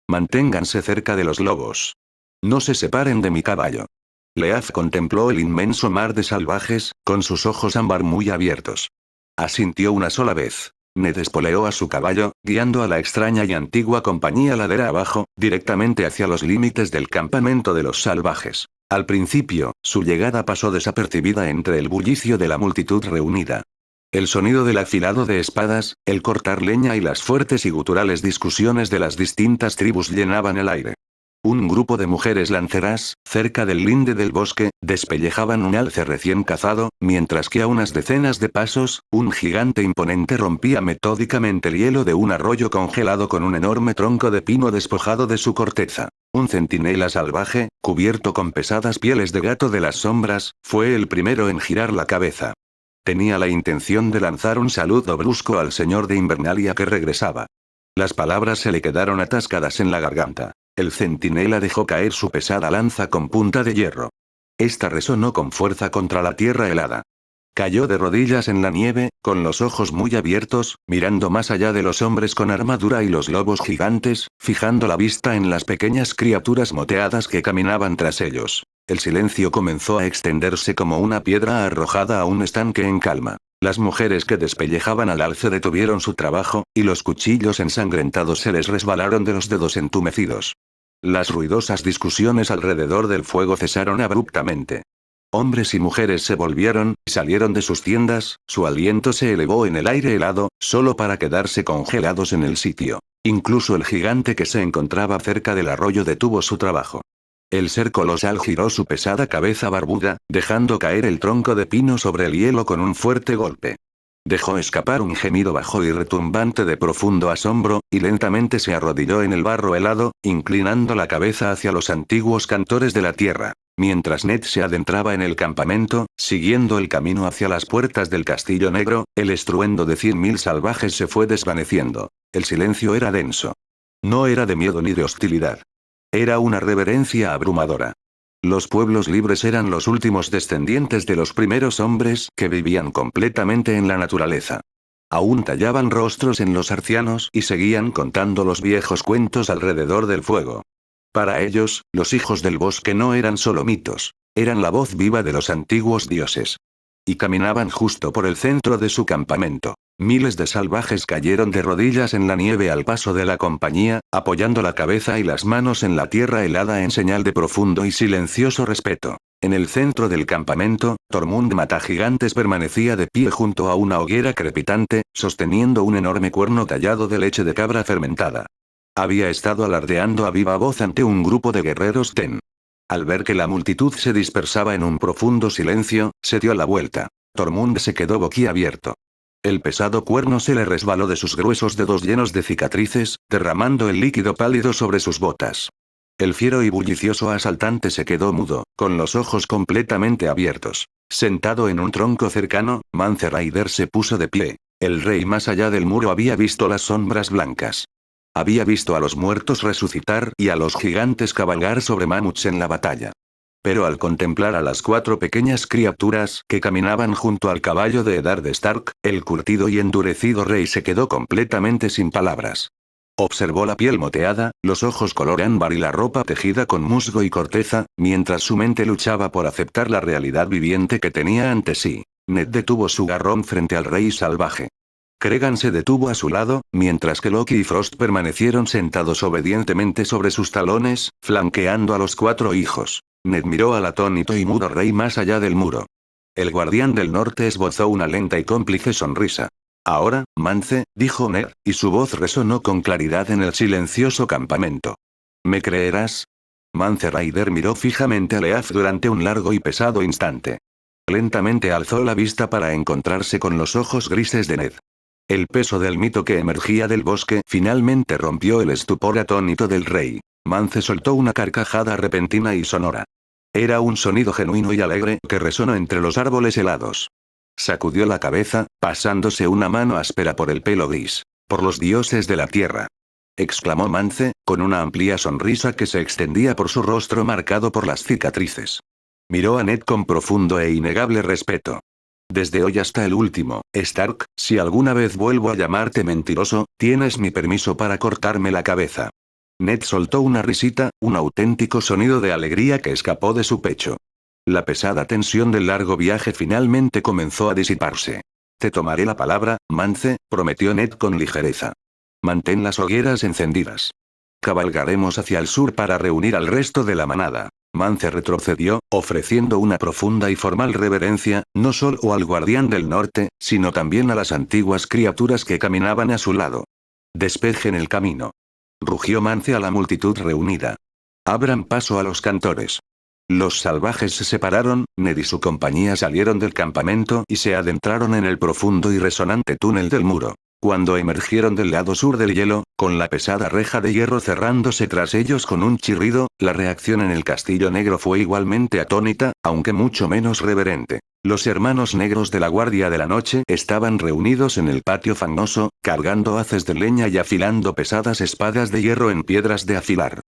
Speaker 1: Manténganse cerca de los lobos. No se separen de mi caballo. Leaf contempló el inmenso mar de salvajes, con sus ojos ámbar muy abiertos. Asintió una sola vez. Ned espoleó a su caballo, guiando a la extraña y antigua compañía ladera abajo, directamente hacia los límites del campamento de los salvajes. Al principio, su llegada pasó desapercibida entre el bullicio de la multitud reunida. El sonido del afilado de espadas, el cortar leña y las fuertes y guturales discusiones de las distintas tribus llenaban el aire. Un grupo de mujeres lanceras, cerca del linde del bosque, despellejaban un alce recién cazado, mientras que a unas decenas de pasos, un gigante imponente rompía metódicamente el hielo de un arroyo congelado con un enorme tronco de pino despojado de su corteza. Un centinela salvaje, cubierto con pesadas pieles de gato de las sombras, fue el primero en girar la cabeza. Tenía la intención de lanzar un saludo brusco al señor de Invernalia que regresaba. Las palabras se le quedaron atascadas en la garganta. El centinela dejó caer su pesada lanza con punta de hierro. Esta resonó con fuerza contra la tierra helada. Cayó de rodillas en la nieve, con los ojos muy abiertos, mirando más allá de los hombres con armadura y los lobos gigantes, fijando la vista en las pequeñas criaturas moteadas que caminaban tras ellos. El silencio comenzó a extenderse como una piedra arrojada a un estanque en calma. Las mujeres que despellejaban al alce detuvieron su trabajo, y los cuchillos ensangrentados se les resbalaron de los dedos entumecidos. Las ruidosas discusiones alrededor del fuego cesaron abruptamente. Hombres y mujeres se volvieron, salieron de sus tiendas, su aliento se elevó en el aire helado, solo para quedarse congelados en el sitio. Incluso el gigante que se encontraba cerca del arroyo detuvo su trabajo. El ser colosal giró su pesada cabeza barbuda, dejando caer el tronco de pino sobre el hielo con un fuerte golpe. Dejó escapar un gemido bajo y retumbante de profundo asombro, y lentamente se arrodilló en el barro helado, inclinando la cabeza hacia los antiguos cantores de la tierra. Mientras Ned se adentraba en el campamento, siguiendo el camino hacia las puertas del Castillo Negro, el estruendo de 100.000 salvajes se fue desvaneciendo. El silencio era denso. No era de miedo ni de hostilidad. Era una reverencia abrumadora. Los pueblos libres eran los últimos descendientes de los primeros hombres que vivían completamente en la naturaleza. Aún tallaban rostros en los arcianos y seguían contando los viejos cuentos alrededor del fuego. Para ellos, los hijos del bosque no eran solo mitos, eran la voz viva de los antiguos dioses. Y caminaban justo por el centro de su campamento. Miles de salvajes cayeron de rodillas en la nieve al paso de la compañía, apoyando la cabeza y las manos en la tierra helada en señal de profundo y silencioso respeto. En el centro del campamento, Tormund Matagigantes permanecía de pie junto a una hoguera crepitante, sosteniendo un enorme cuerno tallado de leche de cabra fermentada. Había estado alardeando a viva voz ante un grupo de guerreros Ten. Al ver que la multitud se dispersaba en un profundo silencio, se dio la vuelta. Tormund se quedó boquiabierto. El pesado cuerno se le resbaló de sus gruesos dedos llenos de cicatrices, derramando el líquido pálido sobre sus botas. El fiero y bullicioso asaltante se quedó mudo, con los ojos completamente abiertos. Sentado en un tronco cercano, Mance Rayder se puso de pie. El rey más allá del muro había visto las sombras blancas. Había visto a los muertos resucitar y a los gigantes cabalgar sobre mamuts en la batalla. Pero al contemplar a las 4 pequeñas criaturas que caminaban junto al caballo de Eddard Stark, el curtido y endurecido rey se quedó completamente sin palabras. Observó la piel moteada, los ojos color ámbar y la ropa tejida con musgo y corteza, mientras su mente luchaba por aceptar la realidad viviente que tenía ante sí. Ned detuvo su garrón frente al rey salvaje. Cregan se detuvo a su lado, mientras que Loki y Frost permanecieron sentados obedientemente sobre sus talones, flanqueando a los 4 hijos. Ned miró al atónito y mudo rey más allá del muro. El guardián del norte esbozó una lenta y cómplice sonrisa. Ahora, Mance, dijo Ned, y su voz resonó con claridad en el silencioso campamento. ¿Me creerás? Mance Rayder miró fijamente a Leaf durante un largo y pesado instante. Lentamente alzó la vista para encontrarse con los ojos grises de Ned. El peso del mito que emergía del bosque finalmente rompió el estupor atónito del rey. Mance soltó una carcajada repentina y sonora. Era un sonido genuino y alegre que resonó entre los árboles helados. Sacudió la cabeza, pasándose una mano áspera por el pelo gris. «Por los dioses de la tierra», exclamó Mance, con una amplia sonrisa que se extendía por su rostro marcado por las cicatrices. Miró a Ned con profundo e innegable respeto. «Desde hoy hasta el último, Stark, si alguna vez vuelvo a llamarte mentiroso, tienes mi permiso para cortarme la cabeza». Ned soltó una risita, un auténtico sonido de alegría que escapó de su pecho. La pesada tensión del largo viaje finalmente comenzó a disiparse. «Te tomaré la palabra, Mance», prometió Ned con ligereza. «Mantén las hogueras encendidas. Cabalgaremos hacia el sur para reunir al resto de la manada». Mance retrocedió, ofreciendo una profunda y formal reverencia, no solo al guardián del norte, sino también a las antiguas criaturas que caminaban a su lado. «Despejen el camino», rugió Mance a la multitud reunida. Abran paso a los cantores. Los salvajes se separaron, Ned y su compañía salieron del campamento y se adentraron en el profundo y resonante túnel del muro. Cuando emergieron del lado sur del hielo, con la pesada reja de hierro cerrándose tras ellos con un chirrido, la reacción en el castillo negro fue igualmente atónita, aunque mucho menos reverente. Los hermanos negros de la Guardia de la Noche estaban reunidos en el patio fangoso, cargando haces de leña y afilando pesadas espadas de hierro en piedras de afilar.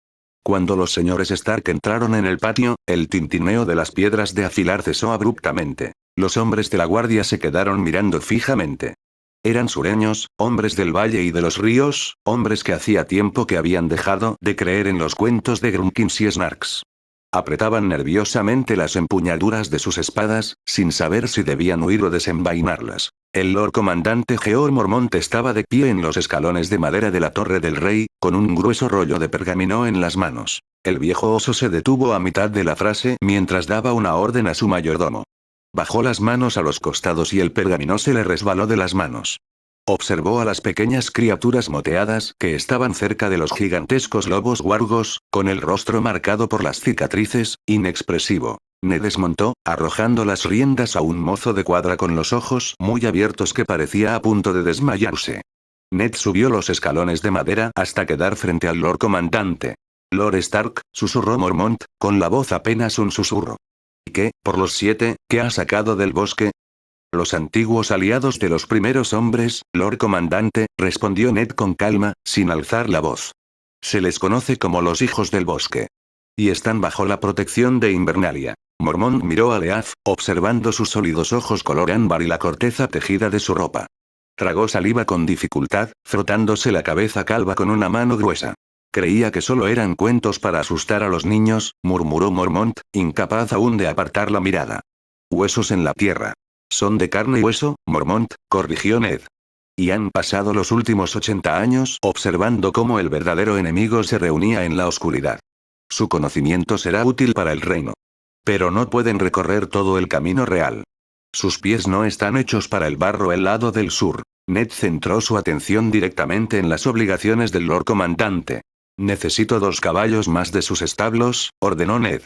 Speaker 1: Cuando los señores Stark entraron en el patio, el tintineo de las piedras de afilar cesó abruptamente. Los hombres de la guardia se quedaron mirando fijamente. Eran sureños, hombres del valle y de los ríos, hombres que hacía tiempo que habían dejado de creer en los cuentos de Grunkins y Snarks. Apretaban nerviosamente las empuñaduras de sus espadas, sin saber si debían huir o desenvainarlas. El Lord Comandante George Mormont estaba de pie en los escalones de madera de la Torre del Rey, con un grueso rollo de pergamino en las manos. El viejo oso se detuvo a mitad de la frase mientras daba una orden a su mayordomo. Bajó las manos a los costados y el pergamino se le resbaló de las manos. Observó a las pequeñas criaturas moteadas que estaban cerca de los gigantescos lobos wargos, con el rostro marcado por las cicatrices, inexpresivo. Ned desmontó, arrojando las riendas a un mozo de cuadra con los ojos muy abiertos que parecía a punto de desmayarse. Ned subió los escalones de madera hasta quedar frente al Lord Comandante. Lord Stark, susurró Mormont, con la voz apenas un susurro. ¿Y qué, por los 7, que ha sacado del bosque? Los antiguos aliados de los primeros hombres, Lord Comandante, respondió Ned con calma, sin alzar la voz. Se les conoce como los hijos del bosque. Y están bajo la protección de Invernalia. Mormont miró a Leaf, observando sus sólidos ojos color ámbar y la corteza tejida de su ropa. Tragó saliva con dificultad, frotándose la cabeza calva con una mano gruesa. Creía que solo eran cuentos para asustar a los niños, murmuró Mormont, incapaz aún de apartar la mirada. Huesos en la tierra. Son de carne y hueso, Mormont, corrigió Ned. Y han pasado los últimos 80 años observando cómo el verdadero enemigo se reunía en la oscuridad. Su conocimiento será útil para el reino. Pero no pueden recorrer todo el camino real. Sus pies no están hechos para el barro helado del sur. Ned centró su atención directamente en las obligaciones del Lord Comandante. Necesito 2 caballos más de sus establos, ordenó Ned.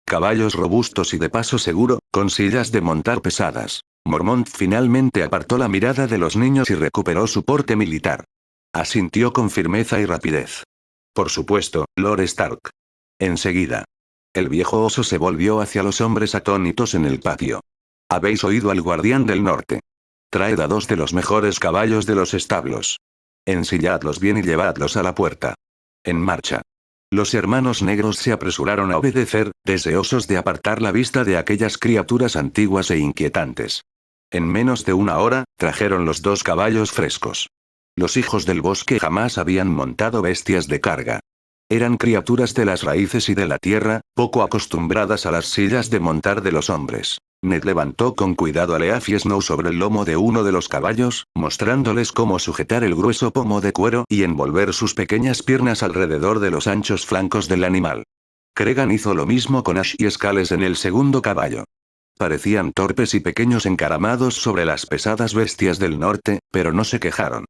Speaker 1: Caballos robustos y de paso seguro, con sillas de montar pesadas. Mormont finalmente apartó la mirada de los niños y recuperó su porte militar. Asintió con firmeza y rapidez. Por supuesto, Lord Stark. Enseguida. El viejo oso se volvió hacia los hombres atónitos en el patio. ¿Habéis oído al guardián del norte? Traed a 2 de los mejores caballos de los establos. Ensilladlos bien y llevadlos a la puerta. En marcha. Los hermanos negros se apresuraron a obedecer, deseosos de apartar la vista de aquellas criaturas antiguas e inquietantes. En menos de una hora, trajeron los 2 caballos frescos. Los hijos del bosque jamás habían montado bestias de carga. Eran criaturas de las raíces y de la tierra, poco acostumbradas a las sillas de montar de los hombres. Ned levantó con cuidado a Leaf y Snow sobre el lomo de uno de los caballos, mostrándoles cómo sujetar el grueso pomo de cuero y envolver sus pequeñas piernas alrededor de los anchos flancos del animal. Cregan hizo lo mismo con Ash y Scales en el segundo caballo. Parecían torpes y pequeños encaramados sobre las pesadas bestias del norte, pero no se quejaron.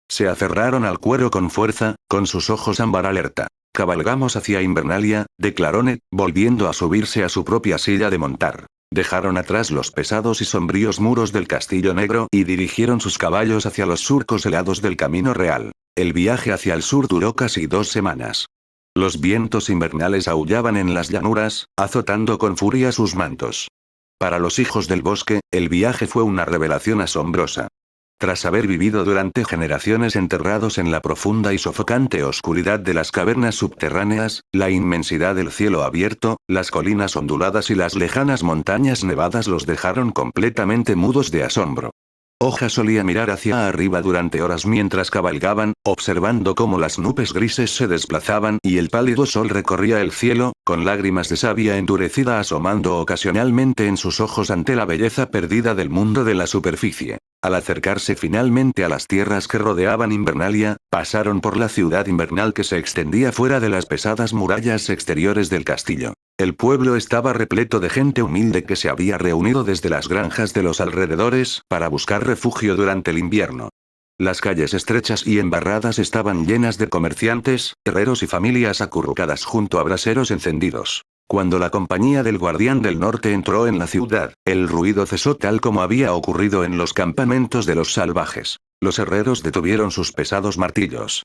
Speaker 1: Se aferraron al cuero con fuerza, con sus ojos ámbar alerta. Cabalgamos hacia Invernalia, declaró Ned, volviendo a subirse a su propia silla de montar. Dejaron atrás los pesados y sombríos muros del Castillo Negro y dirigieron sus caballos hacia los surcos helados del Camino Real. El viaje hacia el sur duró casi 2 semanas. Los vientos invernales aullaban en las llanuras, azotando con furia sus mantos. Para los hijos del bosque, el viaje fue una revelación asombrosa. Tras haber vivido durante generaciones enterrados en la profunda y sofocante oscuridad de las cavernas subterráneas, la inmensidad del cielo abierto, las colinas onduladas y las lejanas montañas nevadas los dejaron completamente mudos de asombro. Hoja solía mirar hacia arriba durante horas mientras cabalgaban, observando cómo las nubes grises se desplazaban y el pálido sol recorría el cielo, con lágrimas de savia endurecida asomando ocasionalmente en sus ojos ante la belleza perdida del mundo de la superficie. Al acercarse finalmente a las tierras que rodeaban Invernalia, pasaron por la ciudad invernal que se extendía fuera de las pesadas murallas exteriores del castillo. El pueblo estaba repleto de gente humilde que se había reunido desde las granjas de los alrededores, para buscar refugio durante el invierno. Las calles estrechas y embarradas estaban llenas de comerciantes, herreros y familias acurrucadas junto a braseros encendidos. Cuando la compañía del Guardián del Norte entró en la ciudad, el ruido cesó tal como había ocurrido en los campamentos de los salvajes. Los herreros detuvieron sus pesados martillos.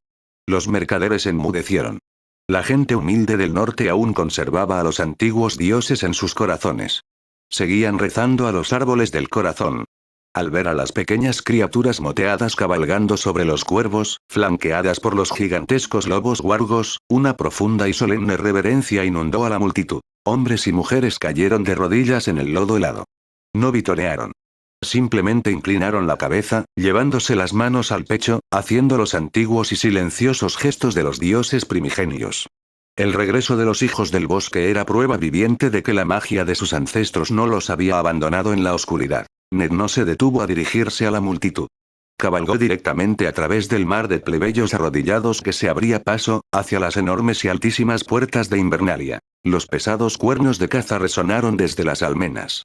Speaker 1: Los mercaderes enmudecieron. La gente humilde del norte aún conservaba a los antiguos dioses en sus corazones. Seguían rezando a los árboles del corazón. Al ver a las pequeñas criaturas moteadas cabalgando sobre los cuervos, flanqueadas por los gigantescos lobos guargos, una profunda y solemne reverencia inundó a la multitud. Hombres y mujeres cayeron de rodillas en el lodo helado. No vitorearon. Simplemente inclinaron la cabeza, llevándose las manos al pecho, haciendo los antiguos y silenciosos gestos de los dioses primigenios. El regreso de los hijos del bosque era prueba viviente de que la magia de sus ancestros no los había abandonado en la oscuridad. Ned no se detuvo a dirigirse a la multitud. Cabalgó directamente a través del mar de plebeyos arrodillados que se abría paso, hacia las enormes y altísimas puertas de Invernalia. Los pesados cuernos de caza resonaron desde las almenas.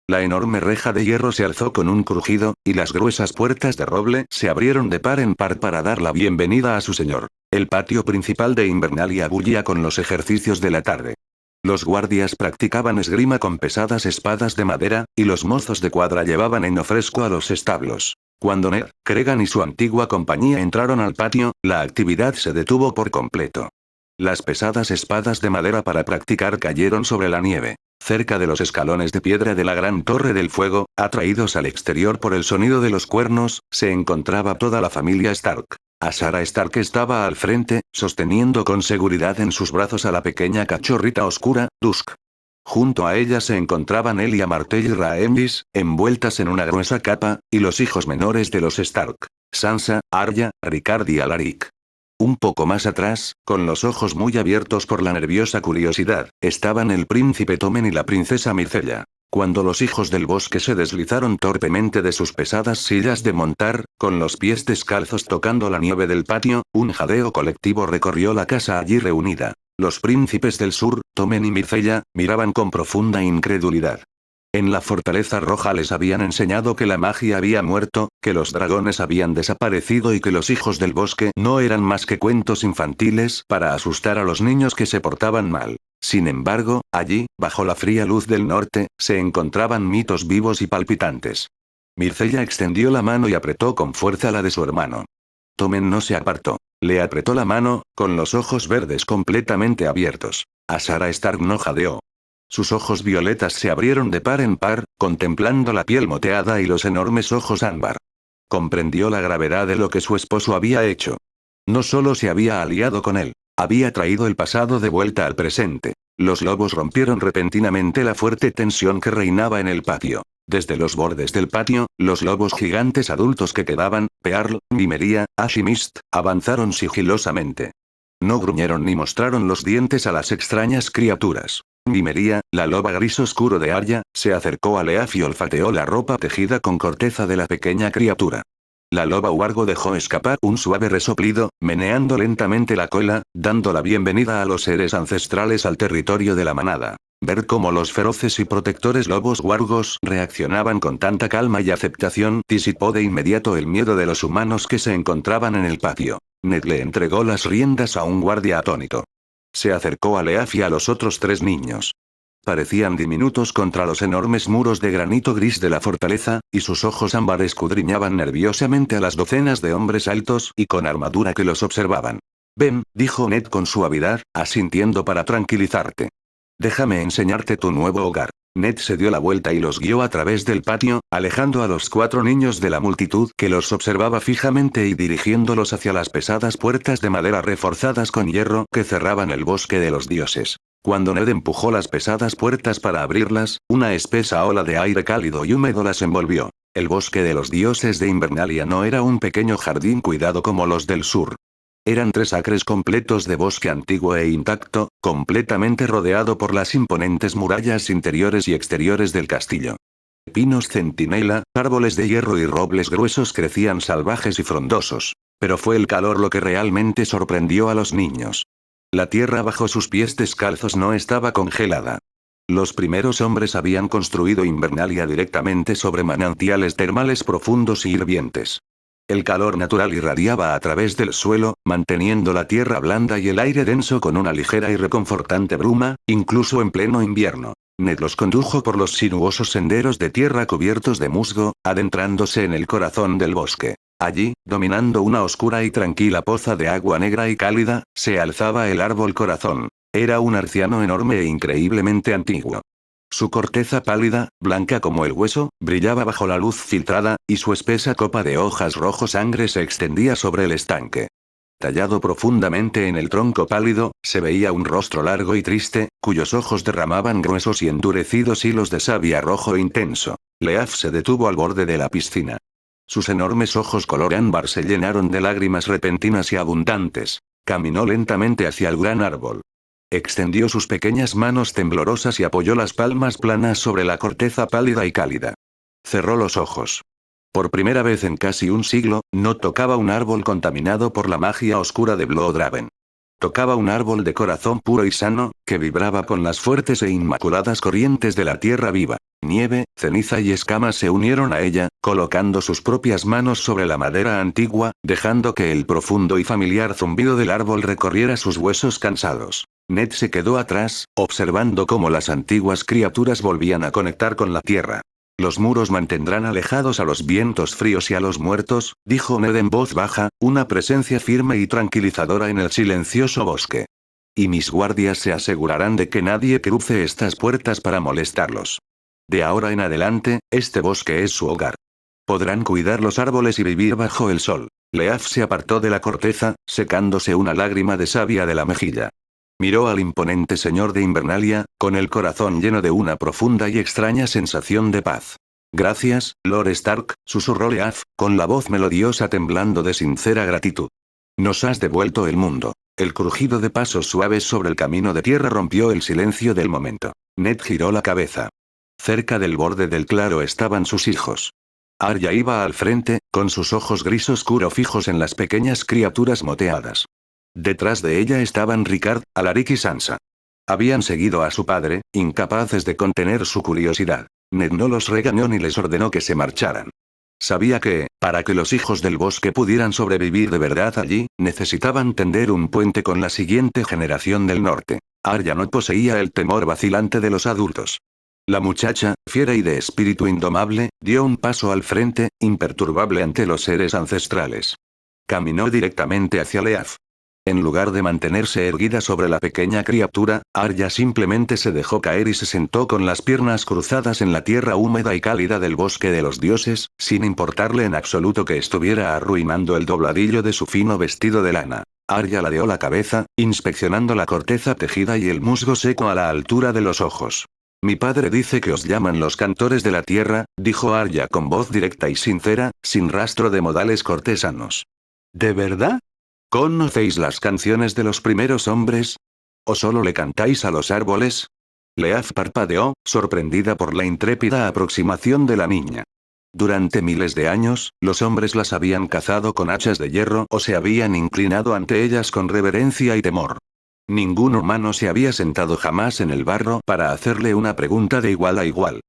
Speaker 1: La enorme reja de hierro se alzó con un crujido, y las gruesas puertas de roble se abrieron de par en par para dar la bienvenida a su señor. El patio principal de Invernalia bullía con los ejercicios de la tarde. Los guardias practicaban esgrima con pesadas espadas de madera, y los mozos de cuadra llevaban heno fresco a los establos. Cuando Ned, Cregan y su antigua compañía entraron al patio, la actividad se detuvo por completo. Las pesadas espadas de madera para practicar cayeron sobre la nieve. Cerca de los escalones de piedra de la gran torre del fuego, atraídos al exterior por el sonido de los cuernos, se encontraba toda la familia Stark. Asara Stark estaba al frente, sosteniendo con seguridad en sus brazos a la pequeña cachorrita oscura, Dusk. Junto a ella se encontraban Elia Martell y Rhaenys, envueltas en una gruesa capa, y los hijos menores de los Stark, Sansa, Arya, Rickard y Alaric. Un poco más atrás, con los ojos muy abiertos por la nerviosa curiosidad, estaban el príncipe Tommen y la princesa Myrcella. Cuando los hijos del bosque se deslizaron torpemente de sus pesadas sillas de montar, con los pies descalzos tocando la nieve del patio, un jadeo colectivo recorrió la casa allí reunida. Los príncipes del sur, Tommen y Myrcella, miraban con profunda incredulidad. En la fortaleza roja les habían enseñado que la magia había muerto, que los dragones habían desaparecido y que los hijos del bosque no eran más que cuentos infantiles para asustar a los niños que se portaban mal. Sin embargo, allí, bajo la fría luz del norte, se encontraban mitos vivos y palpitantes. Myrcella extendió la mano y apretó con fuerza la de su hermano. Tommen no se apartó. Le apretó la mano, con los ojos verdes completamente abiertos. Asara Stark no jadeó. Sus ojos violetas se abrieron de par en par, contemplando la piel moteada y los enormes ojos ámbar. Comprendió la gravedad de lo que su esposo había hecho. No solo se había aliado con él, había traído el pasado de vuelta al presente. Los lobos rompieron repentinamente la fuerte tensión que reinaba en el patio. Desde los bordes del patio, los lobos gigantes adultos que quedaban, Pearl, Nymeria, Ash y Mist, avanzaron sigilosamente. No gruñeron ni mostraron los dientes a las extrañas criaturas. Nymeria, la loba gris oscuro de Arya, se acercó a Leaf y olfateó la ropa tejida con corteza de la pequeña criatura. La loba huargo dejó escapar un suave resoplido, meneando lentamente la cola, dando la bienvenida a los seres ancestrales al territorio de la manada. Ver cómo los feroces y protectores lobos huargos reaccionaban con tanta calma y aceptación disipó de inmediato el miedo de los humanos que se encontraban en el patio. Ned le entregó las riendas a un guardia atónito. Se acercó a Leaf y a los otros 3 niños. Parecían diminutos contra los enormes muros de granito gris de la fortaleza, y sus ojos ámbar escudriñaban nerviosamente a las docenas de hombres altos y con armadura que los observaban. Ven, dijo Ned con suavidad, asintiendo para tranquilizarte. Déjame enseñarte tu nuevo hogar. Ned se dio la vuelta y los guió a través del patio, alejando a los 4 niños de la multitud que los observaba fijamente y dirigiéndolos hacia las pesadas puertas de madera reforzadas con hierro que cerraban el bosque de los dioses. Cuando Ned empujó las pesadas puertas para abrirlas, una espesa ola de aire cálido y húmedo las envolvió. El bosque de los dioses de Invernalia no era un pequeño jardín cuidado como los del sur. Eran 3 acres completos de bosque antiguo e intacto, completamente rodeado por las imponentes murallas interiores y exteriores del castillo. Pinos centinela, árboles de hierro y robles gruesos crecían salvajes y frondosos. Pero fue el calor lo que realmente sorprendió a los niños. La tierra bajo sus pies descalzos no estaba congelada. Los primeros hombres habían construido Invernalia directamente sobre manantiales termales profundos y hirvientes. El calor natural irradiaba a través del suelo, manteniendo la tierra blanda y el aire denso con una ligera y reconfortante bruma, incluso en pleno invierno. Ned los condujo por los sinuosos senderos de tierra cubiertos de musgo, adentrándose en el corazón del bosque. Allí, dominando una oscura y tranquila poza de agua negra y cálida, se alzaba el árbol corazón. Era un arciano enorme e increíblemente antiguo. Su corteza pálida, blanca como el hueso, brillaba bajo la luz filtrada, y su espesa copa de hojas rojo sangre se extendía sobre el estanque. Tallado profundamente en el tronco pálido, se veía un rostro largo y triste, cuyos ojos derramaban gruesos y endurecidos hilos de savia rojo intenso. Leaf se detuvo al borde de la piscina. Sus enormes ojos color ámbar se llenaron de lágrimas repentinas y abundantes. Caminó lentamente hacia el gran árbol. Extendió sus pequeñas manos temblorosas y apoyó las palmas planas sobre la corteza pálida y cálida. Cerró los ojos. Por primera vez en casi un siglo, no tocaba un árbol contaminado por la magia oscura de Bloodraven. Tocaba un árbol de corazón puro y sano, que vibraba con las fuertes e inmaculadas corrientes de la tierra viva. Nieve, ceniza y escamas se unieron a ella, colocando sus propias manos sobre la madera antigua, dejando que el profundo y familiar zumbido del árbol recorriera sus huesos cansados. Ned se quedó atrás, observando cómo las antiguas criaturas volvían a conectar con la tierra. Los muros mantendrán alejados a los vientos fríos y a los muertos, dijo Ned en voz baja, una presencia firme y tranquilizadora en el silencioso bosque. Y mis guardias se asegurarán de que nadie cruce estas puertas para molestarlos. De ahora en adelante, este bosque es su hogar. Podrán cuidar los árboles y vivir bajo el sol. Leaf se apartó de la corteza, secándose una lágrima de savia de la mejilla. Miró al imponente señor de Invernalia, con el corazón lleno de una profunda y extraña sensación de paz. Gracias, Lord Stark, susurró Leaf, con la voz melodiosa temblando de sincera gratitud. Nos has devuelto el mundo. El crujido de pasos suaves sobre el camino de tierra rompió el silencio del momento. Ned giró la cabeza. Cerca del borde del claro estaban sus hijos. Arya iba al frente, con sus ojos gris oscuro fijos en las pequeñas criaturas moteadas. Detrás de ella estaban Ricard, Alaric y Sansa. Habían seguido a su padre, incapaces de contener su curiosidad. Ned no los regañó ni les ordenó que se marcharan. Sabía que, para que los hijos del bosque pudieran sobrevivir de verdad allí, necesitaban tender un puente con la siguiente generación del norte. Arya no poseía el temor vacilante de los adultos. La muchacha, fiera y de espíritu indomable, dio un paso al frente, imperturbable ante los seres ancestrales. Caminó directamente hacia Leaf. En lugar de mantenerse erguida sobre la pequeña criatura, Arya simplemente se dejó caer y se sentó con las piernas cruzadas en la tierra húmeda y cálida del bosque de los dioses, sin importarle en absoluto que estuviera arruinando el dobladillo de su fino vestido de lana. Arya ladeó la cabeza, inspeccionando la corteza tejida y el musgo seco a la altura de los ojos. Mi padre dice que os llaman los cantores de la tierra, dijo Arya con voz directa y sincera, sin rastro de modales cortesanos. ¿De verdad? ¿Conocéis las canciones de los primeros hombres? ¿O solo le cantáis a los árboles? Leaf parpadeó, sorprendida por la intrépida aproximación de la niña. Durante miles de años, los hombres las habían cazado con hachas de hierro o se habían inclinado ante ellas con reverencia y temor. Ningún humano se había sentado jamás en el barro para hacerle una pregunta de igual a igual.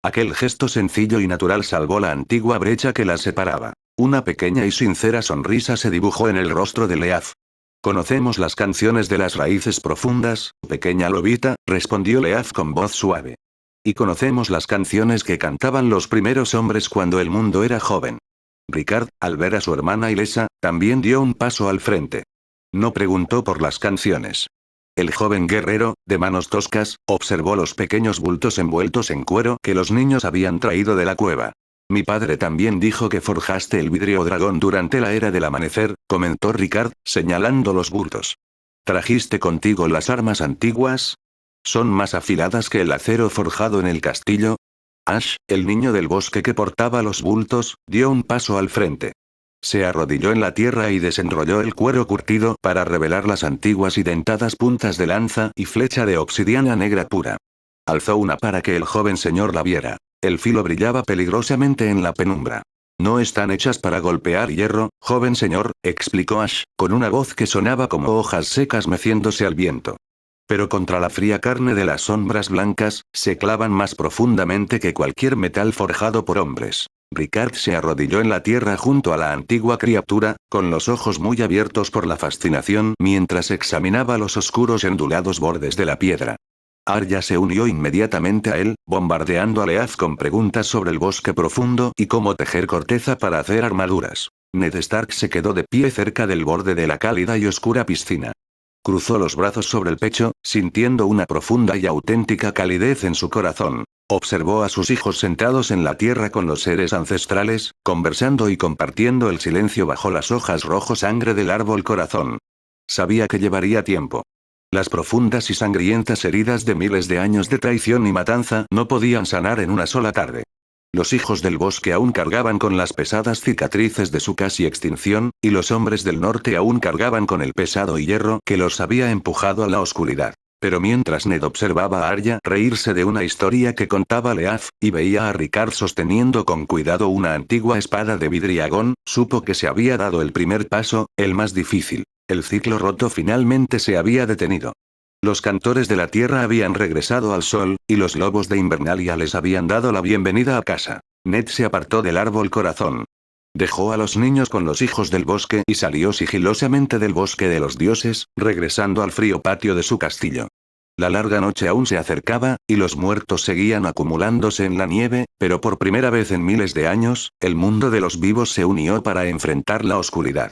Speaker 1: Aquel gesto sencillo y natural salvó la antigua brecha que las separaba. Una pequeña y sincera sonrisa se dibujó en el rostro de Leaf. Conocemos las canciones de las raíces profundas, pequeña lobita, respondió Leaf con voz suave. Y conocemos las canciones que cantaban los primeros hombres cuando el mundo era joven. Ricard, al ver a su hermana ilesa, también dio un paso al frente. No preguntó por las canciones. El joven guerrero, de manos toscas, observó los pequeños bultos envueltos en cuero que los niños habían traído de la cueva. Mi padre también dijo que forjaste el vidrio dragón durante la era del amanecer, comentó Ricard, señalando los bultos. ¿Trajiste contigo las armas antiguas? ¿Son más afiladas que el acero forjado en el castillo? Ash, el niño del bosque que portaba los bultos, dio un paso al frente. Se arrodilló en la tierra y desenrolló el cuero curtido para revelar las antiguas y dentadas puntas de lanza y flecha de obsidiana negra pura. Alzó una para que el joven señor la viera. El filo brillaba peligrosamente en la penumbra. No están hechas para golpear hierro, joven señor, explicó Ash, con una voz que sonaba como hojas secas meciéndose al viento. Pero contra la fría carne de las sombras blancas, se clavan más profundamente que cualquier metal forjado por hombres. Ricard se arrodilló en la tierra junto a la antigua criatura, con los ojos muy abiertos por la fascinación mientras examinaba los oscuros y ondulados bordes de la piedra. Arya se unió inmediatamente a él, bombardeando a Leaf con preguntas sobre el bosque profundo y cómo tejer corteza para hacer armaduras. Ned Stark se quedó de pie cerca del borde de la cálida y oscura piscina. Cruzó los brazos sobre el pecho, sintiendo una profunda y auténtica calidez en su corazón. Observó a sus hijos sentados en la tierra con los seres ancestrales, conversando y compartiendo el silencio bajo las hojas rojo sangre del árbol corazón. Sabía que llevaría tiempo. Las profundas y sangrientas heridas de miles de años de traición y matanza no podían sanar en una sola tarde. Los hijos del bosque aún cargaban con las pesadas cicatrices de su casi extinción, y los hombres del norte aún cargaban con el pesado hierro que los había empujado a la oscuridad. Pero mientras Ned observaba a Arya reírse de una historia que contaba Leaf, y veía a Ricard sosteniendo con cuidado una antigua espada de vidriagón, supo que se había dado el primer paso, el más difícil. El ciclo roto finalmente se había detenido. Los cantores de la tierra habían regresado al sol, y los lobos de Invernalia les habían dado la bienvenida a casa. Ned se apartó del árbol corazón. Dejó a los niños con los hijos del bosque y salió sigilosamente del bosque de los dioses, regresando al frío patio de su castillo. La larga noche aún se acercaba, y los muertos seguían acumulándose en la nieve, pero por primera vez en miles de años, el mundo de los vivos se unió para enfrentar la oscuridad.